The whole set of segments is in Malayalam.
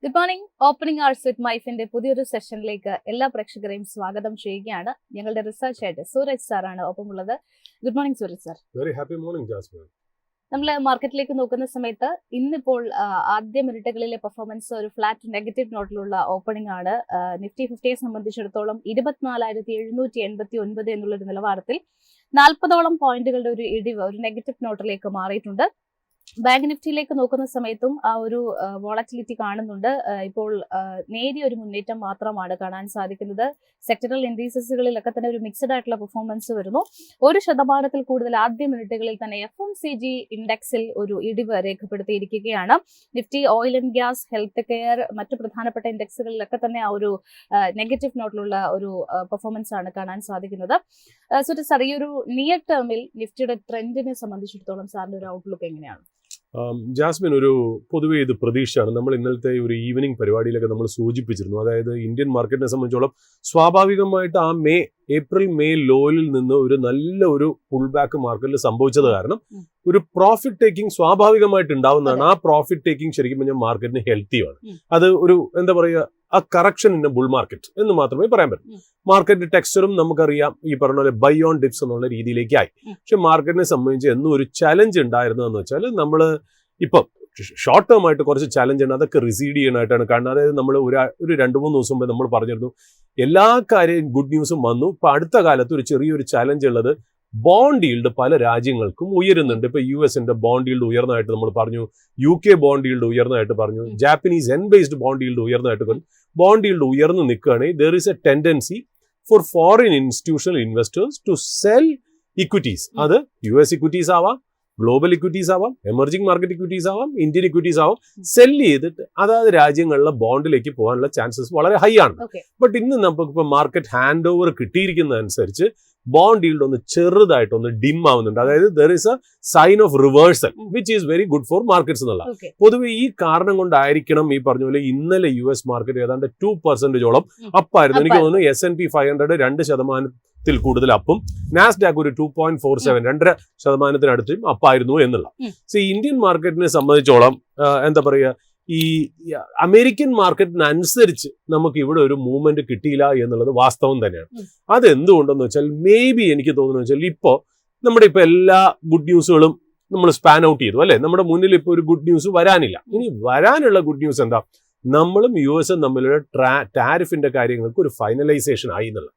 Good morning. ഓപ്പണിംഗ് ആർട്സ് വിത്ത് മൈഫിന്റെ പുതിയൊരു സെഷനിലേക്ക് എല്ലാ പ്രേക്ഷകരെയും സ്വാഗതം ചെയ്യുകയാണ്. ഞങ്ങളുടെ റിസർച്ച് ഹെഡ് സൂരജ് സാറാണ് ഒപ്പമുള്ളത്. Good morning Suraj sir. Very happy morning Jasmine. നമ്മൾ മാർക്കറ്റിലേക്ക് നോക്കുന്ന സമയത്ത് ഇന്നിപ്പോൾ ആദ്യ മിനിറ്റുകളിലെ പെർഫോമൻസ് ഒരു ഫ്ലാറ്റ് നെഗറ്റീവ് നോട്ടിലുള്ള ഓപ്പണിംഗ് ആണ്. നിഫ്റ്റി 50യെ സംബന്ധിച്ചിടത്തോളം 24,789 എന്നുള്ളൊരു നിലവാരത്തിൽ 40ഓളം പോയിന്റുകളുടെ ഒരു ഇടിവ് ഒരു നെഗറ്റീവ് നോട്ടിലേക്ക് മാറിയിട്ടുണ്ട്. ബാങ്ക് നിഫ്റ്റിയിലേക്ക് നോക്കുന്ന സമയത്തും ആ ഒരു വോളറ്റിലിറ്റി കാണുന്നുണ്ട്. ഇപ്പോൾ നേരിയ ഒരു മുന്നേറ്റം മാത്രമാണ് കാണാൻ സാധിക്കുന്നത്. സെക്ടറൽ ഇൻഡീസസുകളിലൊക്കെ തന്നെ ഒരു മിക്സഡ് ആയിട്ടുള്ള പെർഫോമൻസ് വരുന്നു. 1% കൂടുതൽ ആദ്യ മിനിറ്റുകളിൽ തന്നെ FMCG ഇൻഡെക്സിൽ ഒരു ഇടിവ് രേഖപ്പെടുത്തിയിരിക്കുകയാണ്. Nifty oil and gas, health care, മറ്റു പ്രധാനപ്പെട്ട ഇൻഡെക്സുകളിലൊക്കെ തന്നെ ആ ഒരു നെഗറ്റീവ് നോട്ടിലുള്ള ഒരു പെർഫോമൻസ് ആണ് കാണാൻ സാധിക്കുന്നത്. സോ സാർ, ഈ ഒരു നിയർ ടേമിൽ നിഫ്റ്റിയുടെ ട്രെൻഡിനെ സംബന്ധിച്ചിടത്തോളം സാറിന്റെ ഒരു ഔട്ട്ലുക്ക് എങ്ങനെയാണ്? ജാസ്മിൻ, ഒരു പൊതുവെ ഇത് പ്രതീക്ഷയാണ്. നമ്മൾ ഇന്നലത്തെ ഒരു ഈവനിങ് പരിപാടിയിലൊക്കെ നമ്മൾ സൂചിപ്പിച്ചിരുന്നു. അതായത് ഇന്ത്യൻ മാർക്കറ്റിനെ സംബന്ധിച്ചോളം സ്വാഭാവികമായിട്ട് ആ ഏപ്രിൽ മെയ് ലോയിൽ നിന്ന് ഒരു നല്ല ഒരു പുൾ ബാക്ക് മാർക്കറ്റിൽ സംഭവിച്ചത് കാരണം ഒരു പ്രോഫിറ്റ് ടേക്കിംഗ് സ്വാഭാവികമായിട്ട് ഉണ്ടാവുന്നതാണ്. ആ പ്രോഫിറ്റ് ടേക്കിംഗ് ശരിക്കും പറഞ്ഞാൽ മാർക്കറ്റിന് ഹെൽത്തിയാണ്. അത് ഒരു എന്താ പറയുക, ആ കറക്ഷൻ ഇൻ ബുൾ മാർക്കറ്റ് എന്ന് മാത്രമേ പറയാൻ പറ്റൂ. മാർക്കറ്റ് ടെക്സ്ചറും നമുക്കറിയാം ഈ പറഞ്ഞ പോലെ ബൈ ഓൺ ഡിപ്സ് എന്നുള്ള രീതിയിലേക്കായി. പക്ഷെ മാർക്കറ്റിനെ സംബന്ധിച്ച് എന്നും ഒരു ചലഞ്ച് ഉണ്ടായിരുന്നതെന്ന് വെച്ചാൽ നമ്മൾ ഇപ്പം ഷോർട്ട് ടേം ആയിട്ട് കുറച്ച് ചലഞ്ച് ഉണ്ട്. അതൊക്കെ റിസീഡ് ചെയ്യാനായിട്ടാണ് കാണുന്നത്. അതായത് നമ്മൾ ഒരു 2-3 ദിവസം മുമ്പ് നമ്മൾ പറഞ്ഞിരുന്നു എല്ലാ കാര്യം ഗുഡ് ന്യൂസും വന്നു. ഇപ്പൊ അടുത്ത കാലത്ത് ഒരു ചെറിയൊരു ചലഞ്ച് ഉള്ളത് ബോണ്ട് ഈൽഡ് പല രാജ്യങ്ങൾക്കും ഉയരുന്നുണ്ട്. ഇപ്പൊ US-ന്റെ ബോണ്ട് ഈൽഡ് ഉയർന്നതായിട്ട് നമ്മൾ പറഞ്ഞു, UK ബോണ്ട് ഈൽഡ് ഉയർന്നതായിട്ട് പറഞ്ഞു, Japanese yen based bond yield ഉയർന്നതായിട്ട് പറഞ്ഞു. ബോണ്ട് ഈൽഡ് ഉയർന്നു നിൽക്കുകയാണെങ്കിൽ there is a tendency for foreign institutional investors to sell equities. അത് US ഇക്വിറ്റീസ് ആവാം, ഗ്ലോബൽ ഇക്വിറ്റീസ് ആവാം, എമർജിംഗ് മാർക്കറ്റ് ഇക്വിറ്റീസ് ആവാം, ഇന്ത്യൻ ഇക്വിറ്റീസ് ആവാം. സെൽ ചെയ്തിട്ട് അതായത് രാജ്യങ്ങളിലെ ബോണ്ടിലേക്ക് പോകാനുള്ള ചാൻസസ് വളരെ ഹൈ ആണ്. ബട്ട് ഇന്ന് നമുക്കിപ്പോൾ മാർക്കറ്റ് ഹാൻഡ് ഓവർ കിട്ടിയിരിക്കുന്നതനുസരിച്ച് ബോണ്ട് ഈൽഡ് ഒന്ന് ചെറുതായിട്ടൊന്ന് ഡിം ആവുന്നുണ്ട്. അതായത് there is a sign of reversal which is very good for markets എന്നുള്ള. പൊതുവെ ഈ കാരണം കൊണ്ടായിരിക്കണം ഈ പറഞ്ഞ പോലെ ഇന്നലെ US മാർക്കറ്റ് ഏതാണ്ട് 2% അപ്പായിരുന്നു. എനിക്ക് തോന്നുന്നു S&P 500 2% കൂടുതൽ അപ്പും, നാസ്ഡാക്ക് ഒരു 2.47 2.5% അപ്പായിരുന്നു എന്നുള്ള. സോ ഇന്ത്യൻ മാർക്കറ്റിനെ സംബന്ധിച്ചോളം എന്താ പറയുക, ഈ അമേരിക്കൻ മാർക്കറ്റിനനുസരിച്ച് നമുക്ക് ഇവിടെ ഒരു മൂവ്മെന്റ് കിട്ടിയില്ല എന്നുള്ളത് വാസ്തവം തന്നെയാണ്. അതെന്തുകൊണ്ടെന്ന് വെച്ചാൽ മേ ബി എനിക്ക് തോന്നുന്നു വെച്ചാൽ ഇപ്പോൾ നമ്മുടെ ഇപ്പൊ എല്ലാ ഗുഡ് ന്യൂസുകളും നമ്മൾ സ്പാൻ ഔട്ട് ചെയ്തു അല്ലെ. നമ്മുടെ മുന്നിൽ ഇപ്പോൾ ഒരു ഗുഡ് ന്യൂസ് വരാനില്ല. ഇനി വരാനുള്ള ഗുഡ് ന്യൂസ് എന്താ? നമ്മളും US തമ്മിലുള്ള ടാരിഫിന്റെ കാര്യങ്ങൾക്ക് ഒരു ഫൈനലൈസേഷൻ ആയി എന്നുള്ളത്.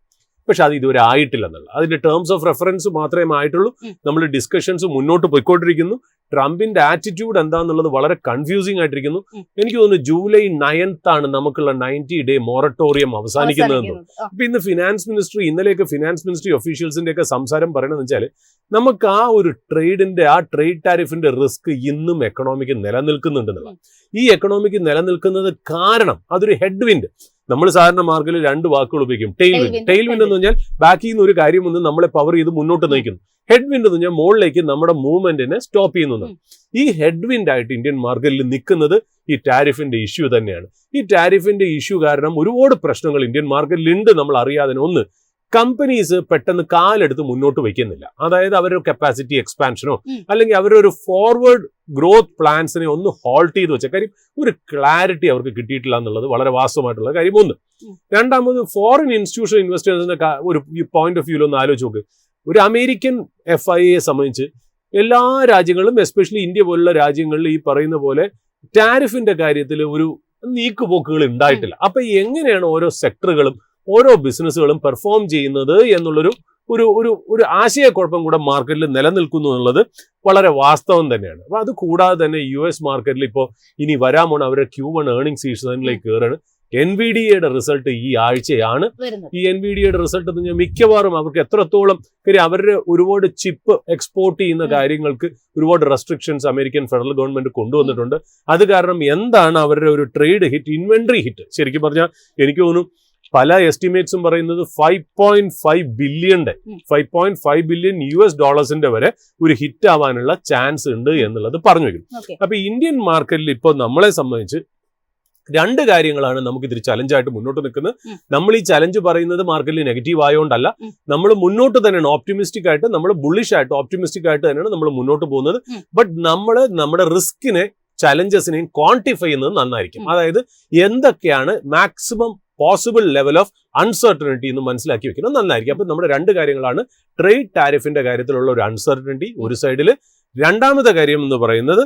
പക്ഷെ അത് ഇതുവരെ ആയിട്ടില്ല എന്നുള്ള അതിന്റെ ടേംസ് ഓഫ് റെഫറൻസ് മാത്രമേ ആയിട്ടുള്ളൂ. നമ്മൾ ഡിസ്കഷൻസ് മുന്നോട്ട് പോയിക്കൊണ്ടിരിക്കുന്നു. ട്രംപിന്റെ ആറ്റിറ്റ്യൂഡ് എന്താന്നുള്ളത് വളരെ കൺഫ്യൂസിംഗ് ആയിട്ടിരിക്കുന്നു. എനിക്ക് തോന്നുന്നു ജൂലൈ 9th ആണ് നമുക്കുള്ള 90-day മൊറട്ടോറിയം അവസാനിക്കുന്നതെന്ന്. അപ്പൊ ഇന്ന് ഇന്നലെയൊക്കെ ഫിനാൻസ് മിനിസ്ട്രി ഒഫീഷ്യൽസിന്റെ ഒക്കെ സംസാരം പറയണമെന്ന് വെച്ചാൽ നമുക്ക് ആ ഒരു ആ ട്രേഡ് ടാരിഫിന്റെ റിസ്ക് ഇന്നും എക്കണോമിക്ക് നിലനിൽക്കുന്നുണ്ടെന്നുള്ള. ഈ എക്കണോമിക്ക് നിലനിൽക്കുന്നത് കാരണം അതൊരു ഹെഡ്വിൻഡ്. നമ്മൾ സാധാരണ മാർക്കറ്റിൽ 2 വാക്കുകൾ ഉപയോഗിക്കും. ടെയിൽ വിൻഡ് എന്ന് പറഞ്ഞാൽ ബാക്കിൽ നിന്ന് ഒരു കാര്യം ഒന്ന് നമ്മളെ പവർ ചെയ്ത് മുന്നോട്ട് നയിക്കുന്നു. ഹെഡ് വിൻഡ് എന്ന് പറഞ്ഞാൽ മുകളിലേക്ക് നമ്മുടെ മൂവ്മെന്റിനെ സ്റ്റോപ്പ് ചെയ്യുന്നു. ഈ ഹെഡ് വിൻഡ് ആയിട്ട് ഇന്ത്യൻ മാർക്കറ്റിൽ നിൽക്കുന്നത് ഈ ടാരിഫിന്റെ ഇഷ്യൂ തന്നെയാണ്. ഈ ടാരിഫിന്റെ ഇഷ്യൂ കാരണം ഒരുപാട് പ്രശ്നങ്ങൾ ഇന്ത്യൻ മാർക്കറ്റിൽ ഉണ്ട്. നമ്മൾ അറിയാതെ ഒന്ന് കമ്പനീസ് പെട്ടെന്ന് കാലെടുത്ത് മുന്നോട്ട് വയ്ക്കുന്നില്ല. അതായത് അവരുടെ കപ്പാസിറ്റി എക്സ്പാൻഷനോ അല്ലെങ്കിൽ അവരുടെ ഒരു ഫോർവേഡ് ഗ്രോത്ത് പ്ലാൻസിനെ ഒന്ന് ഹോൾട്ട് ചെയ്ത് വെച്ച കാര്യം ഒരു ക്ലാരിറ്റി അവർക്ക് കിട്ടിയിട്ടില്ല എന്നുള്ളത് വളരെ വാസ്തവമായിട്ടുള്ള കാര്യം. ഒന്ന്. രണ്ടാമത് ഫോറിൻ ഇൻസ്റ്റിറ്റ്യൂഷണൽ ഇൻവെസ്റ്റേഴ്സിന്റെ ഒരു പോയിന്റ് ഓഫ് വ്യൂവിൽ ഒന്ന് ആലോചിച്ച് നോക്ക്. ഒരു അമേരിക്കൻ FIAയെ സംബന്ധിച്ച് എല്ലാ രാജ്യങ്ങളും എസ്പെഷ്യലി ഇന്ത്യ പോലുള്ള രാജ്യങ്ങളിൽ ഈ പറയുന്ന പോലെ ടാരിഫിന്റെ കാര്യത്തിൽ ഒരു നീക്കുപോക്കുകൾ ഉണ്ടായിട്ടില്ല. അപ്പൊ എങ്ങനെയാണ് ഓരോ സെക്ടറുകളും ഓരോ ബിസിനസ്സുകളും പെർഫോം ചെയ്യുന്നത് എന്നുള്ളൊരു ഒരു ആശയക്കുഴപ്പം കൂടെ മാർക്കറ്റിൽ നിലനിൽക്കുന്നു എന്നുള്ളത് വളരെ വാസ്തവം തന്നെയാണ്. അപ്പൊ അത് കൂടാതെ തന്നെ US മാർക്കറ്റിൽ ഇപ്പോൾ ഇനി വരാൻ പോണ അവരുടെ Q1 ഏർണിംഗ് സീസണിലേക്ക് കയറാണ്. NVIDIAയുടെ റിസൾട്ട് ഈ ആഴ്ചയാണ്. ഈ NVIDIAയുടെ റിസൾട്ട് എന്ന് പറഞ്ഞാൽ മിക്കവാറും അവർക്ക് എത്രത്തോളം കാര്യം അവരുടെ ഒരുപാട് ചിപ്പ് എക്സ്പോർട്ട് ചെയ്യുന്ന കാര്യങ്ങൾക്ക് ഒരുപാട് റെസ്ട്രിക്ഷൻസ് അമേരിക്കൻ ഫെഡറൽ ഗവൺമെന്റ് കൊണ്ടുവന്നിട്ടുണ്ട്. അത് കാരണം എന്താണ് അവരുടെ ഒരു ട്രേഡ് ഹിറ്റ്, ഇൻവെന്ററി ഹിറ്റ്. ശരിക്കും പറഞ്ഞാൽ എനിക്ക് തോന്നുന്നു പല എസ്റ്റിമേറ്റ്സും പറയുന്നത് $5.5 ബില്യൺ വരെ ഒരു ഹിറ്റ് ആവാനുള്ള ചാൻസ് ഉണ്ട് എന്നുള്ളത് പറഞ്ഞു വയ്ക്കും. അപ്പൊ ഇന്ത്യൻ മാർക്കറ്റിൽ ഇപ്പോൾ നമ്മളെ സംബന്ധിച്ച് 2 കാര്യങ്ങളാണ് നമുക്ക് ഇതിൽ ചലഞ്ചായിട്ട് മുന്നോട്ട് നിൽക്കുന്നത്. നമ്മൾ ഈ ചലഞ്ച് പറയുന്നത് മാർക്കറ്റിൽ നെഗറ്റീവ് ആയതുകൊണ്ടല്ല, നമ്മൾ മുന്നോട്ട് തന്നെയാണ് ഓപ്റ്റിമിസ്റ്റിക് ആയിട്ട്, നമ്മൾ ബുള്ളിഷ് ആയിട്ട് ഓപ്റ്റിമിസ്റ്റിക് ആയിട്ട് തന്നെയാണ് നമ്മൾ മുന്നോട്ട് പോകുന്നത്. ബട്ട് നമ്മൾ നമ്മുടെ റിസ്കിനെ ചലഞ്ചസിനെയും ക്വാണ്ടിഫൈ ചെയ്യുന്നത് നന്നായിരിക്കും. അതായത് എന്തൊക്കെയാണ് maximum possible level of uncertainty എന്ന് മനസ്സിലാക്കി വെക്കുന്നത് നന്നായിരിക്കും. അപ്പൊ നമ്മുടെ രണ്ട് കാര്യങ്ങളാണ്, ട്രേഡ് ടാരിഫിന്റെ കാര്യത്തിലുള്ള ഒരു അൺസർട്ടനിറ്റി ഒരു സൈഡിൽ, രണ്ടാമത്തെ കാര്യം എന്ന് പറയുന്നത്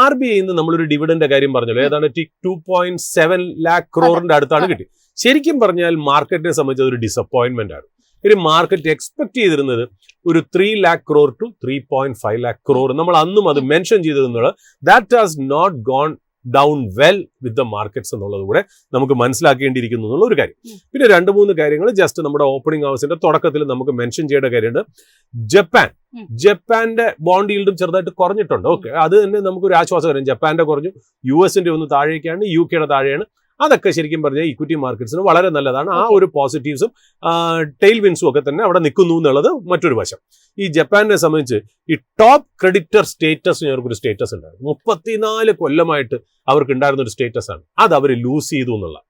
RBI നമ്മളൊരു ഡിവിഡന്റെ കാര്യം പറഞ്ഞല്ലോ, ഏതാണ് 2.7 lakh crore അടുത്താണ് കിട്ടി. ശരിക്കും പറഞ്ഞാൽ മാർക്കറ്റിനെ സംബന്ധിച്ച് ഒരു ഡിസപ്പോയിന്റ്മെന്റ് ആണ്. ഒരു മാർക്കറ്റ് എക്സ്പെക്ട് ചെയ്തിരുന്നത് ഒരു 3 lakh crore to 3.5 lakh crore. നമ്മൾ അന്നും അത് മെൻഷൻ ചെയ്തിരുന്നത് that has not gone down well with the markets എന്നുള്ളത് കൂടെ നമുക്ക് മനസ്സിലാക്കേണ്ടിയിരിക്കുന്നു എന്നുള്ള ഒരു കാര്യം. പിന്നെ 2-3 കാര്യങ്ങൾ ജസ്റ്റ് നമ്മുടെ ഓപ്പണിംഗ് ഹവേഴ്സിന്റെ തുടക്കത്തിൽ നമുക്ക് മെൻഷൻ ചെയ്യേണ്ട കാര്യമുണ്ട്. ജപ്പാന്റെ ബോണ്ട് ഈൽഡും ചെറുതായിട്ട് കുറഞ്ഞിട്ടുണ്ട്. ഓക്കെ, അത് തന്നെ നമുക്കൊരു ആശ്വാസകരം. ജപ്പാന്റെ കുറഞ്ഞു, US-ന്റെ ഒന്ന് താഴേക്കാണ്, UK-യുടെ താഴെയാണ്. അതൊക്കെ ശരിക്കും പറഞ്ഞാൽ ഇക്വിറ്റി മാർക്കറ്റ്സിന് വളരെ നല്ലതാണ്. ആ ഒരു പോസിറ്റീവ്സും ടെയിൽ വിൻസും ഒക്കെ തന്നെ അവിടെ നിൽക്കുന്നു എന്നുള്ളത് മറ്റൊരു വശം. ഈ ജപ്പാനെ സംബന്ധിച്ച് ഈ ടോപ്പ് ക്രെഡിറ്റർ സ്റ്റേറ്റസ് അവർക്കൊരു സ്റ്റേറ്റസ് ഉണ്ടായിരുന്നു. 34 കൊല്ലമായിട്ട് അവർക്ക് ഉണ്ടായിരുന്ന ഒരു സ്റ്റേറ്റസ് ആണ്. അത് അവർ ലൂസ് ചെയ്തു എന്നുള്ള.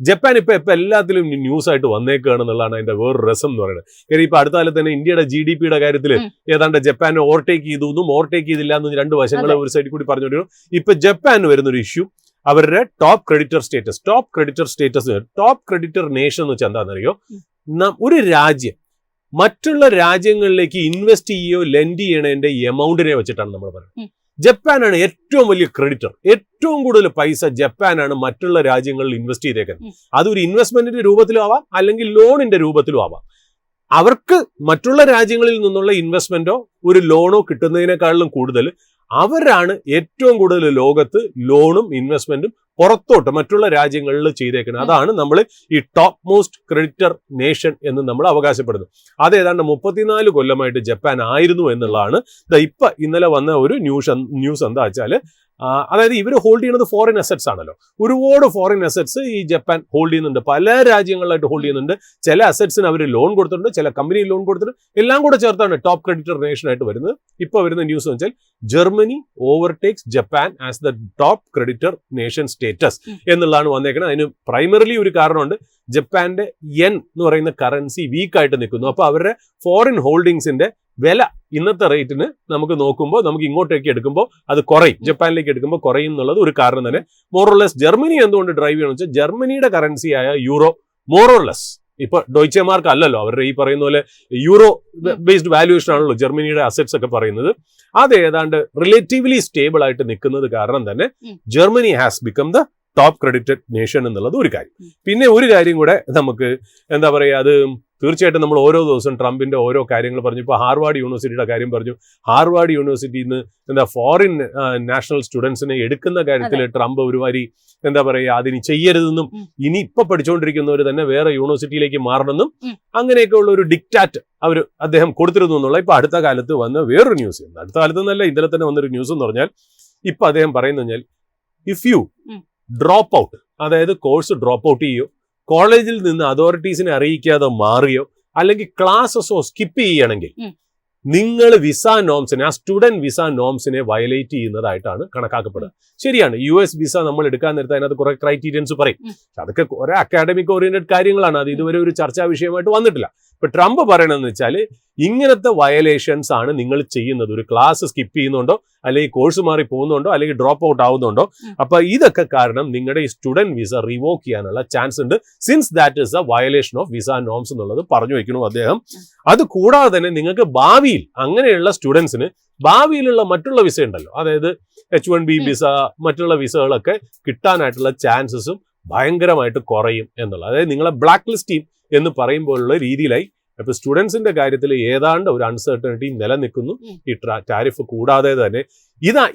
ജപ്പാൻ ഇപ്പൊ എല്ലാത്തിലും ന്യൂസ് ആയിട്ട് വന്നേക്കുകയാണ് എന്നുള്ളതാണ് അതിന്റെ വേറൊരു രസം എന്ന് പറയുന്നത്. കാര്യം ഇപ്പൊ അടുത്ത കാലത്ത് തന്നെ ഇന്ത്യയുടെ GDP-യുടെ കാര്യത്തിൽ ഏതാണ്ട് ജപ്പാനെ ഓവർടേക്ക് ചെയ്തു എന്നും ഓവർടേക്ക് ചെയ്തില്ല എന്നും രണ്ട് വശങ്ങളെ ഒരു സൈഡിൽ കൂടി പറഞ്ഞുകൊണ്ടിരുന്നു. ഇപ്പൊ ജപ്പാന് വരുന്നൊരു ഇഷ്യൂ അവരുടെ top creditor status. Top creditor nation എന്ന് വെച്ചാൽ എന്താണെന്നറിയോ, ഒരു രാജ്യം മറ്റുള്ള രാജ്യങ്ങളിലേക്ക് ഇൻവെസ്റ്റ് ചെയ്യുകയോ ലെൻഡ് ചെയ്യണതിന്റെ എമൗണ്ടിനെ വെച്ചിട്ടാണ് നമ്മൾ പറയുന്നത്. ജപ്പാനാണ് ഏറ്റവും വലിയ ക്രെഡിറ്റർ. ഏറ്റവും കൂടുതൽ പൈസ ജപ്പാനാണ് മറ്റുള്ള രാജ്യങ്ങളിൽ ഇൻവെസ്റ്റ് ചെയ്തേക്കുന്നത്. അതൊരു ഇൻവെസ്റ്റ്മെന്റിന്റെ രൂപത്തിലും ആവാം, അല്ലെങ്കിൽ ലോണിന്റെ രൂപത്തിലും ആവാം. അവർക്ക് മറ്റുള്ള രാജ്യങ്ങളിൽ നിന്നുള്ള ഇൻവെസ്റ്റ്മെന്റോ ഒരു ലോണോ കിട്ടുന്നതിനേക്കാളും കൂടുതൽ അവരാണ് ഏറ്റവും കൂടുതൽ ലോകത്ത് ലോണും ഇൻവെസ്റ്റ്മെന്റും പുറത്തോട്ട് മറ്റുള്ള രാജ്യങ്ങളിൽ ചെയ്തേക്കുന്നത്. അതാണ് നമ്മൾ ഈ ടോപ്പ് മോസ്റ്റ് ക്രെഡിറ്റർ നേഷൻ എന്ന് നമ്മൾ അവകാശപ്പെടുന്നത്. അത് ഏതാണ്ട് 34 കൊല്ലമായിട്ട് ജപ്പാൻ ആയിരുന്നു എന്നുള്ളതാണ് ഇപ്പൊ ഇന്നലെ വന്ന ഒരു ന്യൂസ്. എന്താ വെച്ചാല് അതായത് ഇവർ ഹോൾഡ് ചെയ്യുന്നത് ഫോറിൻ അസറ്റ്സ് ആണല്ലോ. ഒരുപാട് ഫോറിൻ അസറ്റ്സ് ഈ ജപ്പാൻ ഹോൾഡ് ചെയ്യുന്നുണ്ട്, പല രാജ്യങ്ങളിലായിട്ട് ഹോൾഡ് ചെയ്യുന്നുണ്ട്. ചില അസറ്റ്സിന് അവർ ലോൺ കൊടുത്തിട്ടുണ്ട്, ചില കമ്പനി ലോൺ കൊടുത്തിട്ടുണ്ട്. എല്ലാം കൂടെ ചേർത്താണ് ടോപ്പ് ക്രെഡിറ്റർ നേഷൻ ആയിട്ട് വരുന്നത്. ഇപ്പൊ വരുന്ന ന്യൂസ് എന്ന് വെച്ചാൽ Germany overtakes Japan as the top creditor nation status എന്നുള്ളതാണ് വന്നേക്കുന്നത്. അതിന് പ്രൈമറിലി ഒരു കാരണമുണ്ട്, ജപ്പാന്റെ യെൻ എന്ന് പറയുന്ന കറൻസി വീക്കായിട്ട് നിൽക്കുന്നു. അപ്പൊ അവരുടെ ഫോറിൻ ഹോൾഡിങ്സിന്റെ വില ഇന്നത്തെ റേറ്റിന് നമുക്ക് നോക്കുമ്പോൾ നമുക്ക് ഇങ്ങോട്ടേക്ക് എടുക്കുമ്പോൾ അത് കുറയും, ജപ്പാനിലേക്ക് എടുക്കുമ്പോൾ കുറയും എന്നുള്ളത് ഒരു കാരണം തന്നെ. മോറോർലെസ് ജർമ്മനി എന്തുകൊണ്ട് ഡ്രൈവ് ചെയ്യണമെന്ന് വെച്ചാൽ ജർമ്മനിയുടെ കറൻസിയായ യൂറോ മോറോർലെസ് ഇപ്പൊ ഡോയ്ച്ചെ മാർക്ക് അല്ലല്ലോ, അവരുടെ ഈ പറയുന്ന പോലെ യൂറോ ബേസ്ഡ് വാല്യൂഷൻ ആണല്ലോ ജർമ്മനിയുടെ അസറ്റ്സ് ഒക്കെ പറയുന്നത്. അത് ഏതാണ്ട് റിലേറ്റീവ്ലി സ്റ്റേബിൾ ആയിട്ട് നിൽക്കുന്നത് കാരണം തന്നെ Germany has become the top credited nation എന്നുള്ളത് ഒരു കാര്യം. പിന്നെ ഒരു കാര്യം കൂടെ നമുക്ക് എന്താ പറയുക, അത് തീർച്ചയായിട്ടും നമ്മൾ ഓരോ ദിവസവും ട്രംപിന്റെ ഓരോ കാര്യങ്ങൾ പറഞ്ഞു. ഇപ്പോൾ ഹാർവാർഡ് യൂണിവേഴ്സിറ്റിയുടെ കാര്യം പറഞ്ഞു. ഹാർവാർഡ് യൂണിവേഴ്സിറ്റിയിൽ നിന്ന് ഫോറിൻ നാഷണൽ സ്റ്റുഡൻസിനെ എടുക്കുന്ന കാര്യത്തിൽ ട്രംപ് ഒരുമാതിരി എന്താ പറയുക, അതിന് ചെയ്യരുതെന്നും ഇനി ഇപ്പൊ പഠിച്ചുകൊണ്ടിരിക്കുന്നവർ തന്നെ വേറെ യൂണിവേഴ്സിറ്റിയിലേക്ക് മാറണമെന്നും അങ്ങനെയൊക്കെ ഉള്ള ഒരു ഡിക്റ്റാറ്റ് അദ്ദേഹം കൊടുത്തിരുന്നു എന്നുള്ള ഇപ്പൊ അടുത്ത കാലത്ത് വന്ന വേറൊരു ന്യൂസ്. അടുത്ത കാലത്ത് എന്നല്ല, ഇന്നലെ തന്നെ വന്നൊരു ന്യൂസ് എന്ന് പറഞ്ഞാൽ ഇപ്പൊ അദ്ദേഹം പറയുന്നു കഴിഞ്ഞാൽ ഇഫ് യു ഡ്രോപ്പ് ഔട്ട്, അതായത് കോഴ്സ് ഡ്രോപ്പ് ഔട്ട് ചെയ്യോ, കോളേജിൽ നിന്ന് അതോറിറ്റീസിനെ അറിയിക്കാതെ മാറിയോ, അല്ലെങ്കിൽ ക്ലാസ്സസോ സ്കിപ്പ് ചെയ്യണമെങ്കിൽ നിങ്ങൾ വിസ നോംസിനെ, ആ സ്റ്റുഡന്റ് വിസ നോംസിനെ വയലേറ്റ് ചെയ്യുന്നതായിട്ടാണ് കണക്കാക്കപ്പെടുക. ശരിയാണ്, US വിസ നമ്മൾ എടുക്കാൻ നേരത്തെ അതിനകത്ത് കുറെ ക്രൈറ്റീരിയൻസ് പറയും. അതൊക്കെ കുറെ അക്കാഡമിക് ഓറിയന്റഡ് കാര്യങ്ങളാണ്. അത് ഇതുവരെ ഒരു ചർച്ചാ വിഷയമായിട്ട് വന്നിട്ടില്ല. ഇപ്പൊ ട്രംപ് പറയണമെന്ന് വെച്ചാൽ ഇങ്ങനത്തെ വയലേഷൻസ് ആണ് നിങ്ങൾ ചെയ്യുന്നത്. ഒരു ക്ലാസ് സ്കിപ്പ് ചെയ്യുന്നുണ്ടോ, അല്ലെങ്കിൽ കോഴ്സ് മാറി പോകുന്നുണ്ടോ, അല്ലെങ്കിൽ ഡ്രോപ്പ് ഔട്ട് ആവുന്നുണ്ടോ, അപ്പൊ ഇതൊക്കെ കാരണം നിങ്ങളുടെ ഈ സ്റ്റുഡന്റ് വിസ റിവോക്ക് ചെയ്യാനുള്ള ചാൻസ് ഉണ്ട്. Since that is A violation of visa norms എന്നുള്ളത് പറഞ്ഞു വെക്കണു അദ്ദേഹം. അത് കൂടാതെ തന്നെ നിങ്ങൾക്ക് ഭാവിയിൽ അങ്ങനെയുള്ള സ്റ്റുഡൻസിന് ഭാവിയിലുള്ള മറ്റുള്ള വിസ ഉണ്ടല്ലോ, അതായത് H1B വിസ, മറ്റുള്ള വിസകളൊക്കെ കിട്ടാനായിട്ടുള്ള ചാൻസസും ഭയങ്കരമായിട്ട് കുറയും എന്നുള്ളത്. അതായത് നിങ്ങളെ ബ്ലാക്ക് ലിസ്റ്റ് ചെയ്യും എന്ന് പറയുമ്പോഴുള്ള രീതിയിലായി. അപ്പൊ സ്റ്റുഡൻസിന്റെ കാര്യത്തിൽ ഏതാണ്ട് ഒരു അൺസർട്ടനിറ്റി നിലനിൽക്കുന്നു ഈ ടാരിഫ് കൂടാതെ തന്നെ.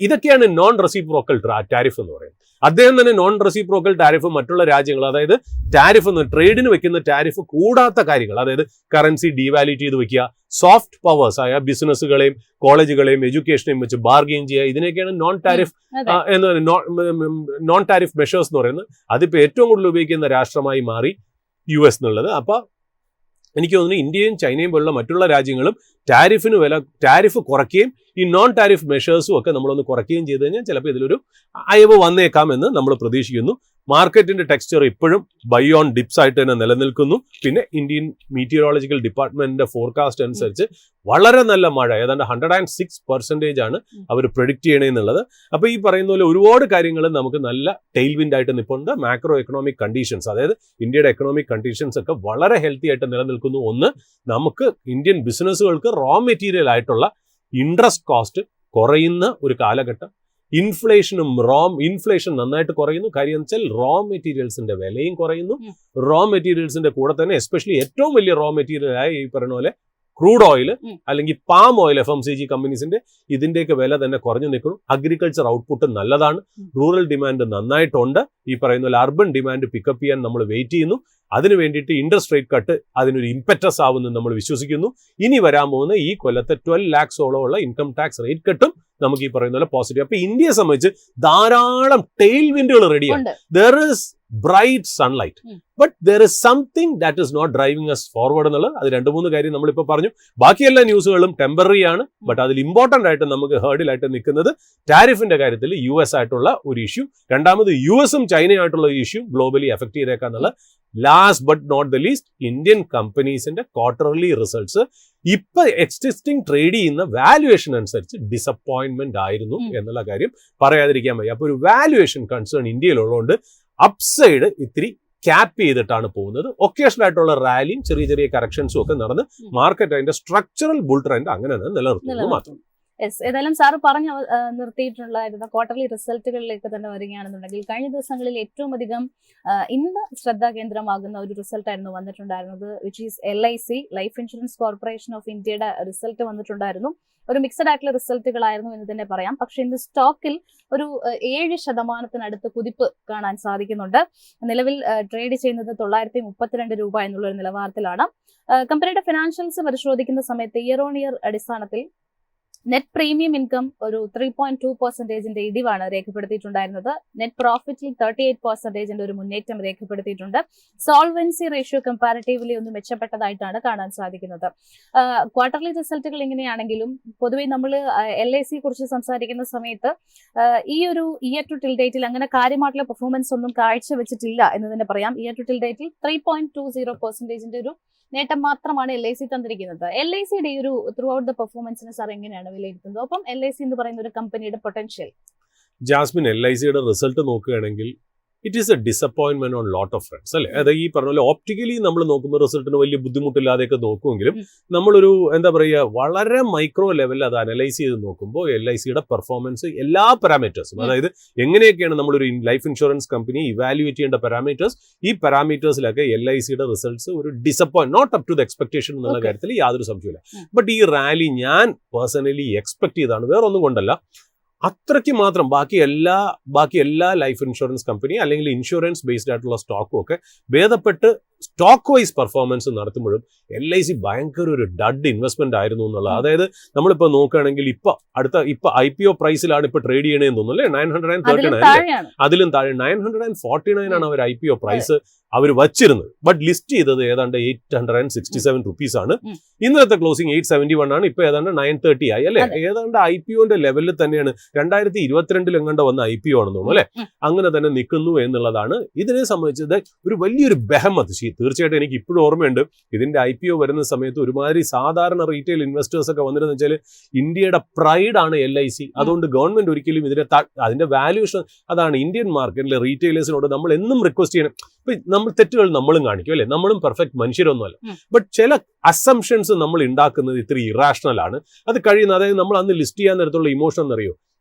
ഇതൊക്കെയാണ് നോൺ റെസിപ്രോക്കൽ ടാരിഫ് എന്ന് പറയുന്നത്. അദ്ദേഹം തന്നെ നോൺ റെസിപ്രോക്കൽ ടാരിഫ് മറ്റുള്ള രാജ്യങ്ങൾ, അതായത് ടാരിഫ് എന്ന് ട്രേഡിന് വെക്കുന്ന ടാരിഫ് കൂടാത്ത കാര്യങ്ങൾ, അതായത് കറൻസി ഡീവാല്യൂറ്റ് ചെയ്ത് വെക്കുക, സോഫ്റ്റ് പവേഴ്സ് ആയ ബിസിനസ്സുകളെയും കോളേജുകളെയും എഡ്യൂക്കേഷനെയും വെച്ച് ബാർഗെയിൻ ചെയ്യുക, ഇതിനൊക്കെയാണ് നോൺ ടാരിഫ് മെഷേഴ്സ് എന്ന് പറയുന്നത്. അതിപ്പോ ഏറ്റവും കൂടുതൽ ഉപയോഗിക്കുന്ന രാഷ്ട്രമായി മാറി US എന്നുള്ളത്. അപ്പൊ എനിക്ക് തോന്നുന്നു ഇന്ത്യയും ചൈനയും പോലുള്ള മറ്റുള്ള രാജ്യങ്ങളും ടാരിഫ് കുറയ്ക്കുകയും ഈ നോൺ ടാരിഫ് മെഷേഴ്സും ഒക്കെ നമ്മളൊന്ന് കുറയ്ക്കുകയും ചെയ്ത് കഴിഞ്ഞാൽ ചിലപ്പോൾ ഇതിലൊരു അയവ് വന്നേക്കാം എന്ന് നമ്മൾ പ്രതീക്ഷിക്കുന്നു. മാർക്കറ്റിന്റെ ടെക്സ്ചർ ഇപ്പോഴും ബൈ ഓൺ ഡിപ്സ് ആയിട്ട് തന്നെ നിലനിൽക്കുന്നു. പിന്നെ ഇന്ത്യൻ മീറ്റിയോളജിക്കൽ ഡിപ്പാർട്ട്മെന്റിന്റെ ഫോർകാസ്റ്റ് അനുസരിച്ച് വളരെ നല്ല മഴ, ഏതാണ്ട് 106% ആണ് അവർ പ്രൊഡിക്ട് ചെയ്യണമെന്നുള്ളത്. അപ്പൊ ഈ പറയുന്ന പോലെ ഒരുപാട് കാര്യങ്ങൾ നമുക്ക് നല്ല ടെയിൽവിൻഡ് ആയിട്ട് നിൽപ്പുണ്ട്. മാക്രോ എക്കണോമിക് കണ്ടീഷൻസ്, അതായത് ഇന്ത്യയുടെ എക്കണോമിക് കണ്ടീഷൻസ് ഒക്കെ വളരെ ഹെൽത്തി ആയിട്ട് നിലനിൽക്കുന്നു. ഒന്ന്, നമുക്ക് ഇന്ത്യൻ ബിസിനസ്സുകൾക്ക് റോ മെറ്റീരിയൽ ആയിട്ടുള്ള ഇൻട്രസ്റ്റ് കോസ്റ്റ് കുറയുന്ന ഒരു കാലഘട്ടം. ഇൻഫ്ലേഷൻ നന്നായിട്ട് കുറയുന്നു. കാര്യം എന്ന് വെച്ചാൽ റോ മെറ്റീരിയൽസിന്റെ വിലയും കുറയുന്നു. റോ മെറ്റീരിയൽസിന്റെ കൂടെ തന്നെ എസ്പെഷ്യലി ഏറ്റവും വലിയ റോ മെറ്റീരിയൽ ആയ ഈ പറയുന്ന പോലെ ക്രൂഡ് ഓയിൽ അല്ലെങ്കിൽ പാം ഓയിൽ, FMCG കമ്പനീസിന്റെ ഇതിന്റെയൊക്കെ വില തന്നെ കുറഞ്ഞു നിൽക്കുന്നു. അഗ്രികൾച്ചർ ഔട്ട്പുട്ട് നല്ലതാണ്. റൂറൽ ഡിമാൻഡ് നന്നായിട്ടുണ്ട്. ഈ പറയുന്ന പോലെ അർബൻ ഡിമാൻഡ് പിക്കപ്പ് ചെയ്യാൻ നമ്മൾ വെയിറ്റ് ചെയ്യുന്നു. അതിനു വേണ്ടിയിട്ട് ഇൻട്രസ്റ്റ് റേറ്റ് കട്ട് അതിനൊരു ഇംപെറ്റസ് ആവുമെന്ന് നമ്മൾ വിശ്വസിക്കുന്നു. ഇനി വരാൻ പോകുന്ന ഈ കൊല്ലത്തെ 12 lakhs ഉള്ള ഇൻകം ടാക്സ് റേറ്റ് കട്ടും നമുക്ക് ഈ പറയുന്ന പോലെ പോസിറ്റീവ്. അപ്പൊ ഇന്ത്യയെ സംബന്ധിച്ച് ധാരാളം ടെയിൽ വിൻഡുകൾ റെഡിയാണ്. There is bright sunlight, but there is something that is not driving as forward എന്നുള്ളത്. അത് 2-3 കാര്യം നമ്മളിപ്പോൾ പറഞ്ഞു. ബാക്കി എല്ലാ ന്യൂസുകളും ടെമ്പററി ആണ്. ബട്ട് അതിൽ ഇമ്പോർട്ടന്റ് ആയിട്ട് നമുക്ക് ഹേർഡിലായിട്ട് നിൽക്കുന്നത് ടാരിഫിന്റെ കാര്യത്തിൽ US ആയിട്ടുള്ള ഒരു ഇഷ്യൂ, രണ്ടാമത് USഉം ചൈനയുമായിട്ടുള്ള ഒരു ഇഷ്യൂ ഗ്ലോബലി എഫക്ട് ചെയ്തേക്കാന്നുള്ള. Last but not the least, Indian കമ്പനീസിന്റെ ക്വാർട്ടർലി റിസൾട്ട്സ് ഇപ്പൊ എക്സിസ്റ്റിംഗ് ട്രേഡ് ചെയ്യുന്ന വാല്യുവേഷൻ അനുസരിച്ച് ഡിസപ്പോയിന്റ്മെന്റ് ആയിരുന്നു എന്നുള്ള കാര്യം പറയാതിരിക്കാൻ വയ്യ. അപ്പൊ ഒരു വാല്യുവേഷൻ കൺസേൺ ഇന്ത്യയിലുള്ളതുകൊണ്ട് അപ്സൈഡ് ഇത്തിരി ക്യാപ്പ് ചെയ്തിട്ടാണ് പോകുന്നത്. ഒക്കേഷണൽ ആയിട്ടുള്ള റാലിയും ചെറിയ ചെറിയ കറക്ഷൻസും ഒക്കെ നടന്ന് മാർക്കറ്റ് അതിന്റെ സ്ട്രക്ചറൽ ബുൾ ട്രെൻഡ് അങ്ങനെ തന്നെ നിലനിർത്തുന്നത് മാത്രം. ഏതായാലും സാറ് പറഞ്ഞു നിർത്തിയിട്ടുണ്ടായിരുന്ന ക്വാർട്ടർലി റിസൾട്ടുകളിലേക്ക് തന്നെ വരികയാണെന്നുണ്ടെങ്കിൽ കഴിഞ്ഞ ദിവസങ്ങളിൽ ഏറ്റവും അധികം ഇന്ന് ശ്രദ്ധാകേന്ദ്രമാകുന്ന ഒരു റിസൾട്ടായിരുന്നു വന്നിട്ടുണ്ടായിരുന്നത്, which is LIC, Life insurance Corporation of ഇന്ത്യയുടെ റിസൾട്ട് വന്നിട്ടുണ്ടായിരുന്നു. ഒരു മിക്സഡ് ആയിട്ടുള്ള റിസൾട്ടുകളായിരുന്നു എന്ന് തന്നെ പറയാം. പക്ഷെ ഇന്ന് സ്റ്റോക്കിൽ ഒരു 7% കുതിപ്പ് കാണാൻ സാധിക്കുന്നുണ്ട്. നിലവിൽ ട്രേഡ് ചെയ്യുന്നത് 932 രൂപ എന്നുള്ള ഒരു നിലവാരത്തിലാണ്. കമ്പനിയുടെ ഫിനാൻഷ്യൽസ് പരിശോധിക്കുന്ന സമയത്ത് ഇയർ ഓൺ ഇയർ അടിസ്ഥാനത്തിൽ നെറ്റ് പ്രീമിയം ഇൻകം ഒരു 3.2% ഇടിവാണ് രേഖപ്പെടുത്തിയിട്ടുണ്ടായിരുന്നത്. നെറ്റ് പ്രോഫിറ്റിൽ 38% ഒരു മുന്നേറ്റം രേഖപ്പെടുത്തിയിട്ടുണ്ട്. സോൾവൻസി റേഷ്യോ കമ്പാരിറ്റീവ്ലി ഒന്ന് മെച്ചപ്പെട്ടതായിട്ടാണ് കാണാൻ സാധിക്കുന്നത്. ക്വാർട്ടർലി റിസൾട്ടുകൾ ഇങ്ങനെയാണെങ്കിലും പൊതുവെ നമ്മൾ LIC കുറിച്ച് സംസാരിക്കുന്ന സമയത്ത് ഈ ഒരു ഇയർ ടു ടിൽ ഡേറ്റിൽ അങ്ങനെ കാര്യമായിട്ടുള്ള പെർഫോമൻസ് ഒന്നും കാഴ്ചവെച്ചിട്ടില്ല എന്ന് തന്നെ പറയാം. ഇയർ ടു ടിൽ ഡേറ്റിൽ 3.20% ഒരു നേട്ടം മാത്രമാണ് LIC തന്നിരിക്കുന്നത്. LICയുടെ ഈ ഒരു ത്രൂ ഔട്ട് ദ പെർഫോമൻസിനെ സാർ എങ്ങനെയാണ് വിലയിരുത്തുന്നത്? ഒപ്പം LIC എന്ന് പറയുന്ന ഒരു കമ്പനിയുടെ പൊട്ടൻഷ്യൽ. ജാസ്മിൻ, LICയുടെ റിസൾട്ട് നോക്കുകയാണെങ്കിൽ it is A disappointment on lot of friends അല്ലേ. അതായത് ഈ പറഞ്ഞ പോലെ ഓപ്റ്റിക്കലി നമ്മൾ നോക്കുമ്പോൾ റിസൾട്ടിന് വലിയ ബുദ്ധിമുട്ടില്ലാതെയൊക്കെ നോക്കുമെങ്കിലും നമ്മളൊരു എന്താ പറയുക വളരെ മൈക്രോ ലെവലിൽ അത് അനലൈസ് ചെയ്ത് നോക്കുമ്പോൾ LICയുടെ പെർഫോമൻസ് എല്ലാ പാരാമീറ്റേഴ്സും, അതായത് എങ്ങനെയൊക്കെയാണ് നമ്മളൊരു ലൈഫ് ഇൻഷുറൻസ് കമ്പനി ഇവാലുവേറ്റ് ചെയ്യേണ്ട പാരാമീറ്റേഴ്സ്, ഈ പാരാമീറ്റേഴ്സിലൊക്കെ LICയുടെ റിസൾട്ട്സ് ഒരു not up to the expectation എന്നുള്ള കാര്യത്തിൽ യാതൊരു സംശയമില്ല. ബട്ട് ഈ റാലി ഞാൻ പേഴ്സണലി എക്സ്പെക്ട് ചെയ്താണ്, വേറെ ഒന്നും കൊണ്ടല്ല. അത്രയ്ക്ക് മാത്രം ബാക്കി എല്ലാ ലൈഫ് ഇൻഷുറൻസ് കമ്പനി അല്ലെങ്കിൽ ഇൻഷുറൻസ് ബേസ്ഡ് ആയിട്ടുള്ള സ്റ്റോക്കും ഒക്കെ ഭേദപ്പെട്ട് സ്റ്റോക്ക് വൈസ് പെർഫോമൻസ് നടത്തുമ്പോഴും LIC ഭയങ്കര ഒരു ഡഡ് ഇൻവെസ്റ്റ്മെന്റ് ആയിരുന്നു എന്നുള്ളത്. അതായത് നമ്മളിപ്പോ നോക്കുകയാണെങ്കിൽ ഇപ്പൊ IPO പ്രൈസിലാണ് ഇപ്പൊ ട്രേഡ് ചെയ്യണേന്ന് തോന്നുന്നു അല്ലേ, 939, അതിലും താഴെ 949 ആണ് അവർ IPO പ്രൈസ് അവർ വച്ചിരുന്നത്. ബട്ട് ലിസ്റ്റ് ചെയ്തത് ഏതാണ്ട് 867 റുപ്പീസ് ആണ്. ഇന്നത്തെ ക്ലോസിംഗ് 871 ആണ്. ഇപ്പൊ ഏതാണ്ട് 930 ആയി അല്ലെ. ഏതാണ്ട് IPOന്റെ ലെവലിൽ തന്നെയാണ് 2022 എങ്ങാണ്ട് വന്ന IPO ആണെന്ന് തോന്നുന്നു അല്ലെ. അങ്ങനെ തന്നെ നിൽക്കുന്നു എന്നുള്ളതാണ് ഇതിനെ സംബന്ധിച്ചത് ഒരു വലിയൊരു ബെഹമത്ത്. തീർച്ചയായിട്ടും എനിക്ക് ഇപ്പോഴും ഓർമ്മയുണ്ട്, ഇതിന്റെ IPO വരുന്ന സമയത്ത് ഒരുമാതിരി സാധാരണ റീറ്റെയിൽ ഇൻവെസ്റ്റേഴ്സ് ഒക്കെ വന്നിരുന്നു വെച്ചാൽ ഇന്ത്യയുടെ പ്രൈഡാണ് LIC. അതുകൊണ്ട് ഗവൺമെന്റ് ഒരിക്കലും ഇതിനെ അതിന്റെ വാല്യൂഷൻ അതാണ്. ഇന്ത്യൻ മാർക്കറ്റിലെ റീറ്റെയിലേഴ്സിനോട് നമ്മൾ എന്നും റിക്വസ്റ്റ് ചെയ്യണം. ഇപ്പൊ നമ്മൾ തെറ്റുകൾ നമ്മളും കാണിക്കും അല്ലെ, നമ്മളും പെർഫെക്റ്റ് മനുഷ്യരൊന്നുമല്ല. ബട്ട് ചില അസംഷൻസ് നമ്മൾ ഉണ്ടാക്കുന്നത് ഇത്തിരി ഇറാഷണൽ ആണ്. അത് കഴിയുന്ന, അതായത് നമ്മൾ അന്ന് ലിസ്റ്റ് ചെയ്യാൻ നേരത്തുള്ള ഇമോഷൻ എന്നറിയോ,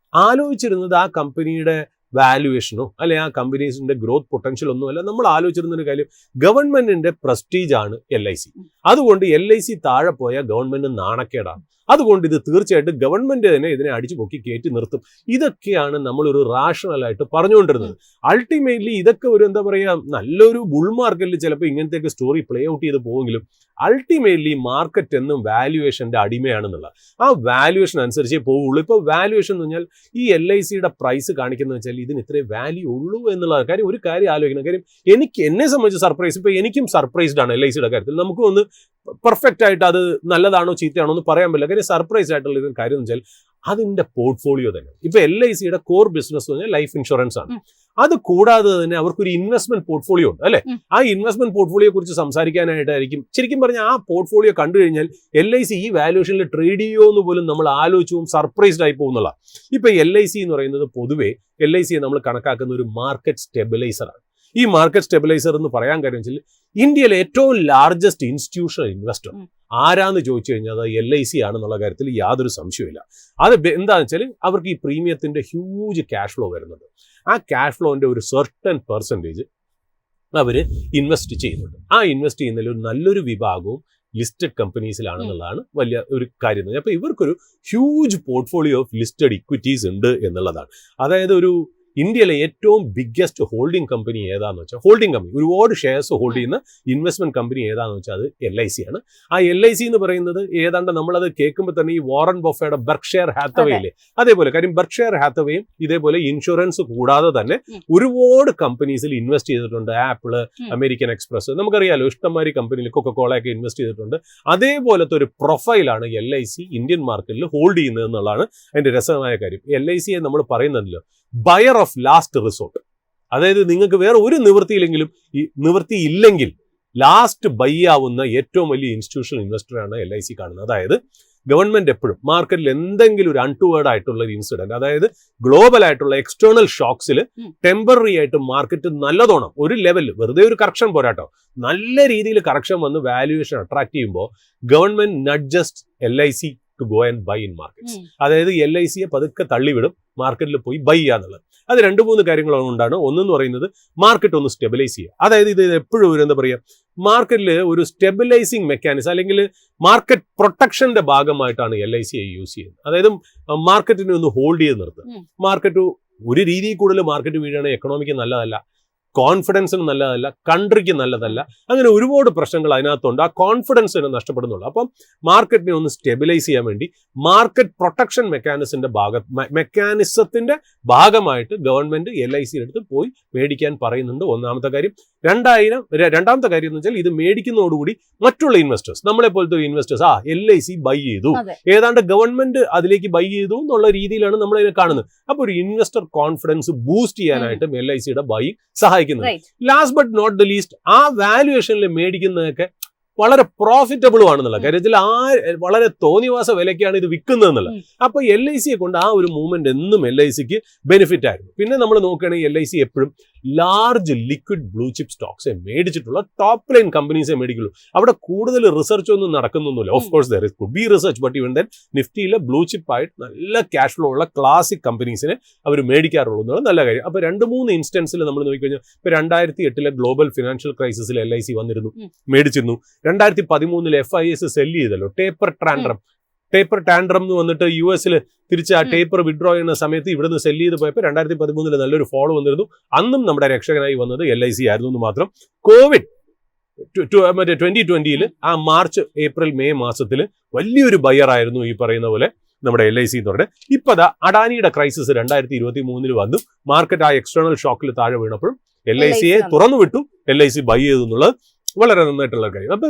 ആലോചിച്ചിരുന്നത് ആ കമ്പനിയുടെ വാല്യുവേഷനോ അല്ലെ ആ കമ്പനീസിന്റെ ഗ്രോത്ത് പൊട്ടൻഷ്യൽ ഒന്നുമല്ല. നമ്മൾ ആലോചിച്ചിരുന്നൊരു കാര്യം, ഗവൺമെന്റിന്റെ പ്രസ്റ്റീജ് ആണ് LIC. അതുകൊണ്ട് LIC താഴെ പോയാൽ ഗവൺമെന്റ് നാണക്കേടാണ്. അതുകൊണ്ട് ഇത് തീർച്ചയായിട്ടും ഗവൺമെന്റ് തന്നെ ഇതിനെ അടിച്ചു പൊക്കി കയറ്റി നിർത്തും. ഇതൊക്കെയാണ് നമ്മളൊരു റാഷണൽ ആയിട്ട് പറഞ്ഞുകൊണ്ടിരുന്നത്. അൾട്ടിമേറ്റ്ലി ഇതൊക്കെ ഒരു എന്താ പറയുക, നല്ലൊരു ബുൾ മാർക്കറ്റിൽ ചിലപ്പോൾ ഇങ്ങനത്തെയൊക്കെ സ്റ്റോറി പ്ലേ ഔട്ട് ചെയ്ത് പോവെങ്കിലും അൾട്ടിമേറ്റ്ലി മാർക്കറ്റ് എന്നും വാല്യുവേഷന്റെ അടിമയാണെന്നുള്ള ആ വാല്യുവേഷൻ അനുസരിച്ചേ പോവുള്ളൂ. ഇപ്പോൾ വാല്യുവേഷൻ എന്ന് പറഞ്ഞാൽ ഈ LICയുടെ പ്രൈസ് കാണിക്കുന്നത് വെച്ചാൽ ഇതിന് ഇത്രേ വാല്യൂ ഉള്ളൂ എന്നുള്ള കാര്യം. ഒരു കാര്യം ആലോചിക്കണം. കാര്യം എന്നെ സംബന്ധിച്ച് സർപ്രൈസ്, ഇപ്പൊ എനിക്കും സർപ്രൈസ്ഡ് ആണ് LICയുടെ കാര്യത്തിൽ. നമുക്കും ഒന്ന് പെർഫെക്റ്റ് ആയിട്ട് അത് നല്ലതാണോ ചീത്തയാണോ എന്ന് പറയാൻ പറ്റില്ല. കാര്യം സർപ്രൈസ് ആയിട്ടുള്ള ഒരു കാര്യം എന്ന് വെച്ചാൽ അതിന്റെ പോർട്ട്ഫോളിയോ തന്നെ. ഇപ്പൊ LICയുടെ കോർ ബിസിനസ് എന്ന് പറഞ്ഞാൽ ലൈഫ് ഇൻഷുറൻസ് ആണ്. അത് കൂടാതെ തന്നെ അവർക്കൊരു ഇൻവെസ്റ്റ്മെന്റ് പോർട്ട്ഫോളിയോ ഉണ്ട് അല്ലെ. ആ ഇൻവെസ്റ്റ്മെന്റ് പോർട്ട്ഫോളിയോ കുറിച്ച് സംസാരിക്കാനായിട്ടായിരിക്കും ശരിക്കും പറഞ്ഞാൽ ആ പോർട്ട്ഫോളിയോ കണ്ടു കഴിഞ്ഞാൽ LIC ഈ വാല്യൂഷനിൽ ട്രേഡ് ചെയ്യുമോ എന്ന് പോലും നമ്മൾ ആലോചിച്ചും സർപ്രൈസ്ഡ് ആയി പോകുന്നുള്ള. ഇപ്പൊ LIC എന്ന് പറയുന്നത് പൊതുവെ LICയെ നമ്മൾ കണക്കാക്കുന്ന ഒരു മാർക്കറ്റ് സ്റ്റെബിലൈസർ ആണ്. ഈ മാർക്കറ്റ് സ്റ്റെബിലൈസർ എന്ന് പറയാൻ കാര്യം വെച്ചാൽ ഇന്ത്യയിലെ ഏറ്റവും ലാർജസ്റ്റ് ഇൻസ്റ്റിറ്റ്യൂഷണൽ ഇൻവെസ്റ്റർ ആരാന്ന് ചോദിച്ചു കഴിഞ്ഞാൽ അത് LIC ആണെന്നുള്ള കാര്യത്തിൽ യാതൊരു സംശയമില്ല. അത് എന്താണെന്ന് വെച്ചാൽ അവർക്ക് ഈ പ്രീമിയത്തിന്റെ ഹ്യൂജ് ക്യാഷ് ഫ്ലോ വരുന്നുണ്ട്. ആ ക്യാഷ് ഫ്ലോന്റെ ഒരു സർട്ടൻ പെർസെൻറ്റേജ് അവർ ഇൻവെസ്റ്റ് ചെയ്യുന്നുണ്ട്. ആ ഇൻവെസ്റ്റ് ചെയ്യുന്നതിൽ ഒരു നല്ലൊരു വിഭാഗവും ലിസ്റ്റഡ് കമ്പനീസിലാണെന്നുള്ളതാണ് വലിയ ഒരു കാര്യം. അപ്പോൾ ഇവർക്കൊരു huge portfolio of listed equities ഉണ്ട് എന്നുള്ളതാണ്. അതായത് ഒരു ഇന്ത്യയിലെ ഏറ്റവും ബിഗ്ഗസ്റ്റ് ഹോൾഡിംഗ് കമ്പനി ഏതാന്ന് വെച്ചാൽ ഹോൾഡിംഗ് കമ്പനി ഒരുപാട് ഷെയർസ് ഹോൾഡ് ചെയ്യുന്ന ഇൻവെസ്റ്റ്മെന്റ് കമ്പനി ഏതാന്ന് വെച്ചാൽ അത് LIC ആണ്. ആ LIC എന്ന് പറയുന്നത് ഏതാണ്ട് നമ്മളത് കേൾക്കുമ്പോൾ തന്നെ ഈ വാറൻ ബഫയുടെ ബെർക്ക്ഷയർ ഹാത്തവേയിലെ അതേപോലെ, കാര്യം ബെർക്ക്ഷയർ ഹാത്തവേയും ഇതേപോലെ ഇൻഷുറൻസ് കൂടാതെ തന്നെ ഒരുപാട് കമ്പനീസിൽ ഇൻവെസ്റ്റ് ചെയ്തിട്ടുണ്ട്. ആപ്പിള്, അമേരിക്കൻ എക്സ്പ്രസ്, നമുക്കറിയാലോ ഇഷ്ടംമാതിരി കമ്പനിയിൽ കൊക്കക്കോളയൊക്കെ ഇൻവെസ്റ്റ് ചെയ്തിട്ടുണ്ട്. അതേപോലത്തെ ഒരു പ്രൊഫൈലാണ് LIC ഇന്ത്യൻ മാർക്കറ്റിൽ ഹോൾഡ് ചെയ്യുന്നത് എന്നുള്ളതാണ് അതിന്റെ രസമായ കാര്യം. LICയെ നമ്മൾ പറയുന്നതല്ലോ ബയർ ഓഫ് ലാസ്റ്റ് റിസോർട്ട്. അതായത് നിങ്ങൾക്ക് വേറെ ഒരു നിവൃത്തിയില്ലെങ്കിലും ഈ നിവൃത്തിയില്ലെങ്കിൽ ലാസ്റ്റ് ബൈ ആവുന്ന ഏറ്റവും വലിയ ഇൻസ്റ്റിറ്റ്യൂഷണൽ ഇൻവെസ്റ്ററാണ് LIC കാണുന്നത്. അതായത് ഗവൺമെന്റ് എപ്പോഴും മാർക്കറ്റിൽ എന്തെങ്കിലും ഒരു അൺടുവേർഡ് ആയിട്ടുള്ള ഒരു ഇൻസിഡന്റ്, അതായത് ഗ്ലോബൽ ആയിട്ടുള്ള എക്സ്റ്റേണൽ ഷോക്സിൽ ടെമ്പററി ആയിട്ട് മാർക്കറ്റ് നല്ലതോണം ഒരു ലെവലിൽ വെറുതെ ഒരു കറക്ഷൻ പോരാട്ടോ, നല്ല രീതിയിൽ കറക്ഷൻ വന്ന് വാല്യുവേഷൻ അട്രാക്ട് ചെയ്യുമ്പോൾ government not just LIC to go and buy in markets. അതായത് LICയെ പതുക്കെ തള്ളിവിടും മാർക്കറ്റിൽ പോയി ബൈ ചെയ്യാന്നുള്ളത്. അത് 2-3 കാര്യങ്ങളുകൊണ്ടാണ്. ഒന്നെന്ന് പറയുന്നത് മാർക്കറ്റ് ഒന്ന് സ്റ്റെബിലൈസ് ചെയ്യുക. അതായത് ഇത് എപ്പോഴും ഒരു എന്താ പറയുക, മാർക്കറ്റിൽ ഒരു സ്റ്റെബിലൈസിങ് മെക്കാനിസം അല്ലെങ്കിൽ മാർക്കറ്റ് പ്രൊട്ടക്ഷന്റെ ഭാഗമായിട്ടാണ് LICയെ യൂസ് ചെയ്യുന്നത്. അതായത് മാർക്കറ്റിനെ ഒന്ന് ഹോൾഡ് ചെയ്ത് നിർത്തുക. മാർക്കറ്റ് ഒരു രീതിയിൽ കൂടുതൽ മാർക്കറ്റ് വീഴാണെങ്കിൽ എക്കണോമിക്ക് നല്ലതല്ല, കോൺഫിഡൻസിന് നല്ലതല്ല, കൺട്രിക്ക് നല്ലതല്ല. അങ്ങനെ ഒരുപാട് പ്രശ്നങ്ങൾ അതിനകത്തുണ്ട്. ആ കോൺഫിഡൻസ് തന്നെ നഷ്ടപ്പെടുന്നുള്ളൂ. അപ്പം മാർക്കറ്റിനെ ഒന്ന് സ്റ്റെബിലൈസ് ചെയ്യാൻ വേണ്ടി മാർക്കറ്റ് പ്രൊട്ടക്ഷൻ മെക്കാനിസത്തിന്റെ ഭാഗമായിട്ട് ഗവൺമെന്റ് LICയുടെ അടുത്ത് പോയി മേടിക്കാൻ പറയുന്നുണ്ട്. ഒന്നാമത്തെ കാര്യം. രണ്ടാമത്തെ കാര്യം എന്ന് വെച്ചാൽ ഇത് മേടിക്കുന്നതോടുകൂടി മറ്റുള്ള ഇൻവെസ്റ്റേഴ്സ്, നമ്മളെ പോലത്തെ ഇൻവെസ്റ്റേഴ്സ് LIC ബൈ ചെയ്തു, ഏതാണ്ട് ഗവൺമെന്റ് അതിലേക്ക് ബൈ ചെയ്തു എന്നുള്ള രീതിയിലാണ് നമ്മൾ ഇതിനെ കാണുന്നത്. അപ്പോൾ ഒരു ഇൻവെസ്റ്റർ കോൺഫിഡൻസ് ബൂസ്റ്റ് ചെയ്യാനായിട്ടും LICയുടെ ബൈ സഹായിക്കുന്നത്. Last but not the least, ആ വാല്യുവേഷനിൽ മേടിക്കുന്നതൊക്കെ വളരെ പ്രോഫിറ്റബിളും ആണെന്നുള്ള കാര്യത്തിൽ വളരെ തോന്നിവാസ വിലയ്ക്കാണ് ഇത് വിൽക്കുന്നത് എന്നുള്ളത്. അപ്പൊ LICയെ കൊണ്ട് ആ ഒരു മൂവ്മെന്റ് എന്നും LICക്ക് ബെനിഫിറ്റ് ആയിരുന്നു. പിന്നെ നമ്മൾ നോക്കുകയാണെങ്കിൽ LIC എപ്പോഴും ലാർജ് ലിക്വിഡ് ബ്ലൂ ചിപ്പ് സ്റ്റോക്സെ മേടിച്ചിട്ടുള്ള ടോപ്പ് ലൈൻ കമ്പനീസെ മേടിക്കുള്ളൂ. അവിടെ കൂടുതൽ റിസർച്ച് ഒന്നും നടക്കുന്നൊന്നുമില്ല. Of course there could be research, but even then നിഫ്റ്റിയിലെ ബ്ലൂ ചിപ്പ് ആയിട്ട് നല്ല ക്യാഷ് ഫ്ലോ ഉള്ള ക്ലാസിക് കമ്പനീസിനെ അവർ മേടിക്കാറുള്ളൂ എന്നുള്ള നല്ല കാര്യം. അപ്പൊ 2-3 ഇൻസ്റ്റൻസിൽ നമ്മൾ നോക്കിക്കഴിഞ്ഞാൽ ഇപ്പൊ 2008 ഗ്ലോബൽ ഫിനാൻഷ്യൽ ക്രൈസിസിൽ LIC വന്നിരുന്നു, മേടിച്ചിരുന്നു. 2013 FIS സെല് ചെയ്തല്ലോ, ടേപ്പർ ടാൻഡ്രം എന്ന് വന്നിട്ട് US തിരിച്ച് ആ ടേപ്പർ വിഡ്രോ ചെയ്യുന്ന സമയത്ത് ഇവിടുന്ന് സെല് ചെയ്ത് പോയപ്പോൾ 2013 നല്ലൊരു ഫോളോ വന്നിരുന്നു. അന്നും നമ്മുടെ രക്ഷകനായി വന്നത് LIC ആയിരുന്നു എന്ന് മാത്രം. കോവിഡ് 2020 ആ മാർച്ച്, ഏപ്രിൽ, മെയ് മാസത്തിൽ വലിയൊരു ബയർ ആയിരുന്നു ഈ പറയുന്ന പോലെ നമ്മുടെ LIC എന്ന് പറഞ്ഞത്. ഇപ്പൊ അഡാനിയുടെ ക്രൈസിസ് 2023 വന്നു. മാർക്കറ്റ് ആ എക്സ്റ്റേണൽ ഷോക്കിൽ താഴെ വീണപ്പോഴും LICയെ തുറന്നു വിട്ടു, LIC ബൈ ചെയ്തു എന്നുള്ളത് വളരെ നന്നായിട്ടുള്ള കാര്യം. അപ്പൊ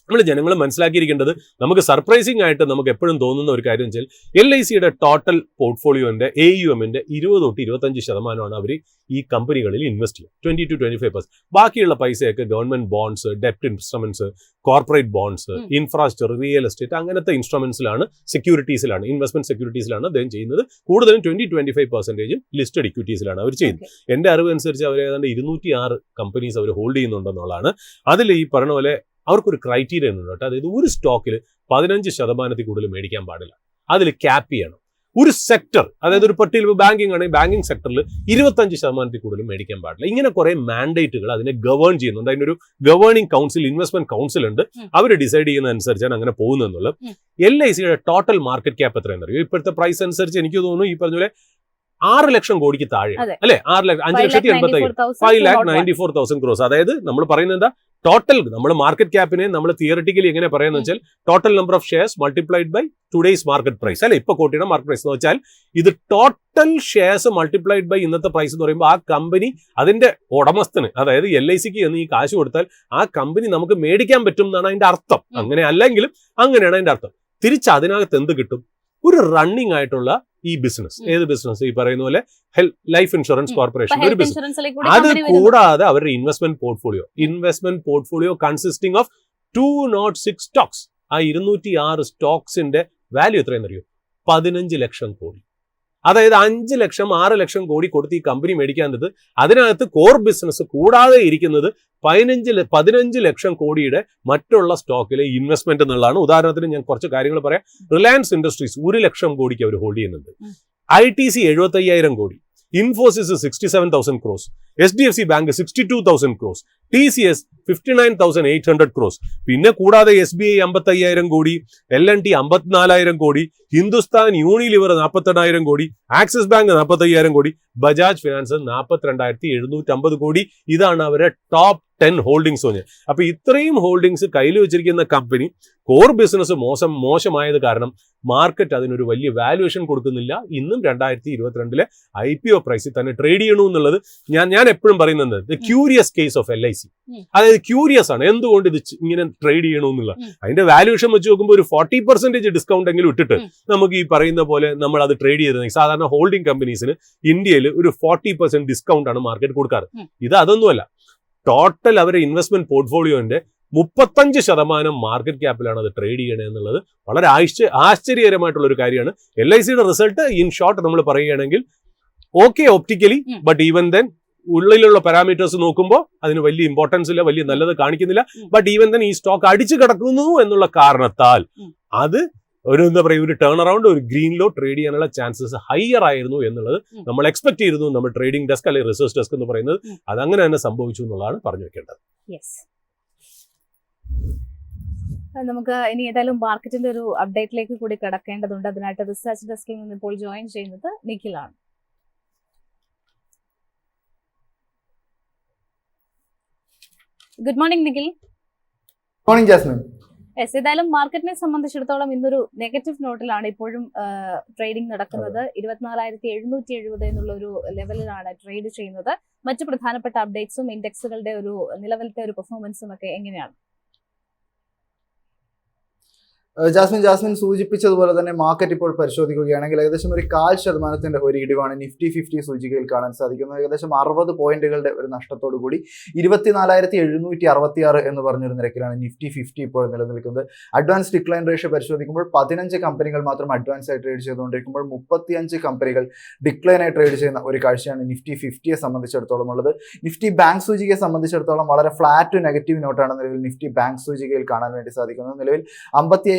നമ്മൾ ജനങ്ങൾ മനസ്സിലാക്കിയിരിക്കേണ്ടത്, നമുക്ക് സർപ്രൈസിംഗ് ആയിട്ട് നമുക്ക് എപ്പോഴും തോന്നുന്ന ഒരു കാര്യം വെച്ചാൽ LICയുടെ ടോട്ടൽ പോർട്ട്ഫോളിയോന്റെ AUMന്റെ 20-25% അവർ ഈ കമ്പനികളിൽ ഇൻവെസ്റ്റ് ചെയ്യും. 20-25%. ബാക്കിയുള്ള പൈസയൊക്കെ ഗവൺമെന്റ് ബോണ്ട്സ്, ഡെപ്റ്റ് instruments, corporate bonds, infrastructure, real estate, അങ്ങനത്തെ ഇൻസ്ട്രുമെന്റ്സിലാണ്, സെക്യൂരിറ്റീസിലാണ്, ഇൻവെസ്റ്റ്മെന്റ് സെക്യൂരിറ്റീസിലാണ് അദ്ദേഹം ചെയ്യുന്നത്. കൂടുതലും 20-25% ലിസ്റ്റഡ് ഇക്വിറ്റീസിലാണ് അവർ ചെയ്യുന്നത്. എന്റെ അറിവ് അനുസരിച്ച് അവർ ഏതാണ്ട് 206 കമ്പനീസ് അവർ ഹോൾഡ് ചെയ്യുന്നുണ്ടെന്നുള്ളതാണ്. അതിൽ ഈ പറഞ്ഞ പോലെ അവർക്കൊരു ക്രൈറ്റീരിയ ഉണ്ട് കേട്ടോ. അതായത് ഒരു സ്റ്റോക്കിൽ 15% കൂടുതൽ മേടിക്കാൻ പാടില്ല, അതിൽ ക്യാപ്പ് ചെയ്യണം. ഒരു സെക്ടർ, അതായത് ഒരു പർട്ടിക്കുലർ ബാങ്കിങ് ആണെങ്കിൽ ബാങ്കിങ് സെക്ടറിൽ 25% കൂടുതൽ മേടിക്കാൻ പാടില്ല. ഇങ്ങനെ കുറെ മാൻഡേറ്റുകൾ അതിനെ ഗവേൺ ചെയ്യുന്നുണ്ട്. അതിനൊരു ഗവേണിംഗ് കൗൺസിൽ, ഇൻവെസ്റ്റ്മെന്റ് കൗൺസിൽ ഉണ്ട്. അവർ ഡിസൈഡ് ചെയ്യുന്ന അനുസരിച്ചാണ് അങ്ങനെ പോകുന്നതെന്നുള്ളത്. LICയുടെ ടോട്ടൽ മാർക്കറ്റ് ക്യാപ്പ് എത്രയെന്ന് അറിയോ? ഇപ്പോഴത്തെ പ്രൈസ് അനുസരിച്ച് എനിക്ക് തോന്നുന്നു ഈ പറഞ്ഞ പോലെ 6 ലക്ഷം കോടിക്ക് താഴെ അല്ലെ, 5,94,000 ക്രോസ്. അതായത് നമ്മൾ പറയുന്നത് എന്താ, ടോട്ടൽ നമ്മൾ മാർക്കറ്റ് ക്യാപ്പിനെ നമ്മൾ തിയറിറ്റിക്കലി എങ്ങനെ പറയാന്ന് വെച്ചാൽ total number of shares multiplied by today's market price അല്ലെ, ഇപ്പൊ കോട്ടിയുടെ മാർക്കറ്റ് പ്രൈസ് എന്ന് വെച്ചാൽ ഇത് ടോട്ടൽ ഷെയർസ് മൾട്ടിപ്ലൈഡ് ബൈ ഇന്നത്തെ പ്രൈസ് എന്ന് പറയുമ്പോൾ ആ കമ്പനി അതിന്റെ ഉടമസ്ഥന്, അതായത് LICക്ക് എന്ന് ഈ കാശ് കൊടുത്താൽ ആ കമ്പനി നമുക്ക് മേടിക്കാൻ പറ്റും എന്നാണ് അതിന്റെ അർത്ഥം. അങ്ങനെ അല്ലെങ്കിലും അങ്ങനെയാണ് അതിന്റെ അർത്ഥം. തിരിച്ച് അതിനകത്ത് എന്ത് കിട്ടും? ഒരു റണ്ണിങ് ആയിട്ടുള്ള ഈ ബിസിനസ്, ഏത് ബിസിനസ്, ഈ പറയുന്ന പോലെ ലൈഫ് ഇൻഷുറൻസ് കോർപ്പറേഷൻ ഒരു ബിസിനസ്. അത് കൂടാതെ അവരുടെ investment portfolio consisting of 206 stocks. ആ 206 സ്റ്റോക്സിന്റെ വാല്യൂ എത്രയെന്ന് അറിയോ? 15 ലക്ഷം കോടി. അതായത് 5 ലക്ഷം 6 ലക്ഷം കോടി കൊടുത്ത് ഈ കമ്പനി മേടിക്കാനത് അതിനകത്ത് കോർ ബിസിനസ് കൂടാതെ ഇരിക്കുന്നത് 15 ലക്ഷം കോടിയുടെ മറ്റുള്ള സ്റ്റോക്കിലെ ഇൻവെസ്റ്റ്മെന്റ് എന്നുള്ളതാണ്. ഉദാഹരണത്തിന് ഞാൻ കുറച്ച് കാര്യങ്ങൾ പറയാം. റിലയൻസ് ഇൻഡസ്ട്രീസ് 1 ലക്ഷം കോടിക്ക് അവർ ഹോൾഡ് ചെയ്യുന്നുണ്ട്. ITC 75,000 കോടി, Infosys 67,000 crores, HDFC bank 62,000 crores, TCS 59,800 crores. പിന്നെ കൂടാതെ SBI 55,000 കോടി, L&T 54,000 കോടി, ഹിന്ദുസ്ഥാൻ യൂണിലിവർ 48,000 കോടി, ആക്സിസ് ബാങ്ക് 45,000 കോടി, ബജാജ് ഫിനാൻസ് 42,750 കോടി. ഇതാണ് അവരുടെ ടോപ്പ് 10 ഹോൾഡിംഗ്സ്. അപ്പൊ ഇത്രയും ഹോൾഡിംഗ്സ് കയ്യിൽ വെച്ചിരിക്കുന്ന കമ്പനി കോർ ബിസിനസ് മോശമായത് കാരണം മാർക്കറ്റ് അതിനൊരു വലിയ വാല്യുവേഷൻ കൊടുക്കുന്നില്ല. ഇന്നും 2022 IPO പ്രൈസിൽ തന്നെ ട്രേഡ് ചെയ്യണു എന്നുള്ളത് ഞാൻ എപ്പോഴും പറയുന്നത് the curious case of LIC. അതായത് ക്യൂരിയസ് ആണ് എന്തുകൊണ്ട് ഇത് ഇങ്ങനെ ട്രേഡ് ചെയ്യണമെന്നുള്ള. അതിന്റെ വാല്യുവേഷൻ വെച്ച് നോക്കുമ്പോൾ ഒരു 40% ഡിസ്കൗണ്ട് എങ്കിലും ഇട്ടിട്ട് നമുക്ക് ഈ പറയുന്ന പോലെ നമ്മൾ അത് ട്രേഡ് ചെയ്തിരുന്നെങ്കിൽ, സാധാരണ ഹോൾഡിംഗ് കമ്പനീസിന് ഇന്ത്യയിൽ ഒരു 40% ഡിസ്കൗണ്ട് ആണ് മാർക്കറ്റ് കൊടുക്കാറ്. ഇത് അതൊന്നുമല്ല. ടോട്ടൽ അവരുടെ ഇൻവെസ്റ്റ്മെന്റ് പോർട്ട്ഫോളിയോന്റെ 35% മാർക്കറ്റ് ക്യാപ്പിലാണ് അത് ട്രേഡ് ചെയ്യണത് എന്നുള്ളത് വളരെ ആശ്ചര്യകരമായിട്ടുള്ള ഒരു കാര്യമാണ്. LICയുടെ റിസൾട്ട് ഇൻ ഷോർട്ട് നമ്മൾ പറയുകയാണെങ്കിൽ okay optically, but even then ഉള്ളിലുള്ള പാരാമീറ്റേഴ്സ് നോക്കുമ്പോൾ അതിന് വലിയ ഇമ്പോർട്ടൻസ് ഇല്ല, വലിയ നല്ലത് കാണിക്കുന്നില്ല. ബട്ട് ഈവൻ ദെൻ ഈ സ്റ്റോക്ക് അടിച്ചു കിടക്കുന്നു എന്നുള്ള കാരണത്താൽ അത് ഒരു ടേൺ അറൗണ്ട്, ഒരു ഗ്രീനിലോ ട്രേഡ് ചെയ്യാനുള്ള ചാൻസസ് ഹയർ ആയിരുന്നു എന്നുള്ളത് നമ്മൾ എക്സ്പെക്ട് ചെയ്തിരുന്നു. നമ്മൾ ട്രേഡിംഗ് ഡെസ്ക് അല്ലെങ്കിൽ റിസർച്ച് ഡെസ്ക് എന്ന് പറയുന്നത് അതങ്ങനെ തന്നെ സംഭവിച്ചു എന്നുള്ളതാണ് പറഞ്ഞു വെക്കേണ്ടത്. നമുക്ക് ഇനി ഏതായാലും മാർക്കറ്റിന്റെ ഒരു അപ്ഡേറ്റിലേക്ക് കൂടി കിടക്കേണ്ടതുണ്ട്. അതിനായിട്ട് റിസർച്ച് ഡെസ്കിൽ നിന്ന് ഇപ്പോൾ ജോയിൻ ചെയ്യുന്നത് നിഖിലാണ്. Good morning Nikhil. Morning Jasmine. ഏതായാലും മാർക്കറ്റിനെ സംബന്ധിച്ചിടത്തോളം ഇന്നൊരു നെഗറ്റീവ് നോട്ടിലാണ് ഇപ്പോഴും ട്രേഡിംഗ് നടക്കുന്നത്. 24,770 എന്നുള്ള ഒരു ലെവലിലാണ് ട്രേഡ് ചെയ്യുന്നത്. മറ്റു പ്രധാനപ്പെട്ട അപ്ഡേറ്റ്സും ഇൻഡെക്സുകളുടെ ഒരു നിലവിലത്തെ ഒരു പെർഫോമൻസും ഒക്കെ എങ്ങനെയാണ്? ജാസ്മിൻ സൂചിപ്പിച്ചതുപോലെ തന്നെ മാർക്കറ്റ് ഇപ്പോൾ പരിശോധിക്കുകയാണെങ്കിൽ ഏകദേശം ഒരു 0.5% ഒരു ഇടിവാണ് നിഫ്റ്റി 50 സൂചികയിൽ കാണാൻ സാധിക്കുന്നത്. ഏകദേശം 60 പോയിന്റുകളുടെ ഒരു നഷ്ടത്തോടു കൂടി 24,766 എന്ന് പറഞ്ഞൊരു നിരക്കിലാണ് നിഫ്റ്റി 50 ഇപ്പോൾ നിലനിൽക്കുന്നത്. അഡ്വാൻസ് ഡിക്ലൈൻ റേഷ്യോ പരിശോധിക്കുമ്പോൾ 15 കമ്പനികൾ മാത്രം അഡ്വാൻസ് ആയി ട്രേഡ് ചെയ്തുകൊണ്ടിരിക്കുമ്പോൾ 35 കമ്പനികൾ ഡിക്ലൈൻ ആയി ട്രേഡ് ചെയ്യുന്ന ഒരു കാഴ്ചയാണ് നിഫ്റ്റി 50യെ സംബന്ധിച്ചിടത്തോളം ഉള്ളത്. നിഫ്റ്റി ബാങ്ക് സൂചികയെ സംബന്ധിച്ചിടത്തോളം വളരെ ഫ്ലാറ്റ് ടു നെഗറ്റീവ് നോട്ടാണ് നിലവിൽ നിഫ്റ്റി ബാങ്ക് സൂചികയിൽ കാണാൻ വേണ്ടി സാധിക്കുന്നത്. നിലവിൽ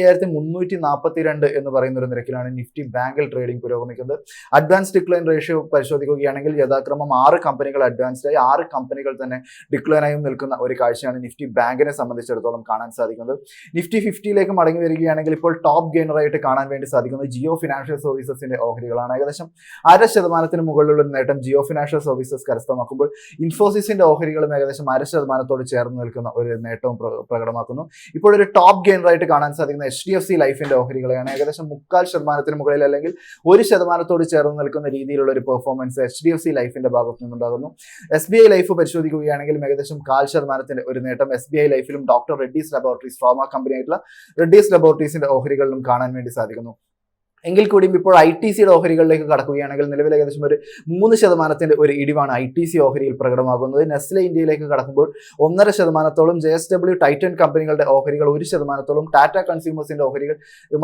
55,342 എന്ന് പറയുന്ന ഒരു നിരക്കിലാണ് നിഫ്റ്റി ബാങ്കിൽ ട്രേഡിംഗ് പുരോഗമിക്കുന്നത്. അഡ്വാൻസ് ഡിക്ലൈൻ റേഷ്യോ പരിശോധിക്കുകയാണെങ്കിൽ യഥാക്രമം 6 കമ്പനികൾ അഡ്വാൻസ്ഡ് ആയി 6 കമ്പനികൾ തന്നെ ഡിക്ലൈൻ ആയും നിൽക്കുന്ന ഒരു കാഴ്ചയാണ് നിഫ്റ്റി ബാങ്കിനെ സംബന്ധിച്ചിടത്തോളം കാണാൻ സാധിക്കുന്നത്. നിഫ്റ്റി 50യിലേക്ക് മടങ്ങി വരികയാണെങ്കിൽ ഇപ്പോൾ ടോപ്പ് ഗെയിനറായിട്ട് കാണാൻ വേണ്ടി സാധിക്കുന്നത് ജിയോ ഫിനാൻഷ്യൽ സർവീസസിന്റെ ഓഹരികളാണ്. ഏകദേശം 0.5% മുകളിലുള്ള ഒരു നേട്ടം ജിയോ ഫിനാൻഷ്യൽ സർവീസസ് കരസ്ഥമാക്കുമ്പോൾ ഇൻഫോസിസിന്റെ ഓഹരികളും ഏകദേശം 0.5% ചേർന്ന് നിൽക്കുന്ന ഒരു നേട്ടവും പ്രകടമാക്കുന്നു. ഇപ്പോൾ ഒരു ടോപ്പ് ഗെയിനറായിട്ട് കാണാൻ സാധിക്കുന്ന HDFC ലൈഫിന്റെ ഓഹരികളെയാണ്. ഏകദേശം 0.5% മുകളിൽ അല്ലെങ്കിൽ 1% ചേർന്ന് നിൽക്കുന്ന രീതിയിലുള്ള ഒരു പെർഫോമൻസ് HDFC ലൈഫിന്റെ ഭാഗത്തു നിന്നുണ്ടാകുന്നു. SBI ലൈഫ് പരിശോധിക്കുകയാണെങ്കിൽ ഏകദേശം 0.5% ഒരു നേട്ടം SBI ലൈഫിലും doctor Reddy's laboratories pharma company ആയിട്ടുള്ള റെഡ്ഡീസ് ലബോറട്ടറീസിന്റെ ഓഹരികളിലും കാണാൻ വേണ്ടി സാധിക്കുന്നു. എങ്കിൽ കൂടിയും ഇപ്പോൾ ITCയുടെ ഓഹരികളിലേക്ക് കടക്കുകയാണെങ്കിൽ നിലവിൽ ഏകദേശം ഒരു 3% ഒരു ഇടിവാണ് ITC ഓഹരിയിൽ പ്രകടമാകുന്നത്. നെസ്ലെ ഇന്ത്യയിലേക്ക് കടക്കുമ്പോൾ 1.5%, JSW ടൈറ്റൻ കമ്പനികളുടെ ഓഹരികൾ 1%, ടാറ്റ കൺസ്യൂമേഴ്സിന്റെ ഓഹരികൾ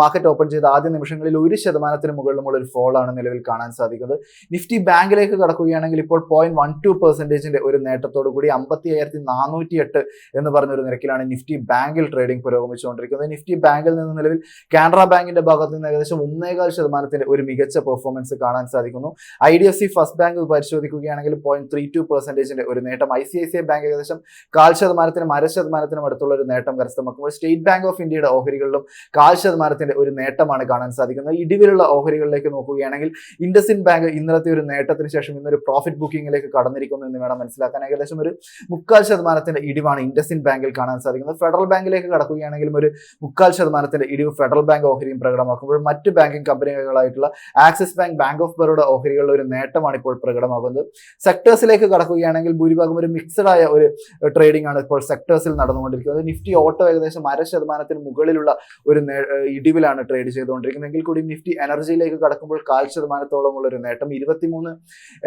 മാർക്കറ്റ് ഓപ്പൺ ചെയ്ത ആദ്യ നിമിഷങ്ങളിൽ 1% മുകളിലുമുള്ള ഒരു ഫോളാണ് നിലവിൽ കാണാൻ സാധിക്കുന്നത്. നിഫ്റ്റി ബാങ്കിലേക്ക് കടക്കുകയാണെങ്കിൽ ഇപ്പോൾ 0.12% ഒരു നേട്ടത്തോടു കൂടി 55,408 എന്ന് പറഞ്ഞൊരു നിരക്കിലാണ് നിഫ്റ്റി ബാങ്കിൽ ട്രേഡിംഗ് പുരോഗമിച്ചുകൊണ്ടിരിക്കുന്നത്. നിഫ്റ്റി ബാങ്കിൽ നിന്ന് നിലവിൽ കാനറ ബാങ്കിന്റെ ഭാഗത്ത് നിന്ന് ഏകദേശം 1.25% ഒരു മികച്ച പെർഫോമൻസ് കാണാൻ സാധിക്കുന്നു. IDFC ഫസ്റ്റ് ബാങ്ക് പരിശോധിക്കുകയാണെങ്കിൽ 0.32% ഒരു നേട്ടം. ICICI ബാങ്ക് ഏകദേശം 0.5%, 0.5% അടുത്തുള്ള ഒരു നേട്ടം കരസ്ഥമാക്കുമ്പോൾ സ്റ്റേറ്റ് ബാങ്ക് ഓഫ് ഇന്ത്യയുടെ ഓഹരികളിലും 0.5% ഒരു നേട്ടമാണ് കാണാൻ സാധിക്കുന്നത്. ഇടിവിലുള്ള ഓഹരികളിലേക്ക് നോക്കുകയാണെങ്കിൽ ഇൻഡസിൻ ബാങ്ക് ഇന്നലത്തെ ഒരു നേട്ടത്തിന് ശേഷം ഇന്നൊരു പ്രോഫിറ്റ് ബുക്കിംഗിലേക്ക് കടന്നിരിക്കുന്നു എന്ന് വേണം മനസ്സിലാക്കാൻ. ഏകദേശം ഒരു 0.25% ഇടിവാണ് ഇൻഡസിൻ ബാങ്കിൽ കാണാൻ സാധിക്കുന്നത്. ഫെഡറൽ ബാങ്കിലേക്ക് കടക്കുകയാണെങ്കിലും ഒരു 0.25% ഇടിവ് ഫെഡറൽ ബാങ്ക് ഓഹരിയും പ്രകടമാക്കുമ്പോൾ മറ്റ് ബാങ്കിങ് ബാങ്കിങ് കമ്പനികളായിട്ടുള്ള Axis Bank, bank of Baroda ഓഹരികളുടെ ഒരു നേട്ടമാണ് ഇപ്പോൾ പ്രകടമാകുന്നത്. സെക്ടേഴ്സിലേക്ക് കടക്കുകയാണെങ്കിൽ ഭൂരിഭാഗം ഒരു മിക്സഡ് ആയ ഒരു ട്രേഡിംഗ് ആണ് ഇപ്പോൾ സെക്ടേഴ്സിൽ നടന്നുകൊണ്ടിരിക്കുന്നത്. നിഫ്റ്റി ഓട്ടോ ഏകദേശം 0.5% മുകളിലുള്ള ഒരു ഇടിവിലാണ് ട്രേഡ് ചെയ്തുകൊണ്ടിരിക്കുന്നത്. കൂടി നിഫ്റ്റി എനർജിയിലേക്ക് കടക്കുമ്പോൾ 0.25% ഉള്ള ഒരു നേട്ടം. 23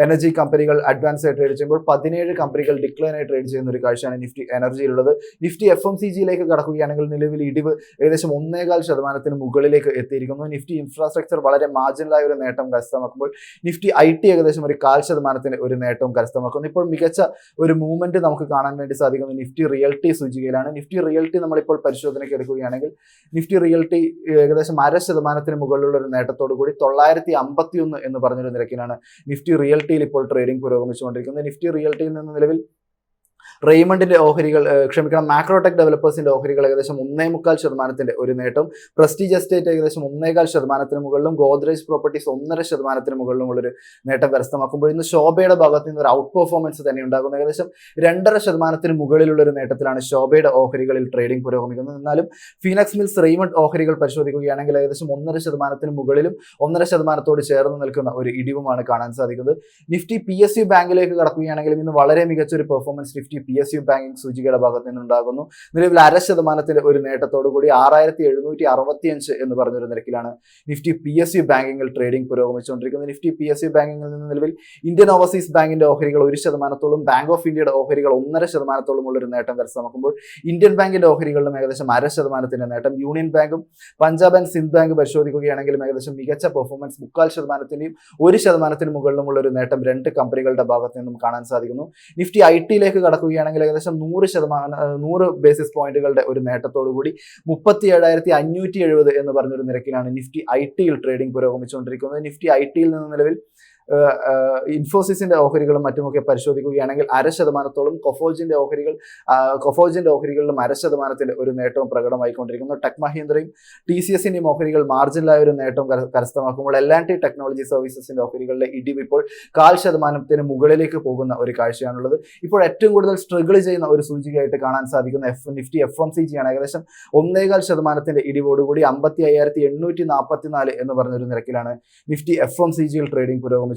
എനർജി കമ്പനികൾ അഡ്വാൻസ് ആയി ട്രേഡ് ചെയ്യുമ്പോൾ 17 കമ്പനികൾ ഡിക്ലൈൻ ആയി ട്രേഡ് ചെയ്യുന്ന ഒരു കാഴ്ചയാണ് നിഫ്റ്റി എനർജിയിലുള്ളത്. നിഫ്റ്റി FMCGയിലേക്ക് കടക്കുകയാണെങ്കിൽ നിലവിൽ ഇടിവ് ഏകദേശം 1.25% മുകളിലേക്ക് എത്തിയിരിക്കുന്നു. നിഫ്റ്റി ഇൻഫ്രാസ്ട്രക്ചർ വളരെ മാർജിനലായ ഒരു നേട്ടം കരസ്ഥമാക്കുമ്പോൾ നിഫ്റ്റി IT ഏകദേശം ഒരു 0.5% ഒരു നേട്ടവും കരസ്ഥമാക്കുന്നു. ഇപ്പോൾ മികച്ച ഒരു മൂവ്മെന്റ് നമുക്ക് കാണാൻ വേണ്ടി സാധിക്കുന്നത് നിഫ്റ്റി റിയൽറ്റി സൂചികയിലാണ്. നിഫ്റ്റി റിയൽറ്റി നമ്മളിപ്പോൾ പരിശോധനയ്ക്ക് എടുക്കുകയാണെങ്കിൽ നിഫ്റ്റി റിയൽറ്റി ഏകദേശം 0.5% മുകളിലുള്ള ഒരു നേട്ടത്തോടു കൂടി 951 എന്ന് പറഞ്ഞൊരു നിരക്കിലാണ് നിഫ്റ്റി റിയൽറ്റിയിൽ ഇപ്പോൾ ട്രേഡിംഗ് പുരോഗമിച്ചുകൊണ്ടിരിക്കുന്നത്. നിഫ്റ്റി റിയൽറ്റിയിൽ നിന്ന് നിലവിൽ റെയ്മണ്ടിന്റെ ഓഹരികൾ മാക്രോടെക് ഡെവലപ്പേഴ്സിന്റെ ഓഹരികൾ ഏകദേശം 1.25% ഒരു നേട്ടം. പ്രസ്റ്റീജ് എസ്റ്റേറ്റ് ഏകദേശം 1.25% മുകളിലും ഗോദ്രേജ് പ്രോപ്പർട്ടീസ് 1.5% മുകളിലും ഉള്ളൊരു നേട്ടം കരസ്ഥമാക്കുമ്പോൾ ഇന്ന് ശോഭയുടെ ഭാഗത്ത് നിന്ന് ഒരു ഔട്ട് പെർഫോമൻസ് തന്നെ ഉണ്ടാകുന്നു. ഏകദേശം 2.5% മുകളിലുള്ള ഒരു നേട്ടത്തിലാണ് ശോഭയുടെ ഓഹരികളിൽ ട്രേഡിംഗ് പുരോഗമിക്കുന്നത്. എന്നാലും ഫീനക്സ് മിൽസ് റെയ്മണ്ട് ഓഹരികൾ പരിശോധിക്കുകയാണെങ്കിൽ ഏകദേശം 1.5% മുകളിലും 1.5% ചേർന്ന് നിൽക്കുന്ന ഒരു ഇടിവുമാണ് കാണാൻ സാധിക്കുന്നത്. നിഫ്റ്റി PSU ബാങ്കിലേക്ക് കടക്കുകയാണെങ്കിലും ഇന്ന് വളരെ മികച്ച ഒരു പെർഫോമൻസ് നിഫ്റ്റി PSU ബാങ്കിങ് സൂചികയുടെ ഭാഗത്ത് നിന്നുണ്ടാകുന്നു. നിലവിൽ 0.5% ഒരു നേട്ടത്തോടു കൂടി 6765 എന്ന് പറഞ്ഞൊരു നിരക്കിലാണ് നിഫ്റ്റി PSU ബാങ്കിങ്ങിൽ ട്രേഡിംഗ് പുരോഗമിച്ചുകൊണ്ടിരിക്കുന്നത്. നിഫ്റ്റി PSU ബാങ്കിങ്ങിൽ നിന്ന് നിലവിൽ ഇന്ത്യൻ ഓവർസീസ് ബാങ്കിന്റെ ഓഹരികൾ 1%, ബാങ്ക് ഓഫ് ഇന്ത്യയുടെ ഓഹരികൾ 1.5% ഉള്ള ഒരു നേട്ടം കരസ്ഥമാക്കുമ്പോൾ ഇന്ത്യൻ ബാങ്കിന്റെ ഓഹരികളിലും ഏകദേശം 0.5% നേട്ടം. യൂണിയൻ ബാങ്കും പഞ്ചാബ് ആൻഡ് സിന്ധ് ബാങ്ക് പരിശോധിക്കുകയാണെങ്കിലും ഏകദേശം മികച്ച പെർഫോമൻസ് 0.25%-യും 1% മുകളിലുമുള്ള ഒരു നേട്ടം രണ്ട് കമ്പനികളുടെ ഭാഗത്ത് നിന്നും കാണാൻ സാധിക്കുന്നു. നിഫ്റ്റി IT-യിലേക്ക് കടക്കുകയാണെങ്കിൽ ഏകദേശം 100 ബേസിസ് പോയിന്റുകളുടെ ഒരു നേട്ടത്തോടു കൂടി 37,570 എന്ന് പറഞ്ഞൊരു നിരക്കിലാണ് നിഫ്റ്റി IT-യിൽ ട്രേഡിംഗ് പുരോഗമിച്ചുകൊണ്ടിരിക്കുന്നത്. നിഫ്റ്റി IT-യിൽ നിന്ന് നിലവിൽ ഇൻഫോസിസിന്റെ ഓഹരികളും മറ്റുമൊക്കെ പരിശോധിക്കുകയാണെങ്കിൽ 0.5%, കൊഫോജിന്റെ ഓഹരികളിലും 0.5% ഒരു നേട്ടവും പ്രകടമായിക്കൊണ്ടിരിക്കുന്നു. ടെക് മഹീന്ദ്രയും TCSന്റെയും ഓഹരികൾ മാർജിനലായ ഒരു നേട്ടം കരസ്ഥമാക്കുമ്പോൾ L&T ടെക്നോളജി സർവീസസിന്റെ ഓഹരികളുടെ ഇടിവ് ഇപ്പോൾ 0.5% മുകളിലേക്ക് പോകുന്ന ഒരു കാഴ്ചയാണുള്ളത്. ഇപ്പോൾ ഏറ്റവും കൂടുതൽ സ്ട്രഗിൾ ചെയ്യുന്ന ഒരു സൂചികയായിട്ട് കാണാൻ സാധിക്കുന്ന നിഫ്റ്റി FMCG ആണ്. ഏകദേശം 1.25% ഇടിവോടുകൂടി 55,844 എന്ന് പറഞ്ഞൊരു നിരക്കിലാണ് നിഫ്റ്റി FMCGയിൽ ട്രേഡിംഗ് പുരോഗമിച്ചുകൊണ്ടിരിക്കുന്നത്.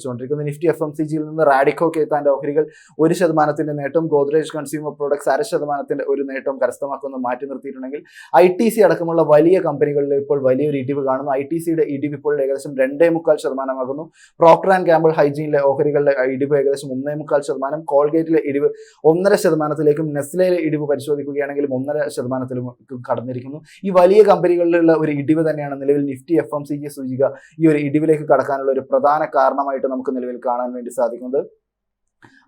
നിഫ്റ്റി FMCGയിൽ നിന്ന് റാഡിക്കോ കേത്താന്റെ ഓഹരികൾ 1% നേട്ടം, ഗോദ്രേജ് കൺസ്യൂമർ പ്രോഡക്ട്സ് 0.5% ഒരു നേട്ടവും കരസ്ഥമാക്കുന്നത് മാറ്റി നിർത്തിയിട്ടുണ്ടെങ്കിൽ ITC അടക്കമുള്ള വലിയ കമ്പനികളിൽ ഇപ്പോൾ വലിയൊരു ഇടിവ് കാണുന്നു. ITCയുടെ ഇടിവ് ഇപ്പോൾ ഏകദേശം 2.25% ആകുന്നു. പ്രോക്ടർ ആൻഡ് ഗാംബിൾ ഹൈജീനിലെ ഓഹരികളുടെ ഇടിവ് ഏകദേശം 1.25%, കോൾഗേറ്റിലെ ഇടിവ് 1.5%-ലേക്കും നെസ്ലയിലെ ഇടിവ് പരിശോധിക്കുകയാണെങ്കിൽ 1.5%-ലും കടന്നിരിക്കുന്നു. ഈ വലിയ കമ്പനികളിലുള്ള ഒരു ഇടിവ് തന്നെയാണ് നിലവിൽ നിഫ്റ്റി FMCG സൂചിക ഈ ഒരു ഇടിവിലേക്ക് കടക്കാനുള്ള ഒരു പ്രധാന കാരണമായിട്ട് നമുക്ക് നിലവിൽ കാണാൻ വേണ്ടി സാധിക്കുന്നത്.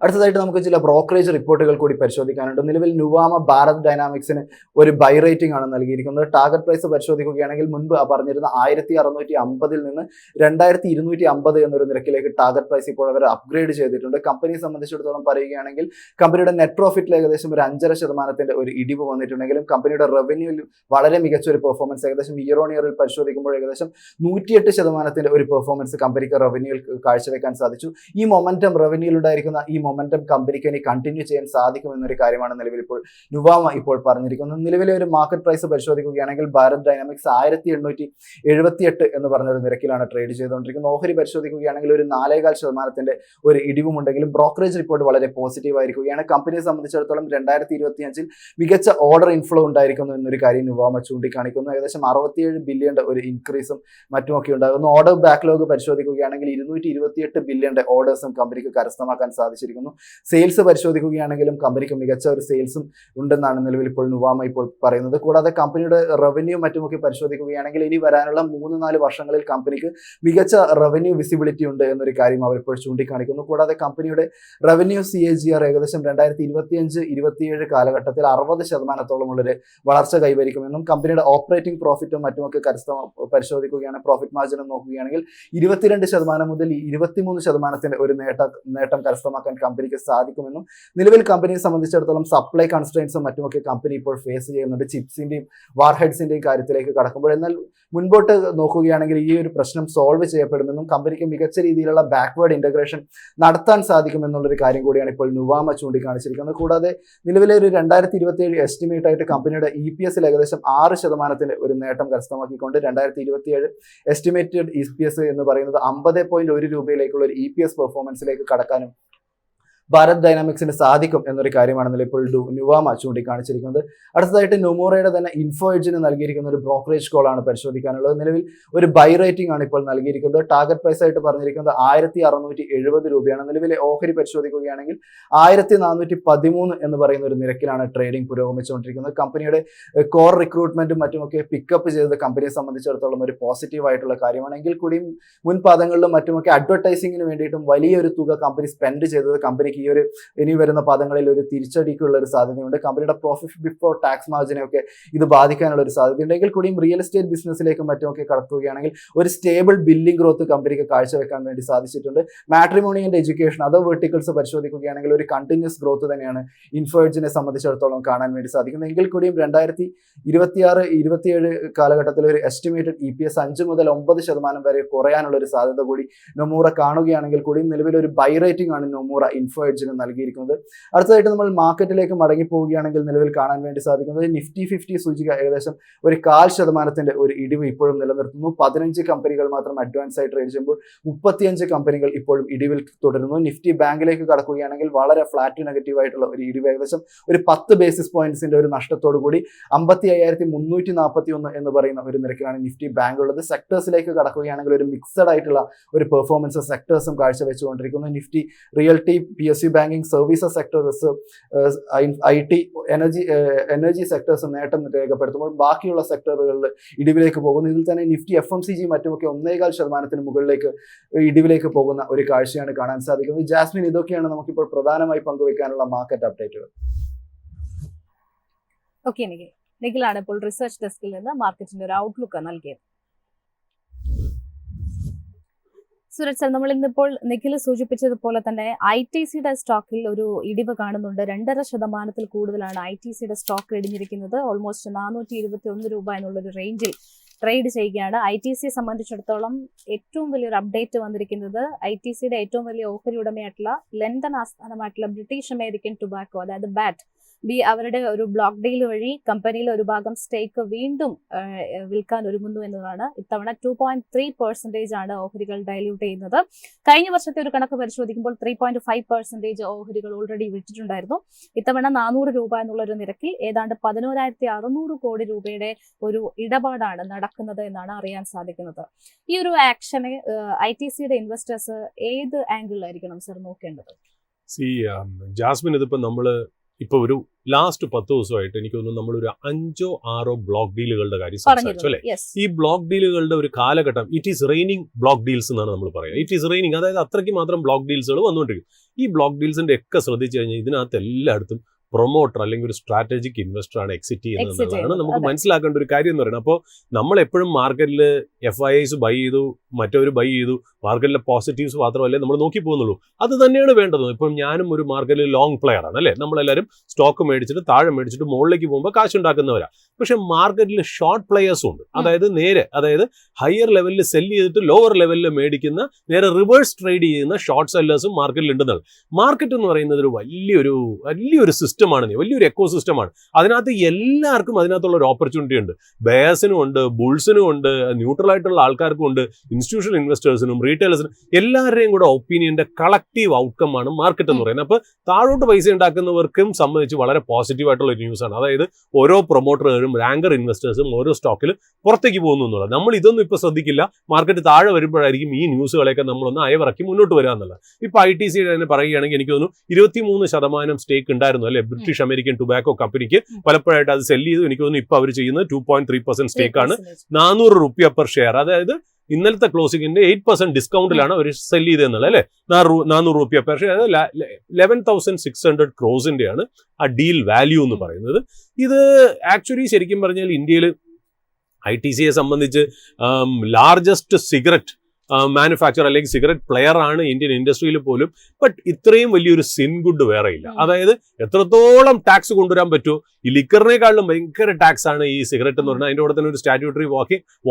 അടുത്തതായിട്ട് നമുക്ക് ചില ബ്രോക്കറേജ് റിപ്പോർട്ടുകൾ കൂടി പരിശോധിക്കാനുണ്ട്. നിലവിൽ നുവാമ ഭാരത് ഡൈനാമിക്സിന് ഒരു ബൈ റേറ്റിംഗ് ആണ് നൽകിയിരിക്കുന്നത്. ടാർഗറ്റ് പ്രൈസ് പരിശോധിക്കുകയാണെങ്കിൽ മുൻപ് പറഞ്ഞിരുന്ന 1650 നിന്ന് 2250 എന്നൊരു നിരക്കിലേക്ക് ടാർഗറ്റ് പ്രൈസ് ഇപ്പോൾ അവർ അപ്ഗ്രേഡ് ചെയ്തിട്ടുണ്ട്. കമ്പനിയെ സംബന്ധിച്ചിടത്തോളം പറയുകയാണെങ്കിൽ കമ്പനിയുടെ നെറ്റ് പ്രോഫിറ്റിൽ ഏകദേശം ഒരു 5.5% ഒരു ഇടിവ് വന്നിട്ടുണ്ടെങ്കിലും കമ്പനിയുടെ റവന്യൂവിൽ വളരെ മികച്ച ഒരു പെർഫോമൻസ് ഏകദേശം ഇയർ ഓൺ ഇയറിൽ പരിശോധിക്കുമ്പോൾ ഏകദേശം 108% ഒരു പെർഫോമൻസ് കമ്പനിക്ക് റവന്യൂവിൽ കാഴ്ചവെക്കാൻ സാധിച്ചു. ഈ മൊമെന്റം റവന്യൂവിൽ ഉണ്ടായിരിക്കുന്ന ഈ മൊമെന്റം കമ്പനിക്ക് ഇനി കണ്ടിന്യൂ ചെയ്യാൻ സാധിക്കുമെന്നൊരു കാര്യമാണ് നിലവിൽ ഇപ്പോൾ നുവാമ ഇപ്പോൾ പറഞ്ഞിരിക്കുന്നത്. നിലവിലെ ഒരു മാർക്കറ്റ് പ്രൈസ് പരിശോധിക്കുകയാണെങ്കിൽ ഭാരത് ഡൈനാമിക്സ് 1878 എന്ന് പറഞ്ഞൊരു നിരക്കിലാണ് ട്രേഡ് ചെയ്തുകൊണ്ടിരിക്കുന്നത്. ഓഹരി പരിശോധിക്കുകയാണെങ്കിൽ ഒരു 4.25% ഒരു ഇടിവുമുണ്ടെങ്കിലും ബ്രോക്കറേജ് റിപ്പോർട്ട് വളരെ പോസിറ്റീവ് ആയിരിക്കുകയാണ്. കമ്പനിയെ സംബന്ധിച്ചിടത്തോളം 2025 മികച്ച ഓർഡർ ഇൻഫ്ലോ ഉണ്ടായിരിക്കുന്നു എന്നൊരു കാര്യം നുവാമ ചൂണ്ടിക്കാണിക്കുന്നു. ഏകദേശം 67 ബില്യന്റെ ഒരു ഇൻക്രീസും മറ്റുമൊക്കെ ഉണ്ടാകുന്നു. ഓർഡർ ബാക്ക്ലോഗ് പരിശോധിക്കുകയാണെങ്കിൽ 228 ബില്യന്റെ ഓർഡേഴ്സും കമ്പനിക്ക് കരസ്ഥമാക്കാൻ സാധിച്ചിരിക്കുന്നു. സെയിൽസ് പരിശോധിക്കുകയാണെങ്കിലും കമ്പനിക്ക് മികച്ച ഒരു സെയിൽസും ഉണ്ടെന്നാണ് നിലവിൽ ഇപ്പോൾ നുവാമ ഇപ്പോൾ പറയുന്നത്. കൂടാതെ കമ്പനിയുടെ റവന്യൂ മറ്റുമൊക്കെ പരിശോധിക്കുകയാണെങ്കിൽ ഇനി വരാനുള്ള 3-4 വർഷങ്ങളിൽ കമ്പനിക്ക് മികച്ച റവന്യൂ വിസിബിലിറ്റി ഉണ്ട് എന്നൊരു കാര്യം അവർ ഇപ്പോൾ ചൂണ്ടിക്കാണിക്കുന്നു. കൂടാതെ കമ്പനിയുടെ റവന്യൂ CAGR ഏകദേശം 2025-27 കാലഘട്ടത്തിൽ 60%-ഓളം ഉള്ളൊരു വളർച്ച കൈവരിക്കുമെന്നും കമ്പനിയുടെ ഓപ്പറേറ്റിംഗ് പ്രോഫിറ്റും മറ്റുമൊക്കെ പരിശോധിക്കുകയാണ്. പ്രോഫിറ്റ് മാർജിനും നോക്കുകയാണെങ്കിൽ 22% മുതൽ 23% ഒരു നേട്ടം കരസ്ഥമാക്കാൻ കമ്പനിക്ക് സാധിക്കുമെന്നും നിലവിൽ കമ്പനിയെ സംബന്ധിച്ചിടത്തോളം സപ്ലൈ കൺസ്ട്രെയിൻസും മറ്റുമൊക്കെ കമ്പനി ഇപ്പോൾ ഫേസ് ചെയ്യുന്നുണ്ട് ചിപ്സിന്റെയും വാർഹെഡ്സിന്റെയും കാര്യത്തിലേക്ക് കടക്കുമ്പോൾ. എന്നാൽ മുൻപോട്ട് നോക്കുകയാണെങ്കിൽ ഈ ഒരു പ്രശ്നം സോൾവ് ചെയ്യപ്പെടുമെന്നും കമ്പനിക്ക് മികച്ച രീതിയിലുള്ള ബാക്ക്വേർഡ് ഇന്റഗ്രേഷൻ നടത്താൻ സാധിക്കുമെന്നുള്ളൊരു കാര്യം കൂടിയാണ് ഇപ്പോൾ നുവാമ ചൂണ്ടിക്കാണിച്ചിരിക്കുന്നത്. കൂടാതെ നിലവിലെ ഒരു 2027 എസ്റ്റിമേറ്റ് ആയിട്ട് കമ്പനിയുടെ EPS ഏകദേശം 6% ഒരു നേട്ടം കരസ്ഥമാക്കിക്കൊണ്ട് 2027 എസ്റ്റിമേറ്റഡ് EPS എന്ന് പറയുന്നത് 50.1 രൂപയിലേക്കുള്ള ഒരു EPS പെർഫോമൻസിലേക്ക് കടക്കാനും ഭാരത് ഡൈനാമിക്സിന് സാധിക്കും എന്നൊരു കാര്യമാണെന്നല്ലോ ഇപ്പോൾ നുവാമ ചൂണ്ടിക്കാണിച്ചിരിക്കുന്നത്. അടുത്തതായിട്ട് നൊമൂറയുടെ തന്നെ ഇൻഫോ എഡ്ജിന് നൽകിയിരിക്കുന്ന ഒരു ബ്രോക്കറേജ് കോളാണ് പരിശോധിക്കാനുള്ളത്. നിലവിൽ ഒരു ബൈ റേറ്റിംഗ് ആണ് ഇപ്പോൾ നൽകിയിരിക്കുന്നത്. ടാർഗറ്റ് പ്രൈസ് ആയിട്ട് പറഞ്ഞിരിക്കുന്നത് 1670 രൂപയാണ്. നിലവിലെ ഓഹരി പരിശോധിക്കുകയാണെങ്കിൽ 1413 എന്ന് പറയുന്ന ഒരു നിരക്കിലാണ് ട്രേഡിംഗ് പുരോഗമിച്ചുകൊണ്ടിരിക്കുന്നത്. കമ്പനിയുടെ കോർ റിക്രൂട്ട്മെന്റും മറ്റുമൊക്കെ പിക്കപ്പ് ചെയ്തത് കമ്പനിയെ സംബന്ധിച്ചിടത്തോളം ഒരു പോസിറ്റീവ് ആയിട്ടുള്ള കാര്യമാണ്. എങ്കിൽ കൂടിയും മുൻപാദങ്ങളിലും മറ്റുമൊക്കെ അഡ്വർടൈസിങ്ങിന് വേണ്ടിയിട്ടും വലിയൊരു തുക കമ്പനി സ്പെൻഡ് ചെയ്തത് കമ്പനിക്ക് ഈ ഒരു ഇനി വരുന്ന പാദങ്ങളിൽ ഒരു തിരിച്ചടിക്കുള്ള ഒരു സാധ്യതയുണ്ട്. കമ്പനിയുടെ പ്രോഫിറ്റ് ബിഫോർ ടാക്സ് മാർജിനെയൊക്കെ ഇത് ബാധിക്കാനുള്ള ഒരു സാധ്യതയുണ്ട്. എങ്കിൽ കൂടിയും റിയൽ എസ്റ്റേറ്റ് ബിസിനസ്സിലേക്കും മറ്റുമൊക്കെ കടക്കുകയാണെങ്കിൽ ഒരു സ്റ്റേബിൾ ബില്ലിംഗ് ഗ്രോത്ത് കമ്പനിക്ക് കാഴ്ചവെക്കാൻ വേണ്ടി സാധിച്ചിട്ടുണ്ട്. Matrimony and education other verticals പരിശോധിക്കുകയാണെങ്കിൽ ഒരു കണ്ടിന്യൂസ് ഗ്രോത്ത് തന്നെയാണ് ഇൻഫോ എഡ്ജിനെ സംബന്ധിച്ചിടത്തോളം കാണാൻ വേണ്ടി സാധിക്കുന്നത്. എങ്കിൽ കൂടിയും 2026-27 കാലഘട്ടത്തിൽ ഒരു എസ്റ്റിമേറ്റഡ് EPS 5 മുതൽ 9% വരെ കുറയാനുള്ള ഒരു സാധ്യത കൂടി നൊമൂറ കാണുകയാണെങ്കിൽ കൂടിയും നിലവിൽ ഒരു ബൈ റേറ്റിംഗ് ആണ് നൊമൂറ ഇൻഫോ എഡ്ജിന് നൽകിയിരിക്കുന്നത്. അടുത്തതായിട്ട് നമ്മൾ മാർക്കറ്റിലേക്ക് മടങ്ങി പോവുകയാണെങ്കിൽ നിലവിൽ കാണാൻ വേണ്ടി സാധിക്കുന്നത് നിഫ്റ്റി 50 സൂചിക ഏകദേശം ഒരു 0.5% ഒരു ഇടിവ് ഇപ്പോഴും നിലനിർത്തുന്നു. 15 കമ്പനികൾ മാത്രം അഡ്വാൻസ് ആയി ട്രേഡ് ചെയ്യുമ്പോൾ 35 കമ്പനികൾ ഇപ്പോഴും ഇടിവിൽ തുടരുന്നു. നിഫ്റ്റി ബാങ്കിലേക്ക് കടക്കുകയാണെങ്കിൽ വളരെ ഫ്ലാറ്റ് നെഗറ്റീവ് ആയിട്ടുള്ള ഒരു ഇടിവ് ഏകദേശം ഒരു 10 ബേസിസ് പോയിന്റ്സിന്റെ ഒരു നഷ്ടത്തോടു കൂടി 55,341 എന്ന് പറയുന്ന ഒരു നിരക്കിലാണ് നിഫ്റ്റി ബാങ്ക് ഉള്ളത്. സെക്ടേഴ്സിലേക്ക് കടക്കുകയാണെങ്കിൽ ഒരു മിക്സഡ് ആയിട്ടുള്ള ഒരു പെർഫോമൻസ് സെക്ടേഴ്സും കാഴ്ചവെച്ചുകൊണ്ടിരിക്കുന്നു. Nifty realty PSU banking services sectors IT energy sectors നേട്ടം രേഖപ്പെടുത്തുമ്പോൾ ബാക്കിയുള്ള സെക്ടറുകളിൽ ഇടിവിലേക്ക് പോകുന്നു. ഇതിൽ തന്നെ നിഫ്റ്റി FMCG മറ്റുമൊക്കെ 1.25% മുകളിലേക്ക് ഇടിവിലേക്ക് പോകുന്ന ഒരു കാഴ്ചയാണ് കാണാൻ സാധിക്കുന്നത്. ജാസ്മിൻ, ഇതൊക്കെയാണ് നമുക്കിപ്പോൾ പ്രധാനമായി പങ്കുവയ്ക്കാനുള്ള മാർക്കറ്റ് അപ്ഡേറ്റുകൾ. ഓക്കെ, നിഖിലാണ് ഇപ്പോൾ റിസർച്ച് ഡെസ്കിൽ നിന്ന് മാർക്കറ്റിന്റെ ഒരു ഔട്ട്ലുക്ക് നൽകിയത്. സുരജ് സർ, നമ്മൾ ഇന്നിപ്പോൾ നിഖിൽ സൂചിപ്പിച്ചതുപോലെ തന്നെ ITCയുടെ സ്റ്റോക്കിൽ ഒരു ഇടിവ് കാണുന്നുണ്ട്. 2.5% കൂടുതലാണ് ITCയുടെ സ്റ്റോക്ക് ഇടിഞ്ഞിരിക്കുന്നത്. ഓൾമോസ്റ്റ് 421 രൂപ എന്നുള്ളൊരു റേഞ്ചിൽ ട്രേഡ് ചെയ്യുകയാണ്. ITCയെ സംബന്ധിച്ചിടത്തോളം ഏറ്റവും വലിയൊരു അപ്ഡേറ്റ് വന്നിരിക്കുന്നത് ITCയുടെ ഏറ്റവും വലിയ ഓഹരി ഉടമയായിട്ടുള്ള ലണ്ടൻ ആസ്ഥാനമായിട്ടുള്ള ബ്രിട്ടീഷ് അമേരിക്കൻ ടുബാക്കോ, അതായത് BAT അവരുടെ ഒരു ബ്ലോക്ക് ഡീൽ വഴി കമ്പനിയിൽ ഒരു ഭാഗം സ്റ്റേക്ക് വീണ്ടും വിൽക്കാൻ ഒരുങ്ങുന്നു എന്നതാണ്. ഇത്തവണ 2.3% ആണ് ഓഹരികൾ ഡൈല്യൂട്ട് ചെയ്യുന്നത്. കഴിഞ്ഞ വർഷത്തെ ഒരു കണക്ക് പരിശോധിക്കുമ്പോൾ 3.5% ഓഹരികൾ ഓൾറെഡി വിറ്റിട്ടുണ്ടായിരുന്നു. ഇത്തവണ 400 രൂപ എന്നുള്ള ഒരു നിരക്കിൽ ഏതാണ്ട് 11,600 കോടി രൂപയുടെ ഒരു ഇടപാടാണ് നടക്കുന്നത് എന്നാണ് അറിയാൻ സാധിക്കുന്നത്. ഈ ഒരു ആക്ഷനെ ITCയുടെ ഇൻവെസ്റ്റേഴ്സ് ഏത് ആംഗിളിലായിരിക്കണം സർ നോക്കേണ്ടത്? ജാസ്മിൻ, ഇതിപ്പോ നമ്മള് ഇപ്പൊ ഒരു ലാസ്റ്റ് 10 ദിവസമായിട്ട് എനിക്ക് തോന്നുന്നു നമ്മളൊരു 5-6 ബ്ലോക്ക് ഡീലുകളുടെ കാര്യം സംസാരിച്ചു അല്ലെ. ഈ ബ്ലോക്ക് ഡീലുകളുടെ ഒരു കാലഘട്ടം it is raining block deals എന്നാണ് നമ്മൾ പറയുക. ഇറ്റ് ഈസ് റെയിനിങ്, അതായത് അത്രയ്ക്ക് മാത്രം ബ്ലോക്ക് ഡീൽസുകൾ വന്നുകൊണ്ടിരിക്കും. ഈ ബ്ലോക്ക് ഡീൽസിന്റെ ഒക്കെ ശ്രദ്ധിച്ചു കഴിഞ്ഞാൽ ഇതിനകത്ത് എല്ലായിടത്തും പ്രൊമോട്ടർ അല്ലെങ്കിൽ ഒരു സ്ട്രാറ്റജിക് ഇൻവെസ്റ്റർ ആണ് എക്സിറ്റ് ചെയ്യുന്നതെന്നുള്ളതാണ് നമുക്ക് മനസ്സിലാക്കേണ്ട ഒരു കാര്യം എന്ന് പറയുന്നത്. അപ്പോൾ നമ്മൾ എപ്പോഴും മാർക്കറ്റിൽ FIIs ബൈ ചെയ്തു, മറ്റൊരു ബൈ ചെയ്തു, മാർക്കറ്റിലെ പോസിറ്റീവ്സ് മാത്രമല്ലേ നമ്മൾ നോക്കി പോകുന്നുള്ളൂ. അത് തന്നെയാണ് വേണ്ടത്. ഇപ്പം ഞാനും ഒരു മാർക്കറ്റിൽ ലോങ് പ്ലെയർ ആണ് അല്ലേ. നമ്മളെല്ലാവരും സ്റ്റോക്ക് മേടിച്ചിട്ട് താഴെ മേടിച്ചിട്ട് മുകളിലേക്ക് പോകുമ്പോൾ കാശുണ്ടാക്കുന്നവരാ. പക്ഷെ മാർക്കറ്റിൽ ഷോർട്ട് പ്ലെയേഴ്സും ഉണ്ട്. അതായത് ഹയർ ലെവലിൽ സെല് ചെയ്തിട്ട് ലോവർ ലെവലിൽ മേടിക്കുന്ന, നേരെ റിവേഴ്സ് ട്രേഡ് ചെയ്യുന്ന ഷോർട്ട് സെല്ലേഴ്സും മാർക്കറ്റിൽ ഉണ്ടെന്നാണ്. മാർക്കറ്റ് എന്ന് പറയുന്നത് ഒരു വലിയൊരു സിസ്റ്റമാണ്, വലിയൊരു എക്കോ സിസ്റ്റമാണ്. അതിനകത്ത് എല്ലാവർക്കും അതിനകത്തുള്ള ഒരു ഓപ്പർച്യൂണിറ്റി ഉണ്ട്. ബയേഴ്സിനും ഉണ്ട്, ബുൾസിനും ഉണ്ട്, ന്യൂട്രൽ ആയിട്ടുള്ള ആൾക്കാർക്കും ഉണ്ട്, ഇൻസ്റ്റിറ്റ്യൂഷണൽ ഇൻവെസ്റ്റേഴ്സിനും റീറ്റെയിലേഴ്സിനും എല്ലാവരുടെയും കൂടെ ഒപ്പീനിയന്റെ കളക്റ്റീവ് ഔട്ട്കം ആണ് മാർക്കറ്റ് എന്ന് പറയുന്നത്. അപ്പോൾ താഴോട്ട് പൈസ ഉണ്ടാക്കുന്നവർക്കും സംബന്ധിച്ച് വളരെ പോസിറ്റീവ് ആയിട്ടുള്ള ഒരു ന്യൂസ് ആണ്. അതായത് ഓരോ പ്രൊമോട്ടറുകളും ആങ്കർ ഇൻവെസ്റ്റേഴ്സും ഓരോ സ്റ്റോക്കിൽ പുറത്തേക്ക് പോകുന്നു എന്നുള്ളത്. നമ്മൾ ഇതൊന്നും ഇപ്പോൾ ശ്രദ്ധിക്കില്ല. മാർക്കറ്റ് താഴെ വരുമ്പോഴായിരിക്കും ഈ ന്യൂസുകളെയൊക്കെ നമ്മളൊന്ന് അയവിറക്കി മുന്നോട്ട് വരിക എന്നുള്ളത്. ഇപ്പോൾ ITC തന്നെ പറയുകയാണെങ്കിൽ എനിക്ക് തോന്നുന്നു 23% സ്റ്റേക്ക് ഉണ്ടായിരുന്നു അല്ലെ ബ്രിട്ടീഷ് അമേരിക്കൻ ടുബാക്കോ കമ്പനിക്ക്. പലപ്പോഴായിട്ട് അത് സെല് ചെയ്തു. എനിക്ക് തോന്നുന്നു ഇപ്പോൾ അവർ ചെയ്യുന്നത് 2.3% സ്റ്റേക്കാണ്, 400 രൂപ പെർ ഷെയർ. അതായത് ഇന്നലത്തെ ക്ലോസിംഗിന്റെ 8% ഡിസ്കൗണ്ടിലാണ് അവർ സെല് ചെയ്തെന്നുള്ളത് അല്ലെ. 400 രൂപ പെർ ഷെയർ, 11,600 ക്രോസിന്റെയാണ് ആ ഡീൽ വാല്യൂ എന്ന് പറയുന്നത്. ഇത് ആക്ച്വലി ശരിക്കും പറഞ്ഞാൽ ഇന്ത്യയിൽ ITCയെ സംബന്ധിച്ച് ലാർജസ്റ്റ് സിഗരറ്റ് മാനുഫാക്ചർ അല്ലെങ്കിൽ സിഗരറ്റ് പ്ലെയർ ആണ് ഇന്ത്യൻ ഇൻഡസ്ട്രിയിൽ പോലും. ബട്ട് ഇത്രയും വലിയൊരു സിൻ ഗുഡ് വേറെ ഇല്ല. അതായത് എത്രത്തോളം ടാക്സ് കൊണ്ടുവരാൻ പറ്റുമോ, ഈ ലിക്കറിനേക്കാളും ഭയങ്കര ടാക്സ് ആണ് ഈ സിഗരറ്റ് എന്ന് പറഞ്ഞാൽ. അതിൻ്റെ കൂടെ തന്നെ ഒരു സ്റ്റാറ്റ്യൂട്ടറി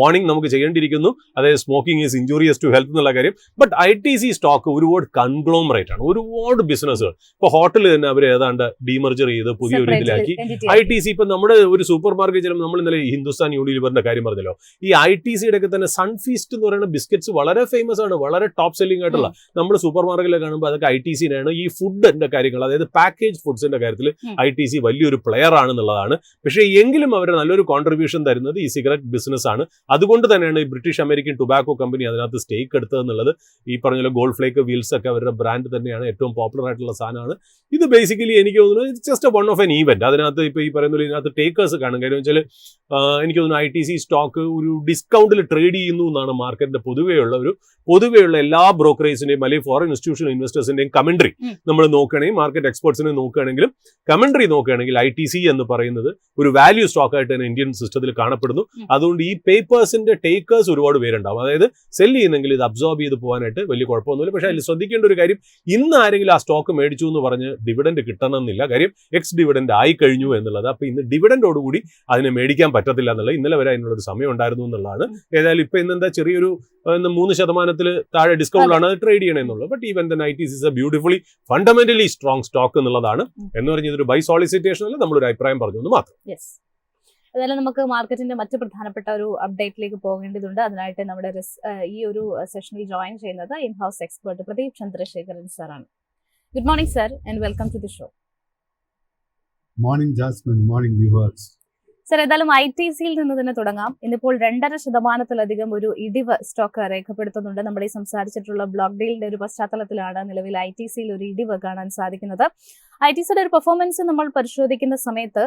വാർണിംഗ് നമുക്ക് ചെയ്യേണ്ടിയിരിക്കുന്നു. അതായത് smoking is injurious to health എന്നുള്ള കാര്യം. ബട്ട് ITC സ്റ്റോക്ക് ഒരുപാട് കൺഗ്ലോമറേറ്റ് ആണ്, ഒരുപാട് ബിസിനസ്സുകൾ. ഇപ്പോൾ ഹോട്ടൽ തന്നെ അവർ ഏതാണ്ട് ഡീമർജർ ചെയ്ത് പുതിയൊരു ഇതിലാക്കി. ITC ഇപ്പം നമ്മുടെ ഒരു സൂപ്പർ മാർക്കറ്റ് ചെല്ലുമ്പോൾ നമ്മൾ ഇന്നലെ ഹിന്ദുസ്ഥാൻ യൂണിലിവറിന്റെ കാര്യം പറഞ്ഞല്ലോ, ഈ ITCയുടെ ഒക്കെ തന്നെ സൺഫീസ്റ്റ് എന്ന് പറയുന്ന ബിസ്ക്കറ്റ്സ് വളരെ ഫേമസ് ആണ്, വളരെ ടോപ്പ് സെല്ലിംഗ് ആയിട്ടുള്ള. നമ്മൾ സൂപ്പർ മാർക്കറ്റിൽ കാണുമ്പോൾ അതൊക്കെ ITCനാണ്. ഈ ഫുഡിന്റെ കാര്യങ്ങൾ, അതായത് പാക്കേജ് ഫുഡ്സിന്റെ കാര്യത്തിൽ ITC വലിയൊരു പ്ലെയർ ആണെന്നുള്ളതാണ്. പക്ഷേ എങ്കിലും അവർ നല്ലൊരു കോൺട്രിബ്യൂഷൻ തരുന്നത് ഈ സിഗരറ്റ് ബിസിനസ് ആണ്. അതുകൊണ്ട് തന്നെയാണ് ഈ ബ്രിട്ടീഷ് അമേരിക്കൻ ടുബാക്കോ കമ്പനി അതിനകത്ത് സ്റ്റേക്ക് എടുത്തതെന്നുള്ളത്. ഈ പറഞ്ഞ ഗോൾഡ് ഫ്ലേക്ക് വീൽസ് ഒക്കെ അവരുടെ ബ്രാൻഡ് തന്നെയാണ്, ഏറ്റവും പോപ്പുലർ ആയിട്ടുള്ള സാധനമാണ്. ഇത് ബേസിക്കലി എനിക്ക് തോന്നുന്നു it's just one of N event. അതിനകത്ത് ഇപ്പോൾ ഈ പറയുന്ന ഇതിനകത്ത് ടേക്കേഴ്സ് കാണും. കാര്യം വെച്ചാൽ എനിക്ക് തോന്നുന്നു ITC സ്റ്റോക്ക് ഒരു ഡിസ്കൗണ്ടിൽ ട്രേഡ് ചെയ്യുന്നു എന്നാണ് മാർക്കറ്റിന്റെ പൊതുവെയുള്ള എല്ലാ ബ്രോക്കറേജിന്റെയും അല്ലെങ്കിൽ ഫോറിൻ ഇൻസ്റ്റിറ്റ്യൂഷണൽ ഇൻവെസ്റ്റേഴ്സിന്റെയും കമന്ററി നമ്മൾ നോക്കുകയാണെങ്കിൽ, മാർക്കറ്റ് എക്സ്പെർട്സിനെ നോക്കുകയാണെങ്കിലും കമന്ററി നോക്കുകയാണെങ്കിൽ ITC എന്ന് പറയുന്നത് ഒരു വാല്യൂ സ്റ്റോക്ക് ആയിട്ട് തന്നെ ഇന്ത്യൻ സിസ്റ്റത്തിൽ കാണപ്പെടുന്നു. അതുകൊണ്ട് ഈ പേപ്പേഴ്സിന്റെ ടേക്കേഴ്സ് ഒരുപാട് പേരുണ്ടാവും. അതായത് സെല് ചെയ്യുന്നെങ്കിൽ ഇത് അബ്സോർബ് ചെയ്ത് പോകാനായിട്ട് വലിയ കുഴപ്പമൊന്നുമില്ല. പക്ഷേ അതിൽ ശ്രദ്ധിക്കേണ്ട ഒരു കാര്യം, ഇന്ന് ആരെങ്കിലും ആ സ്റ്റോക്ക് മേടിച്ചു എന്ന് പറഞ്ഞ് ഡിവിഡൻഡ് കിട്ടണമെന്നില്ല. കാര്യം എക്സ് ഡിവിഡൻഡ് ആയി കഴിഞ്ഞു എന്നുള്ളത്. അപ്പോൾ ഇന്ന് ഡിവിഡൻഡോടുകൂടി അതിനെ മേടിക്കാൻ പറ്റത്തില്ല എന്നുള്ളത്. ഇന്നലെ വരെ അതിനുള്ളൊരു സമയം ഉണ്ടായിരുന്നു എന്നുള്ളതാണ്. ഏതായാലും ഇപ്പൊ ഇന്നെന്താ ചെറിയൊരു 3% താഴെ ഡിസ്കൗണ്ടിലാണ് അത് ട്രേഡ് ചെയ്യണമെന്നുള്ളത്. But even then ITC is a beautifully fundamentally strong stock എന്നുള്ളതാണ്. എന്ന് പറഞ്ഞ ഇതൊരു ബൈ സോളിസിറ്റേഷൻ അല്ല, നമ്മളൊരു അഭിപ്രായം പറഞ്ഞു എന്ന് മാത്രം. അതായത് നമുക്ക് മാർക്കറ്റിന്റെ മറ്റ് പ്രധാനപ്പെട്ട ഒരു അപ്ഡേറ്റിലേക്ക് പോകേണ്ടതുണ്ട്. അതിനായിട്ട് നമ്മുടെ ഈ ഒരു സെഷനിൽ ജോയിൻ ചെയ്യുന്നത് in house expert Pradeep Chandrasekharan സാറാണ്. Good morning sir and welcome to the show. Morning Jasmine, morning viewers. Sir, ഏതായാലും ITCയിൽ നിന്ന് തന്നെ തുടങ്ങാം. ഇന്നിപ്പോൾ 2.5% ഒരു ഇടിവ് സ്റ്റോക്ക് രേഖപ്പെടുത്തുന്നുണ്ട്. നമ്മൾ ഈ സംസാരിച്ചിട്ടുള്ള ബ്ലോക്ക് ഡീലിന്റെ ഒരു പശ്ചാത്തലത്തിലാണ് നിലവിൽ ITCയിൽ ഒരു ഇടിവ് കാണാൻ സാധിക്കുന്നത്. ITCയുടെ ഒരു പെർഫോമൻസ് നമ്മൾ പരിശോധിക്കുന്ന സമയത്ത്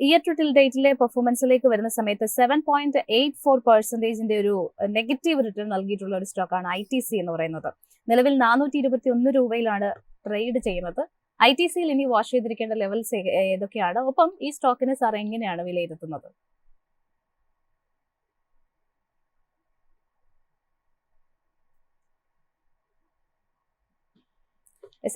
ഇയർ ടു ടിൽ ഡേറ്റിലെ പെർഫോമൻസിലേക്ക് വരുന്ന സമയത്ത് 7.84% ഒരു നെഗറ്റീവ് റിട്ടേൺ നൽകിയിട്ടുള്ള ഒരു സ്റ്റോക്കാണ് ITC എന്ന് പറയുന്നത്. നിലവിൽ 421 രൂപയിലാണ് ട്രേഡ് ചെയ്യുന്നത്. ITCയിൽ ഇനി വാഷ് ചെയ്തിരിക്കേണ്ട ലെവൽസ് ഏതൊക്കെയാണ്? ഒപ്പം ഈ സ്റ്റോക്കിനെ സാർ എങ്ങനെയാണ് വിലയിരുത്തുന്നത്?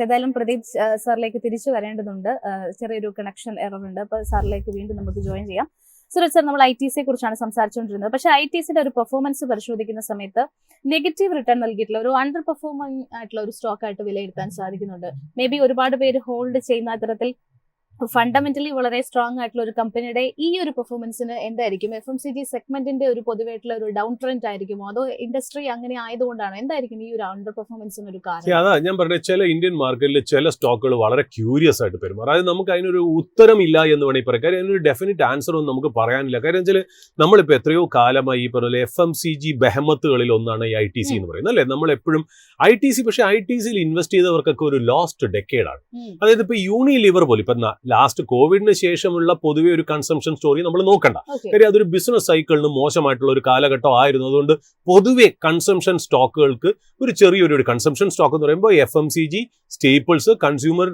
ഏതായാലും പ്രദീപ് സാറിലേക്ക് തിരിച്ചു വരേണ്ടതുണ്ട്. ചെറിയൊരു കണക്ഷൻ എറർ ഉണ്ട്. അപ്പോൾ സാറിലേക്ക് വീണ്ടും നമുക്ക് ജോയിൻ ചെയ്യാം. സുരജ് സർ, നമ്മൾ ITCയെ കുറിച്ചാണ് സംസാരിച്ചുകൊണ്ടിരുന്നത്. പക്ഷേ ITCയുടെ ഒരു പെർഫോമൻസ് പരിശോധിക്കുന്ന സമയത്ത് നെഗറ്റീവ് റിട്ടേൺ നൽകിയിട്ടുള്ള ഒരു അണ്ടർ പെർഫോമിംഗ് ആയിട്ടുള്ള ഒരു സ്റ്റോക്ക് ആയിട്ട് വിലയിരുത്താൻ സാധിക്കുന്നുണ്ട്. മേ ബി ഒരുപാട് പേര് ഹോൾഡ് ചെയ്യുന്ന തരത്തിൽ ഫണ്ടമെന്റലി വളരെ സ്ട്രോങ് ആയിട്ടുള്ള ഒരു കമ്പനിയുടെ ഈ ഒരു പെർഫോമൻസിന് എന്തായിരിക്കും? FMCG സെഗ്മെന്റിന്റെ ഒരു പൊതുവായിട്ടുള്ള ഒരു ഡൗൺ ട്രെൻഡ് ആയിരിക്കുമോ, അതോ ഇൻഡസ്ട്രി അങ്ങനെ ആയതുകൊണ്ടാണോ? എന്തായിരിക്കും ഈ ഒരു അണ്ടർ പെർഫോമൻസിന് ഒരു കാരണം? അതാ ഞാൻ പറഞ്ഞത്, ചില ഇന്ത്യൻ മാർക്കറ്റിൽ ചില സ്റ്റോക്കുകൾ വളരെ ക്യൂരിയസ് ആയിട്ട് പെരുമാറും. അതായത് നമുക്ക് അതിനൊരു ഉത്തരമില്ല എന്ന് വേണമെങ്കിൽ പറയാം. കാര്യം അതിനൊരു ഡെഫിനിറ്റ് ആൻസർ ഒന്നും നമുക്ക് പറയാനില്ല. കാര്യം വെച്ചാൽ നമ്മളിപ്പോൾ എത്രയോ കാലമായി ഈ പറഞ്ഞ FMCG ബെഹമത്തുകളിൽ ഒന്നാണ് ഈ ITC എന്ന് പറയുന്നത്, അല്ലേ? നമ്മളെപ്പോഴും ITC, പക്ഷേ ITCയിൽ ഇൻവെസ്റ്റ് ചെയ്തവർക്കൊക്കെ ഒരു ലാസ്റ്റ് ഡെക്കേഡാണ്. അതായത് ഇപ്പോൾ യൂണിലിവർ പോലെ ഇപ്പം ലാസ്റ്റ് കോവിഡിന് ശേഷമുള്ള പൊതുവെ ഒരു കൺസംഷൻ സ്റ്റോറി നമ്മൾ നോക്കണ്ട. കാര്യം അതൊരു ബിസിനസ് സൈക്കിളിന് മോശമായിട്ടുള്ള ഒരു കാലഘട്ടം ആയിരുന്നു. അതുകൊണ്ട് പൊതുവെ കൺസംഷൻ സ്റ്റോക്കുകൾക്ക് ഒരു ചെറിയൊരു കൺസംഷൻ സ്റ്റോക്ക് എന്ന് പറയുമ്പോൾ FMCG, സ്റ്റേപ്പിൾസ്, കൺസ്യൂമർ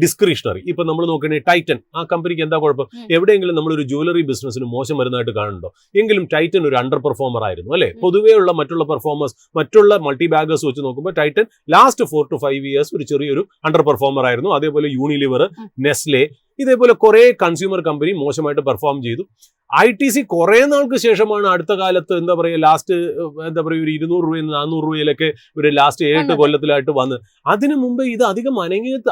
ഡിസ്ക്രിഷണറി. ഇപ്പൊ നമ്മൾ നോക്കുകയാണെങ്കിൽ ടൈറ്റൻ, ആ കമ്പനിക്ക് എന്താ കുഴപ്പം? എവിടെയെങ്കിലും നമ്മളൊരു ജ്വല്ലറി ബിസിനസ്സിന് മോശം വരുന്നതായിട്ട് കാണുന്നുണ്ടോ? എങ്കിലും ടൈറ്റൻ ഒരു അണ്ടർ പെർഫോമർ ആയിരുന്നു, അല്ലെ? പൊതുവെയുള്ള മറ്റുള്ള പെർഫോമേഴ്സ്, മറ്റുള്ള മൾട്ടി ബാഗേഴ്സ് വെച്ച് നോക്കുമ്പോൾ ടൈറ്റൻ ലാസ്റ്റ് 4 to 5 years ഒരു ചെറിയൊരു അണ്ടർ പെർഫോമർ ആയിരുന്നു. അതേപോലെ യൂണിലിവർ, നെസ്ലെ, ഇതേപോലെ കുറെ കൺസ്യൂമർ കമ്പനി മോശമായിട്ട് പെർഫോം ചെയ്തു. ITC കുറെ നാൾക്ക് ശേഷമാണ് അടുത്ത കാലത്ത് എന്താ പറയുക, ലാസ്റ്റ് എന്താ പറയുക ഒരു 200 രൂപയിൽ നിന്ന് 400 രൂപയിലൊക്കെ ഒരു ലാസ്റ്റ് 7 കൊല്ലത്തിലായിട്ട് വന്ന്. അതിനു മുമ്പ് ഇത് അധികം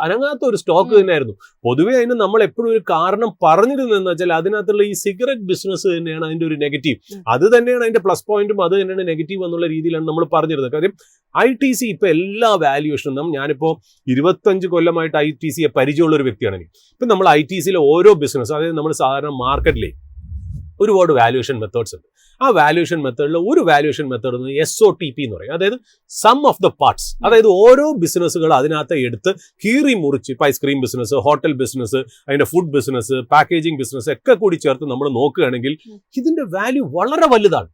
അനങ്ങാത്ത ഒരു സ്റ്റോക്ക് തന്നെയായിരുന്നു. പൊതുവെ അതിന് നമ്മൾ എപ്പോഴും ഒരു കാരണം പറഞ്ഞിരുന്നതെന്ന് വെച്ചാൽ അതിനകത്തുള്ള ഈ സിഗരറ്റ് ബിസിനസ് തന്നെയാണ് അതിന്റെ ഒരു നെഗറ്റീവ്. അത് തന്നെയാണ് അതിന്റെ പ്ലസ് പോയിന്റും, അത് തന്നെയാണ് നെഗറ്റീവ് എന്നുള്ള രീതിയിലാണ് നമ്മൾ പറഞ്ഞിരുന്നത്. കാര്യം ITC ഇപ്പൊ എല്ലാ വാല്യുവേഷനും, ഞാനിപ്പോ 25 കൊല്ലമായിട്ട് ITCയെ പരിചയമുള്ള ഒരു വ്യക്തിയാണ്. ഇപ്പൊ നമ്മൾ ITCയിലെ ഓരോ ബിസിനസ്, അതായത് നമ്മൾ സാധാരണ മാർക്കറ്റിലെ ഒരുപാട് വാല്യുവേഷൻ മെത്തേഡ്സ് ഉണ്ട്. ആ വാല്യുവേഷൻ മെത്തേഡിൽ ഒരു വാല്യുവേഷൻ മെത്തേഡ് SOTP എന്ന് പറയും. അതായത് സം ഓഫ് ദ പാർട്സ്. അതായത് ഓരോ ബിസിനസ്സുകൾ അതിനകത്ത് എടുത്ത് കീറി മുറിച്ച്, ഇപ്പം ഐസ്ക്രീം ബിസിനസ്, ഹോട്ടൽ ബിസിനസ്, അതിന്റെ ഫുഡ് ബിസിനസ്, പാക്കേജിംഗ് ബിസിനസ് ഒക്കെ കൂടി ചേർത്ത് നമ്മൾ നോക്കുകയാണെങ്കിൽ ഇതിന്റെ വാല്യൂ വളരെ വലുതാണ്.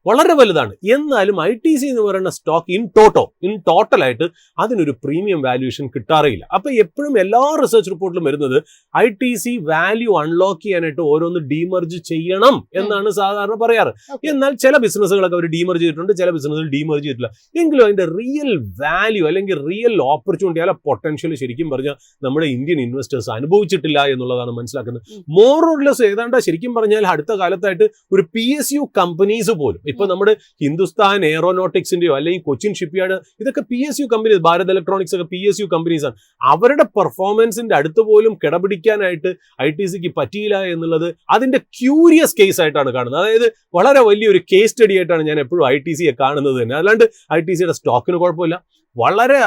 വളരെ വലുതാണ്. എന്നാലും ITC എന്ന് പറയുന്ന സ്റ്റോക്ക് ഇൻ ടോട്ടലായിട്ട് അതിനൊരു പ്രീമിയം വാല്യൂഷൻ കിട്ടാറില്ല. അപ്പൊ എപ്പോഴും എല്ലാ റിസർച്ച് റിപ്പോർട്ടിലും വരുന്നത് ITC വാല്യൂ അൺലോക്ക് ചെയ്യാനായിട്ട് ഓരോന്ന് ഡീമർജ് ചെയ്യണം എന്നാണ് സാധാരണ പറയാറ്. എന്നാൽ ചില ബിസിനസ്സുകളൊക്കെ അവർ ഡീമർജ് ചെയ്തിട്ടുണ്ട്, ചില ബിസിനസ്സുകൾ ഡീമർജ് ചെയ്തിട്ടില്ല. എങ്കിലും അതിന്റെ റിയൽ വാല്യൂ അല്ലെങ്കിൽ റിയൽ ഓപ്പർച്യൂണിറ്റി അല്ല പൊട്ടൻഷ്യൽ ശരിക്കും പറഞ്ഞാൽ നമ്മുടെ ഇന്ത്യൻ ഇൻവെസ്റ്റേഴ്സ് അനുഭവിച്ചിട്ടില്ല എന്നുള്ളതാണ് മനസ്സിലാക്കുന്നത്. മോർ ഓർ ലെസ് ഏതാണ്ട് ശരിക്കും പറഞ്ഞാൽ അടുത്ത കാലത്തായിട്ട് ഒരു PSU കമ്പനീസ് പോലും ഇപ്പൊ നമ്മുടെ ഹിന്ദുസ്ഥാൻ എയറോനോട്ടിക്സിന്റെയോ അല്ലെങ്കിൽ കൊച്ചിൻ ഷിപ്പ്യാർഡ് ഇതൊക്കെ PSU കമ്പനീസ്, ഭാരത് ഇലക്ട്രോണിക്സ് ഒക്കെ PSU കമ്പനീസ് ആണ്. അവരുടെ പെർഫോമൻസിന്റെ അടുത്ത് പോലും കിടപിടിക്കാനായിട്ട് ITCക്ക് പറ്റിയില്ല എന്നുള്ളത് അതിന്റെ ക്യൂരിയസ് കേസ് ആയിട്ടാണ് കാണുന്നത്. അതായത് വളരെ വലിയൊരു കേസ് സ്റ്റഡി ആയിട്ടാണ് ഞാൻ എപ്പോഴും ITCയെ കാണുന്നത് തന്നെ. അല്ലാണ്ട് ITCയുടെ സ്റ്റോക്കിന് കുഴപ്പമില്ല, വളരെ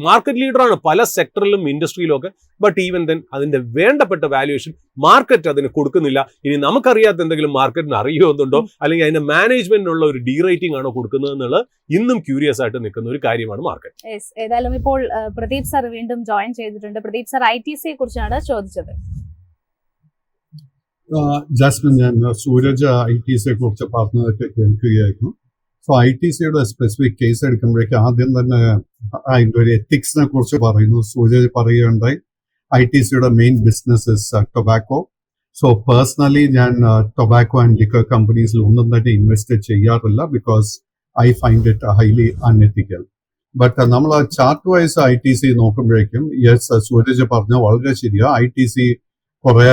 മാർക്കറ്റ് ലീഡറാണ് പല സെക്ടറിലും ഇൻഡസ്ട്രിയിലും ഒക്കെ. ബട്ട് ഈവൻ ദെൻ അതിന്റെ വേണ്ടപ്പെട്ട വാല്യുവേഷൻ മാർക്കറ്റ് അതിന് കൊടുക്കുന്നില്ല. ഇനി നമുക്കറിയാത്ത എന്തെങ്കിലും മാർക്കറ്റിന് അറിയുമെന്നുണ്ടോ അല്ലെങ്കിൽ അതിന്റെ മാനേജ്മെന്റിനുള്ള ഒരു ഡീറേറ്റിംഗ് ആണോ കൊടുക്കുന്നത് എന്നുള്ളത് ഇന്നും ക്യൂരിയസ് ആയിട്ട് നിൽക്കുന്ന ഒരു കാര്യമാണ് മാർക്കറ്റ്. ഏതായാലും ഇപ്പോൾ പ്രദീപ് സർ വീണ്ടും ജോയിൻ ചെയ്തിട്ടുണ്ട്. പ്രദീപ് സർ ITCയെ കുറിച്ചാണ് ചോദിച്ചത്. ജാസ്മിൻ, ഞാൻ സൂരജ് ITCയെ കുറിച്ച് പറഞ്ഞതൊക്കെ കേൾക്കുകയായിരുന്നു. സോ ITCയുടെ സ്പെസിഫിക് കേസ് എടുക്കുമ്പോഴേക്കും ആദ്യം തന്നെ അതിൻ്റെ ഒരു എത്തിക്സിനെ കുറിച്ച് പറയുന്നു. സൂരജ് പറയുകയുണ്ടായി ITCയുടെ main business is tobacco. So personally ഞാൻ ടൊബാക്കോ ആൻഡ് ലിക്കർ കമ്പനീസിൽ ഒന്നും തന്നെ ഇൻവെസ്റ്റ് ചെയ്യാറില്ല, because I find it highly unethical. But നമ്മൾ ചാർട്ട് വൈസ് ITC നോക്കുമ്പോഴേക്കും യെസ്, സൂരജ് പറഞ്ഞ വളരെ ശരിയാ. ITC കുറെ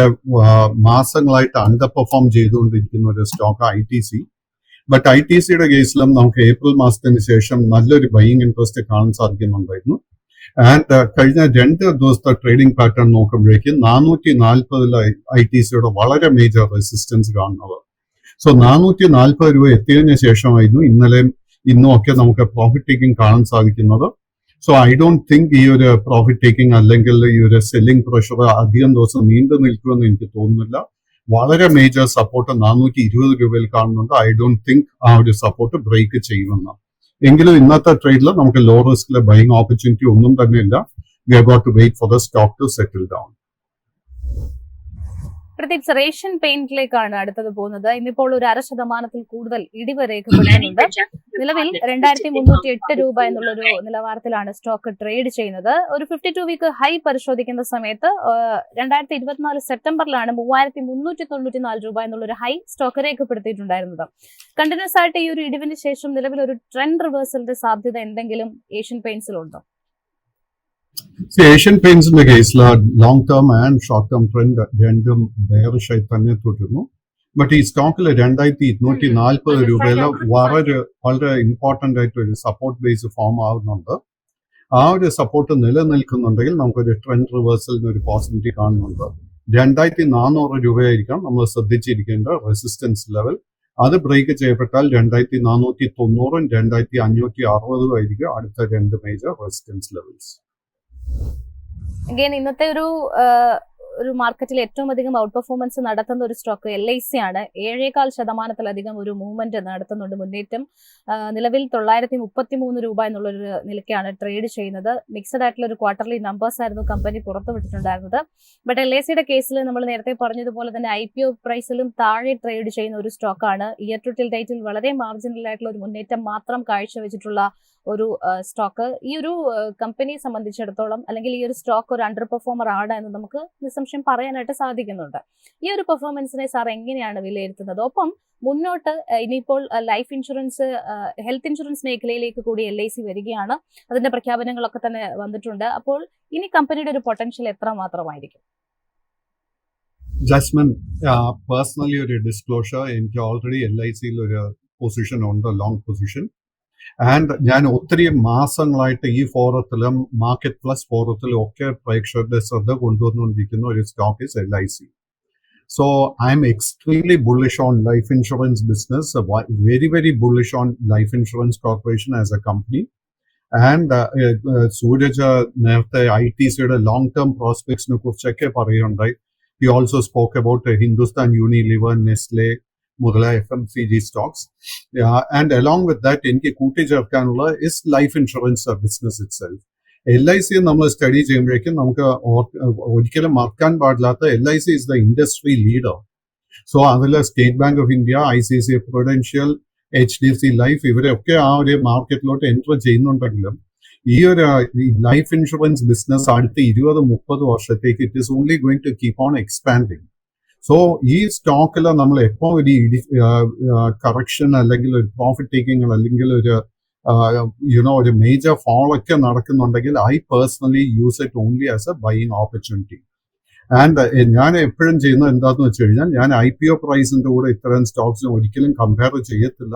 മാസങ്ങളായിട്ട് അണ്ടർ പെർഫോം ചെയ്തുകൊണ്ടിരിക്കുന്ന ഒരു സ്റ്റോക്ക് ITC. ബട്ട് ITCയുടെ കേസിലും നമുക്ക് ഏപ്രിൽ മാസത്തിന് ശേഷം നല്ലൊരു ബൈയിങ് ഇൻട്രസ്റ്റ് കാണാൻ സാധിക്കുന്നുണ്ടായിരുന്നു. ആൻഡ് കഴിഞ്ഞ 2 ദിവസത്തെ ട്രേഡിംഗ് പാറ്റേൺ നോക്കുമ്പോഴേക്കും 440 ITCയുടെ വളരെ മേജർ റെസിസ്റ്റൻസ് കാണുന്നത്. സോ 440 രൂപ എത്തിയതിനു ശേഷമായിരുന്നു ഇന്നലെയും ഇന്നും ഒക്കെ നമുക്ക് പ്രോഫിറ്റ് ടേക്കിംഗ് കാണാൻ സാധിക്കുന്നത്. സോ ഐ ഡോണ്ട് തിങ്ക് ഈ ഒരു പ്രോഫിറ്റ് ടേക്കിംഗ് അല്ലെങ്കിൽ ഈ ഒരു സെല്ലിംഗ് പ്രഷർ അധികം ദിവസം നീണ്ടു നിൽക്കുമെന്ന് എനിക്ക് തോന്നുന്നില്ല. വളരെ മേജർ സപ്പോർട്ട് 420 രൂപയിൽ കാണുന്നുണ്ട്. ഐ ഡോണ്ട് തിങ്ക് ആ ഒരു സപ്പോർട്ട് ബ്രേക്ക് ചെയ്യുമെന്ന്. എങ്കിലും ഇന്നത്തെ ട്രേഡിൽ നമുക്ക് ലോ റിസ്കിലെ ബൈയിങ് ഓപ്പർച്യൂണിറ്റി ഒന്നും തന്നെ ഇല്ല. We have got to wait for the stock to settle down. Pradeep sir, Asian പെയിന്റിലേക്കാണ് അടുത്തത് പോകുന്നത്. ഇന്നിപ്പോൾ ഒരു 0.5% കൂടുതൽ ഇടിവ് രേഖപ്പെടുത്തുന്നുണ്ട്. നിലവിൽ 2308 രൂപ എന്നുള്ളൊരു നിലവാരത്തിലാണ് സ്റ്റോക്ക് ട്രേഡ് ചെയ്യുന്നത്. ഒരു 52 വീക്ക് ഹൈ പരിശോധിക്കുന്ന സമയത്ത് 2024 സെപ്റ്റംബറിലാണ് 3394 രൂപ എന്നുള്ളൊരു ഹൈ സ്റ്റോക്ക് രേഖപ്പെടുത്തിയിട്ടുണ്ടായിരുന്നത്. കണ്ടിന്യൂസ് ആയിട്ട് ഈ ഒരു ഇടിവിന് ശേഷം നിലവിൽ ഒരു ട്രെൻഡ് റിവേഴ്സലിന്റെ സാധ്യത എന്തെങ്കിലും ഏഷ്യൻ പെയിന്റ്സിലുണ്ടോ? ഏഷ്യൻ പെയിന്റ്സിന്റെ കേസിൽ long term and short term trend രണ്ടും ബെയറിഷ് ആയി തന്നെ തുടരുന്നു. ബട്ട് ഈ സ്റ്റോക്കിൽ 2240 രൂപയിൽ വളരെ ഇമ്പോർട്ടന്റ് ആയിട്ട് ഒരു സപ്പോർട്ട് ബേസ് ഫോം ആവുന്നുണ്ട്. ആ ഒരു സപ്പോർട്ട് നിലനിൽക്കുന്നുണ്ടെങ്കിൽ നമുക്കൊരു ട്രെൻഡ് റിവേഴ്സലിന് ഒരു പോസിബിലിറ്റി കാണുന്നുണ്ട്. 2400 രൂപയായിരിക്കാം നമ്മൾ ശ്രദ്ധിച്ചിരിക്കേണ്ട റെസിസ്റ്റൻസ് ലെവൽ. അത് ബ്രേക്ക് ചെയ്യപ്പെട്ടാൽ 2490 2560 ആയിരിക്കും അടുത്ത 2 മേജർ റെസിസ്റ്റൻസ് ലെവൽസ്. ഇന്നത്തെ ഒരു മാർക്കറ്റിൽ ഏറ്റവും അധികം ഔട്ട് പെർഫോമൻസ് നടത്തുന്ന ഒരു സ്റ്റോക്ക് LIC ആണ്. 7.4% ഒരു മൂവ്മെന്റ് നടത്തുന്നുണ്ട്. മുന്നേറ്റം നിലവിൽ 933 രൂപ എന്നുള്ളൊരു നിലയ്ക്കാണ് ട്രേഡ് ചെയ്യുന്നത്. മിക്സഡ് ആയിട്ടുള്ള ഒരു ക്വാർട്ടർലി നമ്പേഴ്സ് ആയിരുന്നു കമ്പനി പുറത്തുവിട്ടിട്ടുണ്ടായിരുന്നത്. ബട്ട് LICയുടെ കേസിൽ നമ്മൾ നേരത്തെ പറഞ്ഞതുപോലെ തന്നെ IPO പ്രൈസിലും താഴെ ട്രേഡ് ചെയ്യുന്ന ഒരു സ്റ്റോക്കാണ്. ഇയർ ടു ടിൽ ഡേറ്റിൽ വളരെ മാർജിനൽ ആയിട്ടുള്ള ഒരു മുന്നേറ്റം മാത്രം കാഴ്ചവെച്ചിട്ടുള്ള ഒരു സ്റ്റോക്ക്. ഈ ഒരു കമ്പനിയെ സംബന്ധിച്ചിടത്തോളം അല്ലെങ്കിൽ ഈ ഒരു സ്റ്റോക്ക് ഒരു അണ്ടർ പെർഫോമർ ആണ് എന്ന് നമുക്ക് നിസ്സംശയം പറയാനായിട്ട് സാധിക്കുന്നുണ്ട്. ഈ ഒരു പെർഫോമൻസിനെ സാർ എങ്ങനെയാണ് വിലയിരുത്തുന്നത്? ഒപ്പം മുന്നോട്ട് ഇനിയിപ്പോൾ ലൈഫ് ഇൻഷുറൻസ്, ഹെൽത്ത് ഇൻഷുറൻസ് മേഖലയിലേക്ക് കൂടി LIC വരികയാണ്. അതിന്റെ പ്രഖ്യാപനങ്ങളൊക്കെ തന്നെ വന്നിട്ടുണ്ട്. അപ്പോൾ ഇനി കമ്പനിയുടെ ഒരു പൊട്ടൻഷ്യൽ എത്ര മാത്രമായിരിക്കും? ജാസ്മിൻ, പേഴ്സണലി ഒരു ഡിസ്ക്ലോഷർ, എനിക്ക് ഓൾറെഡി LICയിൽ ഒരു പൊസിഷൻ ഉണ്ട്, ലോങ് പൊസിഷൻ. ആൻഡ് ഞാൻ ഒത്തിരി മാസങ്ങളായിട്ട് ഈ ഫോറത്തിലും മാർക്കറ്റ് പ്ലസ് ഫോറത്തിലും ഒക്കെ പ്രേക്ഷകരുടെ ശ്രദ്ധ കൊണ്ടുവന്നുകൊണ്ടിരിക്കുന്ന ഒരു stock is LIC. So I'm extremely bullish on life insurance business, very, very bullish on Life Insurance Corporation as a company. And Suraj നേരത്തെ ITCയുടെ ലോങ് ടേം പ്രോസ്പെക്ട്സിനെ കുറിച്ചൊക്കെ പറയുകയുണ്ടായി. He also spoke about Hindustan Unilever, Nestle, മുതലായ FMCG stocks. And along with that, എനിക്ക് കൂട്ടിച്ചേർക്കാനുള്ള is life insurance business itself. LIC നമ്മൾ സ്റ്റഡി ചെയ്യുമ്പോഴേക്കും നമുക്ക് ഒരിക്കലും മറക്കാൻ പാടില്ലാത്ത LIC is the industry leader. So അതിൽ State Bank of India, ICICI Prudential, HDFC life, ഇവരൊക്കെ ആ ഒരു മാർക്കറ്റിലോട്ട് എൻറ്റർ ചെയ്യുന്നുണ്ടെങ്കിലും ഈ ഒരു ലൈഫ് ഇൻഷുറൻസ് ബിസിനസ് അടുത്ത 20-30 വർഷത്തേക്ക് it is only going to keep on expanding. So ഈ സ്റ്റോക്കിൽ നമ്മൾ എപ്പോൾ ഒരു കറക്ഷൻ അല്ലെങ്കിൽ ഒരു പ്രോഫിറ്റ് ടേക്കിംഗ് അല്ലെങ്കിൽ ഒരു ഒരു മേജർ ഫോൾ ഒക്കെ നടക്കുന്നുണ്ടെങ്കിൽ I personally use it only as a buying opportunity. And ഞാൻ എപ്പോഴും ചെയ്യുന്നത് എന്താണെന്ന് വെച്ച് കഴിഞ്ഞാൽ ഞാൻ IPO പ്രൈസിന്റെ കൂടെ ഇത്തരം സ്റ്റോക്സിനെ ഒരിക്കലും കമ്പയർ ചെയ്യത്തില്ല.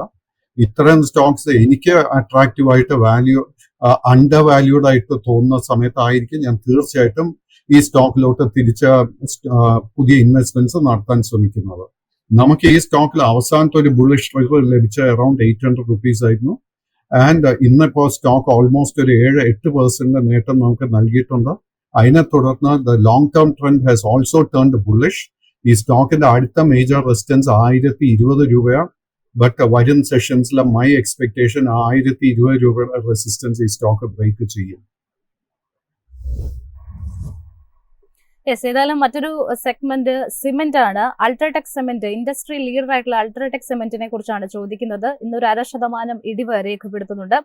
ഇത്തരം സ്റ്റോക്സ് എനിക്ക് അട്രാക്റ്റീവായിട്ട് അണ്ടർ വാല്യൂഡ് ആയിട്ട് തോന്നുന്ന സമയത്തായിരിക്കും ഞാൻ തീർച്ചയായിട്ടും ഈ സ്റ്റോക്കിലോട്ട് പുതിയ ഇൻവെസ്റ്റ്മെന്റ്സ് നടത്താൻ ശ്രമിക്കുന്നത്. നമുക്ക് ഈ സ്റ്റോക്കിൽ അവസാനത്തെ ഒരു ബുള്ളിഷ് ട്രിഗർ ലഭിച്ച അറൌണ്ട് 800 rupees ആയിരുന്നു. ആൻഡ് ഇന്നിപ്പോ സ്റ്റോക്ക് ഓൾമോസ്റ്റ് ഒരു 7-8% നേട്ടം നമുക്ക് നൽകിയിട്ടുണ്ട്. അതിനെ തുടർന്ന് the long term trend has also turned bullish. ഈ സ്റ്റോക്കിന്റെ അടുത്ത മേജർ റെസിസ്റ്റൻസ് 1020 രൂപയാണ്. ബട്ട് വരും സെഷൻസിലെ മൈ എക്സ്പെക്ടേഷൻ 1020 രൂപയുടെ റെസിസ്റ്റൻസ് ഈ സ്റ്റോക്ക് ബ്രേക്ക് ചെയ്യും. യെസ്, ഏതായാലും മറ്റൊരു സെഗ്മെന്റ് സിമെന്റ് ആണ്. അൾട്രാടെക് സിമെന്റ് ഇൻഡസ്ട്രി ലീഡർ ആയിട്ടുള്ള അൾട്രാടെക് സിമെന്റിനെ കുറിച്ചാണ് ചോദിക്കുന്നത്. ഇന്നൊരു 0.5% ഇടിവ് രേഖപ്പെടുത്തുന്നുണ്ട്.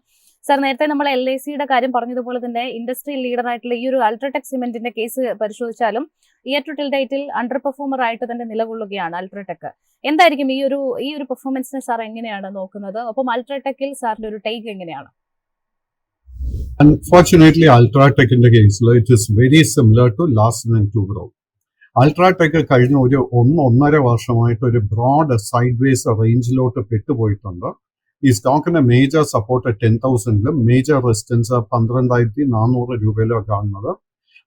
സർ, നേരത്തെ നമ്മൾ LICയുടെ കാര്യം പറഞ്ഞതുപോലെ തന്നെ ഇൻഡസ്ട്രി ലീഡർ ആയിട്ടുള്ള ഈ ഒരു അൾട്രാടെക് സിമെന്റിന്റെ കേസ് പരിശോധിച്ചാലും ഇയർ ടു ടിൽ ഡേറ്റിൽ അണ്ടർ പെർഫോമർ ആയിട്ട് തന്നെ നിലകൊള്ളുകയാണ് അൾട്രാടെക്. എന്തായിരിക്കും ഈ ഒരു പെർഫോമൻസിനെ സാർ എങ്ങനെയാണ് നോക്കുന്നത്? ഒപ്പം അൾട്രാടെക്കിൽ സാറിന്റെ ഒരു ടേക്ക് എങ്ങനെയാണ്? Unfortunately, Ultratech in the case, it is very similar to Larsen & Toubro. Ultratech കഴിഞ്ഞ ഒരു 1.5 വർഷമായിട്ട് ഒരു ബ്രോഡ് സൈഡ് വേസ് റേഞ്ചിലോട്ട് പെട്ടുപോയിട്ടുണ്ട്. ഈ സ്റ്റോക്കിന്റെ മേജർ സപ്പോർട്ട് 10,000-ലും മേജർ റെസിസ്റ്റൻസ് 12,400 രൂപയിലോ കാണുന്നത്.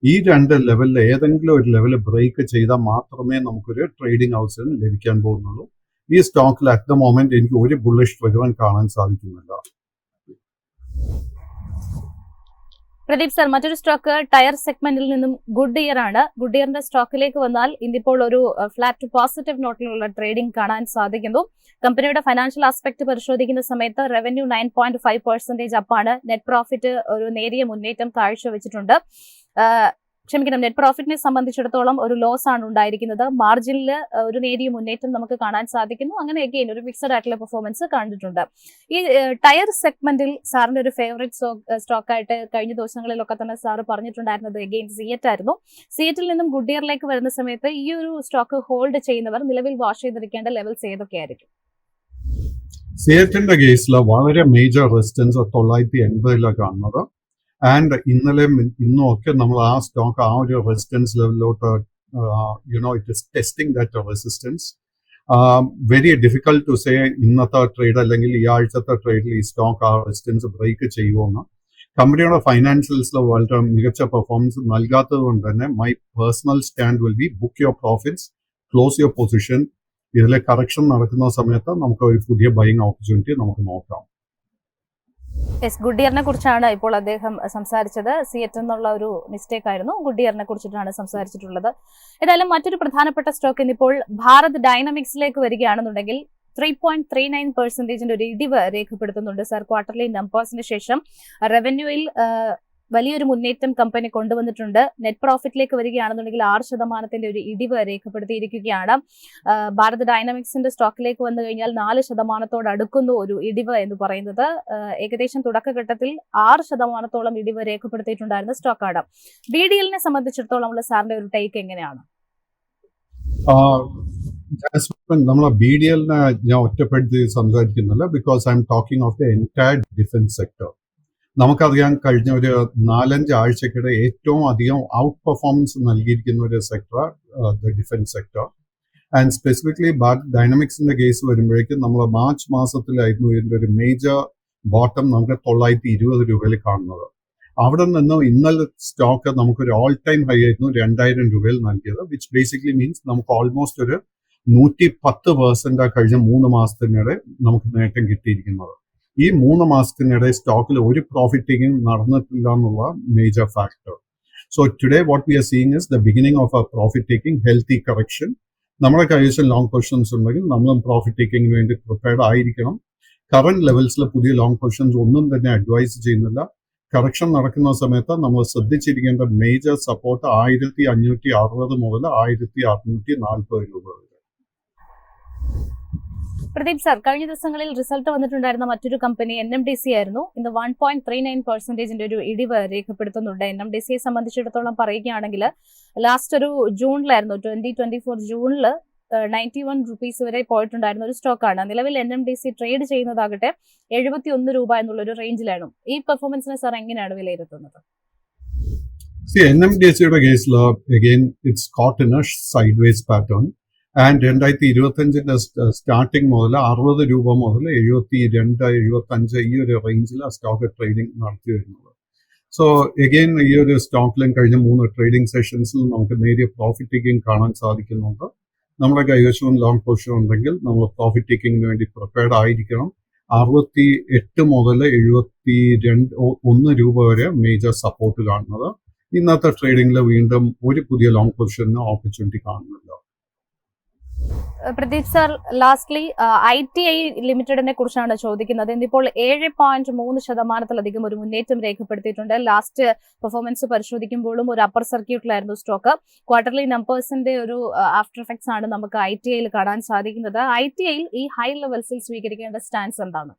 ഈ രണ്ട് ലെവലിൽ ഏതെങ്കിലും ഒരു ലെവൽ ബ്രേക്ക് ചെയ്താൽ മാത്രമേ നമുക്കൊരു ട്രേഡിംഗ് അവസരം ലഭിക്കാൻ പോകുന്നുള്ളൂ. ഈ സ്റ്റോക്കിൽ അറ്റ് ദ മൊമെന്റ് എനിക്ക് ഒരു ബുള്ളിഷ് ട്രിഗറും കാണാൻ സാധിക്കുന്നില്ല. പ്രദീപ് സർ, മറ്റൊരു സ്റ്റോക്ക് ടയർ സെഗ്മെന്റിൽ നിന്നും ഗുഡിയർ ആണ്. ഗുഡിയറിന്റെ സ്റ്റോക്കിലേക്ക് വന്നാൽ ഇന്നിപ്പോൾ ഒരു ഫ്ലാറ്റ് ടു പോസിറ്റീവ് നോട്ടിലുള്ള ട്രേഡിംഗ് കാണാൻ സാധിക്കുന്നു. കമ്പനിയുടെ ഫൈനാൻഷ്യൽ ആസ്പെക്ട് പരിശോധിക്കുന്ന സമയത്ത് റവന്യൂ 9.5% അപ്പാണ്. നെറ്റ് പ്രോഫിറ്റ് ഒരു നേരിയ മുന്നേറ്റം കാഴ്ചവെച്ചിട്ടുണ്ട്. നെറ്റ് പ്രോഫിറ്റിനെ സംബന്ധിച്ചിടത്തോളം ഒരു ലോസ് ആണ് ഉണ്ടായിരിക്കുന്നത്. മാർജിനിൽ ഒരു നേരിയ മുന്നേറ്റം നമുക്ക് കാണാൻ സാധിക്കുന്നു. അങ്ങനെ അഗെയിൻ ഒരു ഫിക്സഡ് ആയിട്ടുള്ള പെർഫോമൻസ് കണ്ടിട്ടുണ്ട്. ഈ ടയർ സെഗ്മെന്റിൽ സാറിന്റെ ഒരു ഫേവറേറ്റ് സ്റ്റോക്ക് ആയിട്ട് കഴിഞ്ഞ ദിവസങ്ങളിലൊക്കെ തന്നെ സാറ് പറഞ്ഞിട്ടുണ്ടായിരുന്നത് അഗെയിൻ സിയറ്റ് ആയിരുന്നു. സിയറ്റിൽ നിന്നും ഗുഡിയറിലേക്ക് വരുന്ന സമയത്ത് ഈ ഒരു സ്റ്റോക്ക് ഹോൾഡ് ചെയ്യുന്നവർ നിലവിൽ വാഷ് ചെയ്തിരിക്കേണ്ട ലെവൽസ് ഏതൊക്കെയായിരിക്കും? സിയറ്റിന്റെ കേസിൽ വളരെ മേജർ റെസിസ്റ്റൻസ് 980 കാണുന്നത്. ആൻഡ് ഇന്നലെയും ഇന്നും ഒക്കെ നമ്മൾ ആ സ്റ്റോക്ക് ആ ഒരു റെസിസ്റ്റൻസ് ലെവലിലോട്ട് it is testing that resistance. Very difficult to say ഇന്നത്തെ ട്രേഡ് അല്ലെങ്കിൽ ഈ ആഴ്ചത്തെ ട്രേഡിൽ ഈ സ്റ്റോക്ക് ആ റെസിസ്റ്റൻസ് ബ്രേക്ക് ചെയ്യുമെന്ന്. കമ്പനിയുടെ ഫൈനാൻഷ്യൽസിൽ വളരെ മികച്ച പെർഫോമൻസ് നൽകാത്തത് കൊണ്ട് തന്നെ my personal stand will be book your profits, close your position. ഇതിലെ കറക്ഷൻ നടക്കുന്ന സമയത്ത് നമുക്ക് ഒരു പുതിയ ബൈയിങ് ഓപ്പർച്യൂണിറ്റി നമുക്ക് നോക്കാം. ഗുഡിയറിനെ കുറിച്ചാണ് ഇപ്പോൾ അദ്ദേഹം സംസാരിച്ചത്. സിയറ്റ് എന്നുള്ള ഒരു മിസ്റ്റേക്ക് ആയിരുന്നു. ഗുഡിയറിനെ കുറിച്ചിട്ടാണ് സംസാരിച്ചിട്ടുള്ളത്. ഏതായാലും മറ്റൊരു പ്രധാനപ്പെട്ട സ്റ്റോക്ക് ഇന്നിപ്പോൾ ഭാരത് ഡൈനാമിക്സിലേക്ക് വരികയാണെന്നുണ്ടെങ്കിൽ 3.39% ഒരു ഇടിവ് രേഖപ്പെടുത്തുന്നുണ്ട്. സർ, ക്വാർട്ടർലി നമ്പേഴ്സിന് ശേഷം റവന്യൂയിൽ വലിയൊരു മുന്നേറ്റം കമ്പനി കൊണ്ടുവന്നിട്ടുണ്ട്. നെറ്റ് പ്രോഫിറ്റിലേക്ക് വരികയാണെന്നുണ്ടെങ്കിൽ 6% ഒരു ഇടിവ് രേഖപ്പെടുത്തിയിരിക്കുകയാണ്. ഭാരത് ഡൈനാമിക്സിന്റെ സ്റ്റോക്കിലേക്ക് വന്നു കഴിഞ്ഞാൽ 4% അടുക്കുന്നു ഒരു ഇടിവ് എന്ന് പറയുന്നത്. ഏകദേശം തുടക്കഘട്ടത്തിൽ 6% ഇടിവ് രേഖപ്പെടുത്തിയിട്ടുണ്ടായിരുന്ന സ്റ്റോക്കാണ്. BDLനെ സംബന്ധിച്ചിടത്തോളം ഉള്ള സാറിന്റെ ഒരു ടേക്ക് എങ്ങനെയാണ്? നമ്മളെ BDLനെ ഞാൻ ഒറ്റപ്പെടുത്തി സംസാരിക്കുന്നില്ല. Because I am talking of the entire defence sector. നമുക്കറിയാൻ കഴിഞ്ഞ ഒരു 4-5 ആഴ്ചക്കിടെ ഏറ്റവും അധികം ഔട്ട് പെർഫോമൻസ് നൽകിയിരിക്കുന്ന ഒരു sector the defence sector. And specifically Bharat ഡൈനാമിക്സിന്റെ കേസ് വരുമ്പോഴേക്കും നമ്മൾ മാർച്ച് മാസത്തിലായിരുന്നു ഇതിന്റെ ഒരു മേജർ ബോട്ടം നമുക്ക് 920 രൂപയിൽ കാണുന്നത്. അവിടെ നിന്ന് ഇന്നലെ സ്റ്റോക്ക് നമുക്കൊരു ഓൾ ടൈം ഹൈ ആയിരുന്നു 2000 രൂപയിൽ നൽകിയത്. വിച്ച് ബേസിക്കലി മീൻസ് നമുക്ക് ഓൾമോസ്റ്റ് ഒരു 110% കഴിഞ്ഞ 3 മാസത്തിനിടെ നമുക്ക് നേട്ടം കിട്ടിയിരിക്കുന്നത്. ഈ 3 മാസത്തിനിടെ സ്റ്റോക്കിൽ ഒരു പ്രോഫിറ്റ് ടേക്കിംഗ് നടന്നിട്ടില്ല എന്നുള്ള major factor. So today what we are seeing is the beginning of A profit taking healthy correction. നമ്മുടെ കൈവശം ലോങ് പൊസിഷൻസ് ഉണ്ടെങ്കിൽ നമ്മളും പ്രോഫിറ്റ് ടേക്കിങ്ങിന് വേണ്ടി പ്രിപ്പയർഡ് ആയിരിക്കണം. കറന്റ് ലെവൽസിൽ പുതിയ ലോങ് പൊസിഷൻസ് ഒന്നും തന്നെ അഡ്വൈസ് ചെയ്യുന്നില്ല. കറക്ഷൻ നടക്കുന്ന സമയത്ത് നമ്മൾ ശ്രദ്ധിച്ചിരിക്കേണ്ട മേജർ സപ്പോർട്ട് 1560 മുതൽ 1640 രൂപ വരെ. പ്രദീപ് സാർ, കഴിഞ്ഞ ദിവസങ്ങളിൽ റിസൾട്ട് വന്നിട്ടുണ്ടായിരുന്ന മറ്റൊരു കമ്പനി NMDC ആയിരുന്നു. ഇന്ന് 1.39% ഒരു ഇടിവ് രേഖപ്പെടുത്തുന്നുണ്ട്. NMDCയെ സംബന്ധിച്ചിടത്തോളം പറയുകയാണെങ്കിൽ ലാസ്റ്റ് ഒരു ജൂണിലായിരുന്നു, 2024 ജൂണിൽ 91 rupees വരെ പോയിട്ടുണ്ടായിരുന്ന ഒരു സ്റ്റോക്കാണ്. നിലവിൽ NMDC ട്രേഡ് ചെയ്യുന്നതാകട്ടെ 71 രൂപ എന്നുള്ളൊരു റേഞ്ചിലാണ്. ഈ പെർഫോമൻസിനെ സാർ എങ്ങനെയാണ് വിലയിരുത്തുന്നത്? NMDCയുടെ കേസിൽ again it's caught in a sideways pattern. And 2025 starting മുതൽ 60 രൂപ മുതൽ 72, 75 ഈ ഒരു റേഞ്ചിൽ ആ സ്റ്റോക്ക് ട്രേഡിംഗ് നടത്തി വരുന്നത്. സോ എഗെയിൻ ഈ ഒരു സ്റ്റോക്കിലും കഴിഞ്ഞ 3 ട്രേഡിംഗ് സെഷൻസിൽ നമുക്ക് നേരിയ പ്രോഫിറ്റ് ടേക്കിംഗ് കാണാൻ സാധിക്കുന്നുണ്ട്. നമ്മുടെ കൈവശവും ലോങ് പൊസിഷൻ ഉണ്ടെങ്കിൽ നമ്മൾ പ്രോഫിറ്റ് ടേക്കിങ്ങിന് വേണ്ടി പ്രിപ്പയർഡ് ആയിരിക്കണം. 68 മുതൽ 71 രൂപ വരെ മേജർ സപ്പോർട്ട് കാണുന്നത്. ഇന്നത്തെ ട്രേഡിംഗിൽ വീണ്ടും ഒരു പുതിയ ലോങ് പൊസിഷന് ഓപ്പർച്യൂണിറ്റി കാണുന്നില്ല. പ്രദീപ് സാർ, ലാസ്റ്റ്ലി ITI ലിമിറ്റഡിനെ കുറിച്ചാണ് ചോദിക്കുന്നത്. ഇന്നിപ്പോൾ 7.3% ഒരു മുന്നേറ്റം രേഖപ്പെടുത്തിയിട്ടുണ്ട്. ലാസ്റ്റ് പെർഫോമൻസ് പരിശോധിക്കുമ്പോഴും ഒരു അപ്പർ സർക്യൂട്ടിലായിരുന്നു സ്റ്റോക്ക്. ക്വാർട്ടർലി നമ്പേഴ്സിന്റെ ഒരു ആഫ്റ്റർ എഫക്ട്സ് ആണ് നമുക്ക് ITIയിൽ കാണാൻ സാധിക്കുന്നത്. ITIയിൽ ഈ ഹൈ ലെവൽസിൽ സ്വീകരിക്കേണ്ട സ്റ്റാൻസ് എന്താണ്?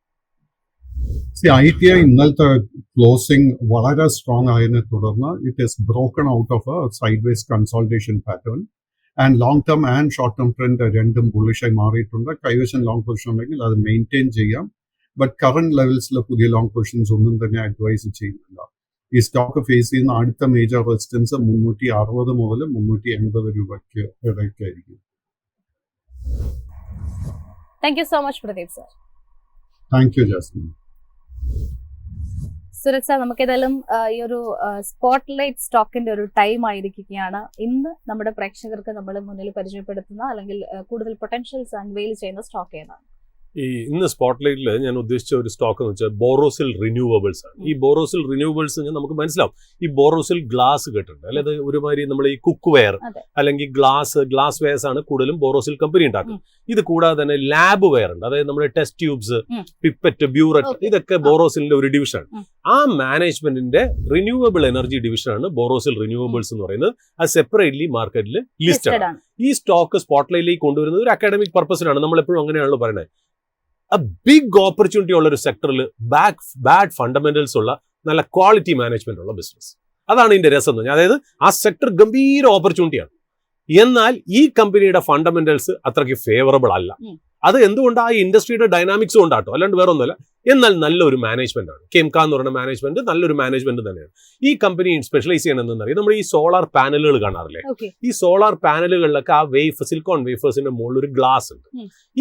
ITI ഇന്നലത്തെ ക്ലോസിംഗ് വളരെ സ്ട്രോങ് ആയതിനെ തുടർന്ന് it is broken out of a sideways consolidation pattern. And long term and short term trend രണ്ടും ബുള്ളിഷായി മാറിയിട്ടുണ്ട്. കൈവശം ലോങ് പൊസിഷൻ ഉണ്ടെങ്കിൽ അത് മെയിൻറ്റെയിൻ ചെയ്യാം. ബട്ട് കറന്റ് ലെവൽസിലെ പുതിയ ലോങ് പൊസിഷൻസ് ഒന്നും തന്നെ അഡ്വൈസ് ചെയ്യുന്നില്ല. ഈ സ്റ്റോക്ക് ഫേസ് ചെയ്യുന്ന അടുത്ത മേജർ റെസിസ്റ്റൻസ് 360 മുതൽ 380 രൂപയ്ക്ക് ഇടയ്ക്കായിരിക്കും. Thank you so much Pradeep sir. Thank you Jasmine. Suraksha, നമുക്കേതായാലും ഈ ഒരു സ്പോട്ട്ലൈറ്റ് സ്റ്റോക്കിന്റെ ഒരു ടൈം ആയിരിക്കുകയാണ്. ഇന്ന് നമ്മുടെ പ്രേക്ഷകർക്ക് നമ്മൾ മുന്നിൽ പരിചയപ്പെടുത്തുന്ന അല്ലെങ്കിൽ കൂടുതൽ പൊട്ടൻഷ്യൽസ് അൺവെയിൽ ചെയ്യുന്ന സ്റ്റോക്ക് ഏതാണ്? ഇന്ന് സ്പോട്ട്ലൈറ്റിൽ ഞാൻ ഉദ്ദേശിച്ച ഒരു സ്റ്റോക്ക് എന്ന് വെച്ചാൽ ബോറോസിൽ റിന്യൂവബിൾസ് ആണ്. ഈ ബോറോസിൽ റിന്യൂവബിൾസ് നമുക്ക് മനസ്സിലാവും. ഈ ബോറോസിൽ ഗ്ലാസ് കേട്ടിട്ടുണ്ട്, അല്ലാതെ ഒരുമാതിരി നമ്മൾ ഈ കുക്ക് വെയർ അല്ലെങ്കിൽ ഗ്ലാസ് വെയർസ് ആണ് കൂടുതലും ബോറോസിൽ കമ്പനി ഉണ്ടാക്കുന്നത്. ഇത് കൂടാതെ തന്നെ ലാബ് വെയർ ഉണ്ട്, അതായത് നമ്മുടെ ടെസ്റ്റ് ട്യൂബ്സ്, പിപ്പറ്റ്, ബ്യൂററ്റ്, ഇതൊക്കെ ബോറോസിലിന്റെ ഒരു ഡിവിഷനാണ്. ആ മാനേജ്മെന്റിന്റെ റിന്യൂവബിൾ എനർജി ഡിവിഷനാണ് ബോറോസിൽ റിന്യൂവബിൾസ് എന്ന് പറയുന്നത്. അത് സെപ്പറേറ്റ്ലി മാർക്കറ്റിൽ ലിസ്റ്റഡ് ആണ്. ഈ സ്റ്റോക്ക് സ്പോട്ട്ലൈറ്റിലേക്ക് കൊണ്ടുവരുന്നത് ഒരു അക്കാഡമിക് പർപ്പസിനാണ്. നമ്മൾ എപ്പോഴും അങ്ങനെയാണല്ലോ പറയുന്നത്. ബിഗ് ഓപ്പർച്യൂണിറ്റി ഉള്ള ഒരു സെക്ടറിൽ ബാഡ് ഫണ്ടമെന്റൽസ് ഉള്ള നല്ല ക്വാളിറ്റി മാനേജ്മെന്റ് ഉള്ള ബിസിനസ്, അതാണ് ഇതിന്റെ രസം എന്ന് പറഞ്ഞാൽ. അതായത് ആ സെക്ടർ ഗംഭീര ഓപ്പർച്യൂണിറ്റിയാണ്, എന്നാൽ ഈ കമ്പനിയുടെ ഫണ്ടമെന്റൽസ് അത്രയ്ക്ക് ഫേവറബിൾ അല്ല. അത് എന്തുകൊണ്ട്? ആ ഇൻഡസ്ട്രിയുടെ ഡൈനാമിക്സ് കൊണ്ടാട്ടോ, അല്ലാണ്ട് വേറെ ഒന്നുമല്ല. എന്നാൽ നല്ലൊരു മാനേജ്മെന്റ് ആണ്. കെംക എന്ന് പറയുന്ന മാനേജ്മെന്റ് നല്ലൊരു മാനേജ്മെന്റ് തന്നെയാണ്. ഈ കമ്പനി സ്പെഷ്യലൈസ് ചെയ്യണമെന്നറിയാം. നമ്മൾ ഈ സോളാർ പാനലുകൾ കാണാറില്ലേ? ഈ സോളാർ പാനലുകളിലൊക്കെ ആ സിലിക്കോൺ വേഫേഴ്സിന്റെ മുകളിൽ ഒരു ഗ്ലാസ് ഉണ്ട്.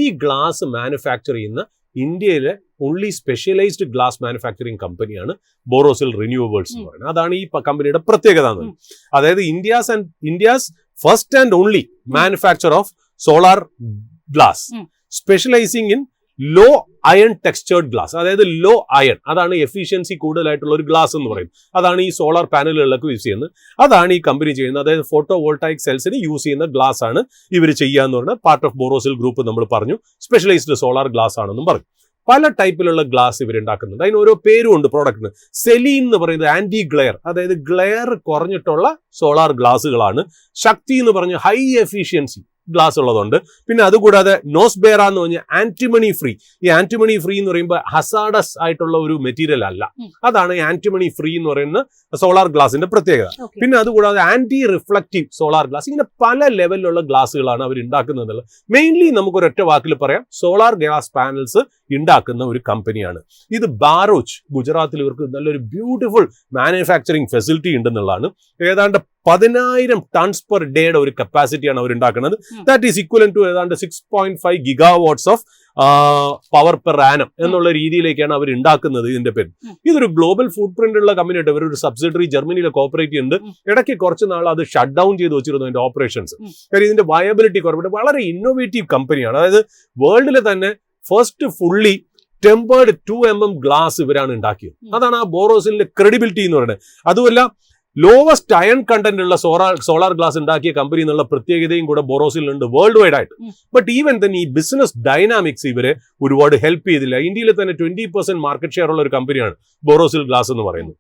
ഈ ഗ്ലാസ് മാനുഫാക്ചർ ചെയ്യുന്ന ഇന്ത്യയിലെ ഓൺലി സ്പെഷ്യലൈസ്ഡ് ഗ്ലാസ് മാനുഫാക്ചറിങ് കമ്പനിയാണ് ബോറോസിൽ റിന്യൂവബിൾസ് എന്ന് പറയുന്നത്. അതാണ് ഈ കമ്പനിയുടെ പ്രത്യേകത. അതായത് India's first and only manufacture of solar glass, specialising in low iron textured glass. അതായത് ലോ അയൺ, അതാണ് എഫിഷ്യൻസി കൂടുതലായിട്ടുള്ള ഒരു ഗ്ലാസ് എന്ന് പറയും. അതാണ് ഈ സോളാർ പാനലുകളിലൊക്കെ യൂസ് ചെയ്യുന്നത്. അതാണ് ഈ കമ്പനി ചെയ്യുന്നത്. അതായത് ഫോട്ടോ വോൾട്ടായിക് സെൽസിന് യൂസ് ചെയ്യുന്ന ഗ്ലാസ് ആണ് ഇവർ ചെയ്യാന്ന് പറഞ്ഞാൽ പാർട്ട് ഓഫ് ബോറോസിൽ ഗ്രൂപ്പ്. നമ്മൾ പറഞ്ഞു സ്പെഷ്യലൈസ്ഡ് സോളാർ ഗ്ലാസ് ആണെന്നും പറഞ്ഞു. പല ടൈപ്പിലുള്ള ഗ്ലാസ് ഇവരുണ്ടാക്കുന്നുണ്ട്. അതിന് ഓരോ പേരും ഉണ്ട് പ്രോഡക്റ്റിന്. സെലീൻ എന്ന് പറയുന്നത് ആന്റി ഗ്ലെയർ, അതായത് ഗ്ലെയർ കുറഞ്ഞിട്ടുള്ള സോളാർ ഗ്ലാസുകളാണ്. ശക്തി എന്ന് പറഞ്ഞ ഹൈ എഫിഷ്യൻസി ഗ്ലാസ് ഉള്ളതുണ്ട്. പിന്നെ അതുകൂടാതെ നോസ്ബേറ എന്ന് പറഞ്ഞാൽ ആന്റിമണി ഫ്രീ. ഈ ആന്റിമണി ഫ്രീ എന്ന് പറയുമ്പോൾ ഹസാഡസ് ആയിട്ടുള്ള ഒരു മെറ്റീരിയൽ അല്ല. അതാണ് ആന്റിമണി ഫ്രീ എന്ന് പറയുന്ന സോളാർ ഗ്ലാസിന്റെ പ്രത്യേകത. പിന്നെ അതുകൂടാതെ ആന്റി റിഫ്ലക്റ്റീവ് സോളാർ ഗ്ലാസ്. ഇങ്ങനെ പല ലെവലിലുള്ള ഗ്ലാസുകളാണ് അവർ ഉണ്ടാക്കുന്നത്. മെയിൻലി നമുക്ക് ഒരൊറ്റ വാക്കിൽ പറയാം, സോളാർ ഗ്ലാസ് പാനൽസ് ഉണ്ടാക്കുന്ന ഒരു കമ്പനിയാണ് ഇത്. ബാറോച്ച്, ഗുജറാത്തിൽ ഇവർക്ക് നല്ലൊരു ബ്യൂട്ടിഫുൾ മാനുഫാക്ചറിങ് ഫെസിലിറ്റി ഉണ്ടെന്നുള്ളതാണ്. ഏതാണ്ട് 10,000 ടൺസ് പെർ ഡേയുടെ ഒരു കപ്പാസിറ്റിയാണ് അവർ ഉണ്ടാക്കുന്നത്. ദാറ്റ് ഈസ് ഈക്വലൻ ടു ഏതാണ്ട് 6.5 ഗിഗാവാട്ട്സ് ഓഫ് പവർ പെർ ആനം എന്നുള്ള രീതിയിലേക്കാണ് അവർ ഉണ്ടാക്കുന്നത്. ഇതിന്റെ പേര് ഇതൊരു ഗ്ലോബൽ ഫുഡ് പ്രിന്റ് ഉള്ള കമ്പനി ആയിട്ട് ഇവരൊരു സബ്സിഡറി ജർമ്മനിയിലൊക്കെ ഓപ്പറേറ്റ് ചെയ്യുന്നുണ്ട്. ഇടയ്ക്ക് കുറച്ച് നാൾ അത് ഷട്ട് ഡൗൺ ചെയ്ത് വെച്ചിരുന്നു അതിന്റെ ഓപ്പറേഷൻസ്. കാര്യം ഇതിന്റെ വയബിലിറ്റി കുറവിട്ട് വളരെ ഇന്നോവേറ്റീവ് കമ്പനിയാണ്. അതായത് വേൾഡിലെ തന്നെ first fully tempered 2mm glass ഇവരാണ് ഉണ്ടാക്കിയത്. അതാണ് ആ ബോറോസിലിന്റെ ക്രെഡിബിലിറ്റി എന്ന് പറയുന്നത്. അതുമല്ല, ലോവസ്റ്റ് അയൺ കണ്ടന്റ് ഉള്ള സോളാർ ഗ്ലാസ് ഉണ്ടാക്കിയ കമ്പനി എന്നുള്ള പ്രത്യേകതയും കൂടെ ബോറോസിലുണ്ട് വേൾഡ് വൈഡ് ആയിട്ട്. ബട്ട് ഈവൻ തന്നെ ഈ ബിസിനസ് ഡൈനാമിക്സ് ഇവരെ ഒരുപാട് ഹെൽപ്പ് ചെയ്തില്ല. ഇന്ത്യയിൽ തന്നെ 20% മാർക്കറ്റ് ഷെയർ ഉള്ള ഒരു കമ്പനിയാണ് ബോറോസിൽ ഗ്ലാസ് എന്ന് പറയുന്നത്.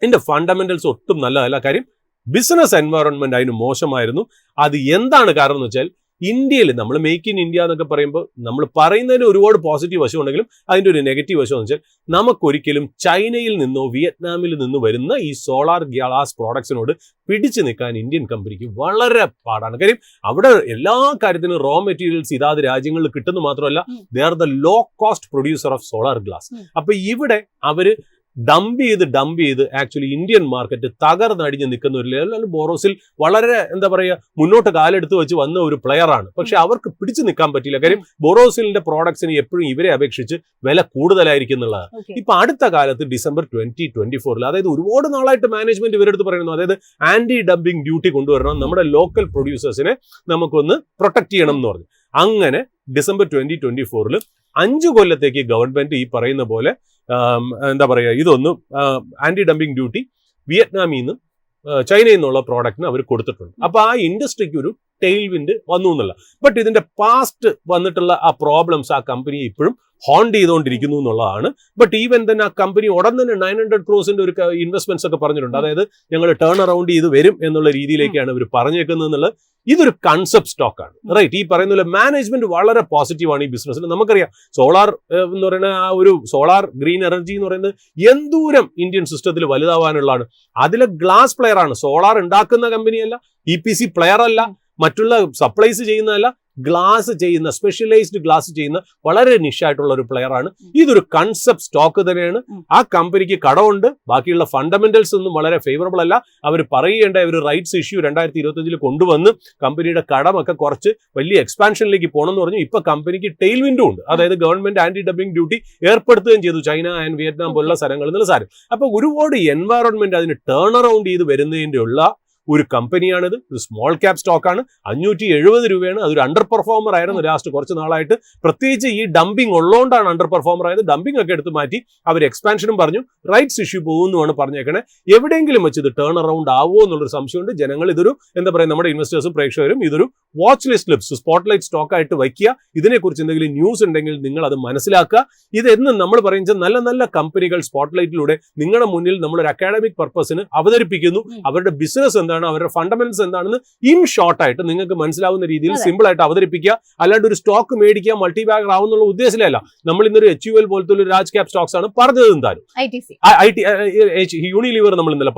ഇതിന്റെ ഫണ്ടമെന്റൽസ് ഒട്ടും നല്ലതല്ല. കാര്യം ബിസിനസ് എൻവയോൺമെന്റ് അതിന് മോശമായിരുന്നു. അത് എന്താണ് കാരണം എന്ന് വെച്ചാൽ ഇന്ത്യയിൽ നമ്മൾ മേക്ക് ഇൻ ഇന്ത്യ എന്നൊക്കെ പറയുമ്പോൾ നമ്മൾ പറയുന്നതിന് ഒരുപാട് പോസിറ്റീവ് വശം ഉണ്ടെങ്കിലും അതിൻ്റെ ഒരു നെഗറ്റീവ് വശം എന്ന് വെച്ചാൽ നമുക്കൊരിക്കലും ചൈനയിൽ നിന്നോ വിയറ്റ്നാമിൽ നിന്നോ വരുന്ന ഈ സോളാർ ഗ്യാസ് പ്രോഡക്ട്സിനോട് പിടിച്ചു നിൽക്കാൻ ഇന്ത്യൻ കമ്പനിക്ക് വളരെ പാടാണ്. കാര്യം അവിടെ എല്ലാ കാര്യത്തിനും റോ മെറ്റീരിയൽസ് ഇതാത് രാജ്യങ്ങളിൽ കിട്ടുന്ന മാത്രമല്ല, they are the low cost producer of solar glass. അപ്പൊ ഇവിടെ അവര് ഡംപ് ചെയ്ത് ആക്ച്വലി ഇന്ത്യൻ മാർക്കറ്റ് തകർന്നടിഞ്ഞ് നിൽക്കുന്ന ഒരു ലെവൽ. ബോറോസിൽ വളരെ എന്താ പറയുക മുന്നോട്ട് കാലെടുത്ത് വെച്ച് വന്ന ഒരു പ്ലെയർ ആണ്. പക്ഷെ അവർക്ക് പിടിച്ചു നിൽക്കാൻ പറ്റില്ല. കാര്യം ബോറോസിലിന്റെ പ്രോഡക്ട്സിന് എപ്പോഴും ഇവരെ അപേക്ഷിച്ച് വില കൂടുതലായിരിക്കും എന്നുള്ളതാണ്. ഇപ്പൊ അടുത്ത കാലത്ത് ഡിസംബർ 2024 അതായത് ഒരുപാട് നാളായിട്ട് മാനേജ്മെന്റ് ഇവരെടുത്ത് പറയുന്നു, അതായത് ആന്റി ഡംപിംഗ് ഡ്യൂട്ടി കൊണ്ടുവരണം, നമ്മുടെ ലോക്കൽ പ്രൊഡ്യൂസേഴ്സിനെ നമുക്കൊന്ന് പ്രൊട്ടക്ട് ചെയ്യണം എന്ന് പറഞ്ഞു. അങ്ങനെ ഡിസംബർ 2024 5 കൊല്ലത്തേക്ക് ഗവൺമെന്റ് ഈ പറയുന്ന പോലെ എന്താ പറയുക ഇതൊന്നും ആന്റി ഡംപിംഗ് ഡ്യൂട്ടി വിയറ്റ്നാമിൽ നിന്നും ചൈനയിൽ നിന്നുള്ള പ്രോഡക്റ്റിന് അവർ കൊടുത്തിട്ടുണ്ട്. അപ്പൊ ആ ഇൻഡസ്ട്രിക്ക് ഒരു ടെയിൽ വിൻഡ് വന്നു എന്നുള്ള. ബട്ട് ഇതിന്റെ പാസ്റ്റ് വന്നിട്ടുള്ള ആ പ്രോബ്ലംസ് ആ കമ്പനി ഇപ്പോഴും ഹോണ്ട് ചെയ്തുകൊണ്ടിരിക്കുന്നു എന്നുള്ളതാണ്. ബട്ട് ഈവൻ തന്നെ ആ കമ്പനി ഉടൻ തന്നെ 900 crores ഒരു ഇൻവെസ്റ്റ്മെന്റ്സ് ഒക്കെ പറഞ്ഞിട്ടുണ്ട്. അതായത് ഞങ്ങൾ ടേൺ അറൗണ്ട് ചെയ്ത് വരും എന്നുള്ള രീതിയിലേക്കാണ് ഇവർ പറഞ്ഞേക്കുന്നത് എന്നുള്ളത്. ഇതൊരു കൺസെപ്റ്റ് സ്റ്റോക്കാണ്, റൈറ്റ്? ഈ പറയുന്ന പോലെ മാനേജ്മെന്റ് വളരെ പോസിറ്റീവാണ് ഈ ബിസിനസ്സിൽ. നമുക്കറിയാം സോളാർ എന്ന് പറയുന്ന ആ ഒരു സോളാർ ഗ്രീൻ എനർജി എന്ന് പറയുന്നത് എന്തൂരം ഇന്ത്യൻ സിസ്റ്റത്തിൽ വലുതാവാനുള്ളതാണ്. അതിലെ ഗ്ലാസ് പ്ലെയർ ആണ്, സോളാർ ഉണ്ടാക്കുന്ന കമ്പനിയല്ല, EPC പ്ലെയർ അല്ല, മറ്റുള്ള സപ്ലൈസ് ചെയ്യുന്നതല്ല, ഗ്ലാസ് ചെയ്യുന്ന സ്പെഷ്യലൈസ്ഡ് ഗ്ലാസ് ചെയ്യുന്ന വളരെ നിഷായിട്ടുള്ള ഒരു പ്ലെയർ ആണ്. ഇതൊരു കൺസെപ്റ്റ് സ്റ്റോക്ക് തന്നെയാണ്. ആ കമ്പനിക്ക് കടമുണ്ട്, ബാക്കിയുള്ള ഫണ്ടമെന്റൽസ് ഒന്നും വളരെ ഫേവറബിൾ അല്ല. അവർ പറയേണ്ട ഒരു റൈറ്റ്സ് ഇഷ്യൂ 2025 കൊണ്ടുവന്ന് കമ്പനിയുടെ കടമൊക്കെ കുറച്ച് വലിയ എക്സ്പാൻഷനിലേക്ക് പോകണമെന്ന് പറഞ്ഞു. ഇപ്പൊ കമ്പനിക്ക് ടെയിൽ വിൻഡും ഉണ്ട്, അതായത് ഗവൺമെന്റ് ആന്റി ഡംപിംഗ് ഡ്യൂട്ടി ഏർപ്പെടുത്തുകയും ചെയ്തു ചൈന ആൻഡ് വിയറ്റ്നാം പോലുള്ള സ്ഥലങ്ങളിൽ നിന്ന് സാരം. അപ്പൊ ഒരുപാട് എൻവയറോൺമെന്റ് അതിന് ടേൺ അറൗണ്ട് ചെയ്ത് വരുന്നതിന്റെ ഉള്ള ഒരു കമ്പനിയാണിത്. ഒരു സ്മോൾ ക്യാപ് സ്റ്റോക്കാണ്. 570 രൂപയാണ്. അതൊരു അണ്ടർ പെർഫോമർ ആയിരുന്നു ലാസ്റ്റ് കുറച്ച് നാളായിട്ട്. പ്രത്യേകിച്ച് ഈ ഡംപിംഗ് ഉള്ളതുകൊണ്ടാണ് അണ്ടർ പെർഫോമർ ആയത്. ഡംപിംഗ് ഒക്കെ എടുത്ത് മാറ്റി അവർ എക്സ്പാൻഷനും പറഞ്ഞു, റൈറ്റ്സ് ഇഷ്യൂ പോകുന്നതാണ് പറഞ്ഞേക്കണേ. എവിടെയെങ്കിലും വെച്ച് ഇത് ടേൺ അറൗണ്ട് ആവുമോ എന്നുള്ളൊരു സംശയമുണ്ട്. ജനങ്ങൾ ഇതൊരു എന്താ പറയുക, നമ്മുടെ ഇൻവെസ്റ്റേഴ്സും പ്രേക്ഷകരും ഇതൊരു വാച്ച് ലിസ്റ്റ് ലിപ്സ് സ്പോട്ട്ലൈറ്റ് സ്റ്റോക്കായിട്ട് വയ്ക്കുക. ഇതിനെക്കുറിച്ച് എന്തെങ്കിലും ന്യൂസ് ഉണ്ടെങ്കിൽ നിങ്ങൾ അത് മനസ്സിലാക്കുക. ഇതെന്നും നമ്മൾ പറയുന്നത് നല്ല നല്ല കമ്പനികൾ സ്പോട്ട്ലൈറ്റിലൂടെ നിങ്ങളുടെ മുന്നിൽ നമ്മളൊരു അക്കാഡമിക് പർപ്പസിന് അവതരിപ്പിക്കുന്നു. അവരുടെ ബിസിനസ് എന്താണ്, അവരുടെ ഫണ്ടമെന്റൽസ് എന്താണെന്ന് ഇൻ ഷോർട്ട് ആയിട്ട് നിങ്ങൾക്ക് മനസ്സിലാവുന്ന രീതിയിൽ സിമ്പിൾ ആയിട്ട് അവതരിപ്പിക്കുക. അല്ലാണ്ട് ഒരു സ്റ്റോക്ക് മേടിക്കുക മൾട്ടി ബാഗർ ആവുന്നുള്ള ഉദ്ദേശത്തിലല്ല. നമ്മൾ ഇന്നൊരു HUL പോലത്തെ ഒരു രാജ് ക്യാപ് സ്റ്റോക്സ് ആണ് പറഞ്ഞത്. എന്തായാലും യൂണിലിവർ നമ്മൾ ഇന്നലെ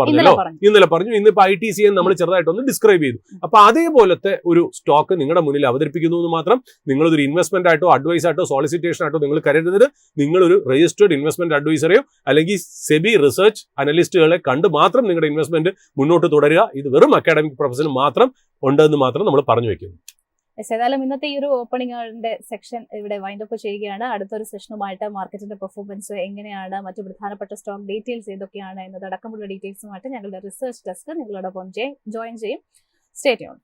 പറഞ്ഞു. ഇന്നിപ്പോ ITC നമ്മൾ ചെറുതായിട്ടൊന്ന് ഡിസ്ക്രൈബ് ചെയ്തു. അപ്പൊ അതേപോലത്തെ ഒരു സ്റ്റോക്ക് നിങ്ങളുടെ മുന്നിൽ അവതരിപ്പിക്കുന്നു എന്ന് മാത്രം. നിങ്ങളൊരു ഇൻവെസ്റ്റ്മെന്റ് ആയിട്ടോ അഡ്വൈസ് ആയിട്ടോ സോളിസിറ്റേഷൻ ആയിട്ടോ നിങ്ങൾ കരുതുന്നത്. നിങ്ങളൊരു രജിസ്റ്റേർഡ് ഇൻവെസ്റ്റ്മെന്റ് അഡ്വൈസറെയോ അല്ലെങ്കിൽ സെബി റിസർച്ച് അനലിസ്റ്റുകളെ കണ്ട് മാത്രം നിങ്ങളുടെ ഇൻവെസ്റ്റ്മെന്റ് മുന്നോട്ട് തുടരുക. ഇത് വെറും അക്കാഡമിക് പ്രൊഫഷന് മാത്രം ഉണ്ടെന്ന് മാത്രം നമ്മൾ പറഞ്ഞു വെക്കുന്നു. ഏതായാലും ഇന്നത്തെ ഈ ഒരു ഓപ്പണിംഗിന്റെ സെക്ഷൻ ഇവിടെ വൈൻഡ് അപ്പ് ചെയ്യുകയാണ്. അടുത്തൊരു സെഷനുമായിട്ട് മാർക്കറ്റിന്റെ പെർഫോമൻസ് എങ്ങനെയാണ്, മറ്റു പ്രധാനപ്പെട്ട സ്റ്റോക്ക് ഡീറ്റെയിൽസ് ഏതൊക്കെയാണ് എന്നതടക്കമുള്ള ഡീറ്റെയിൽസുമായിട്ട് ഞങ്ങളുടെ റിസർച്ച് ഡെസ്ക് നിങ്ങളോടൊപ്പം ജോയിൻ ചെയ്യും. Stay tuned.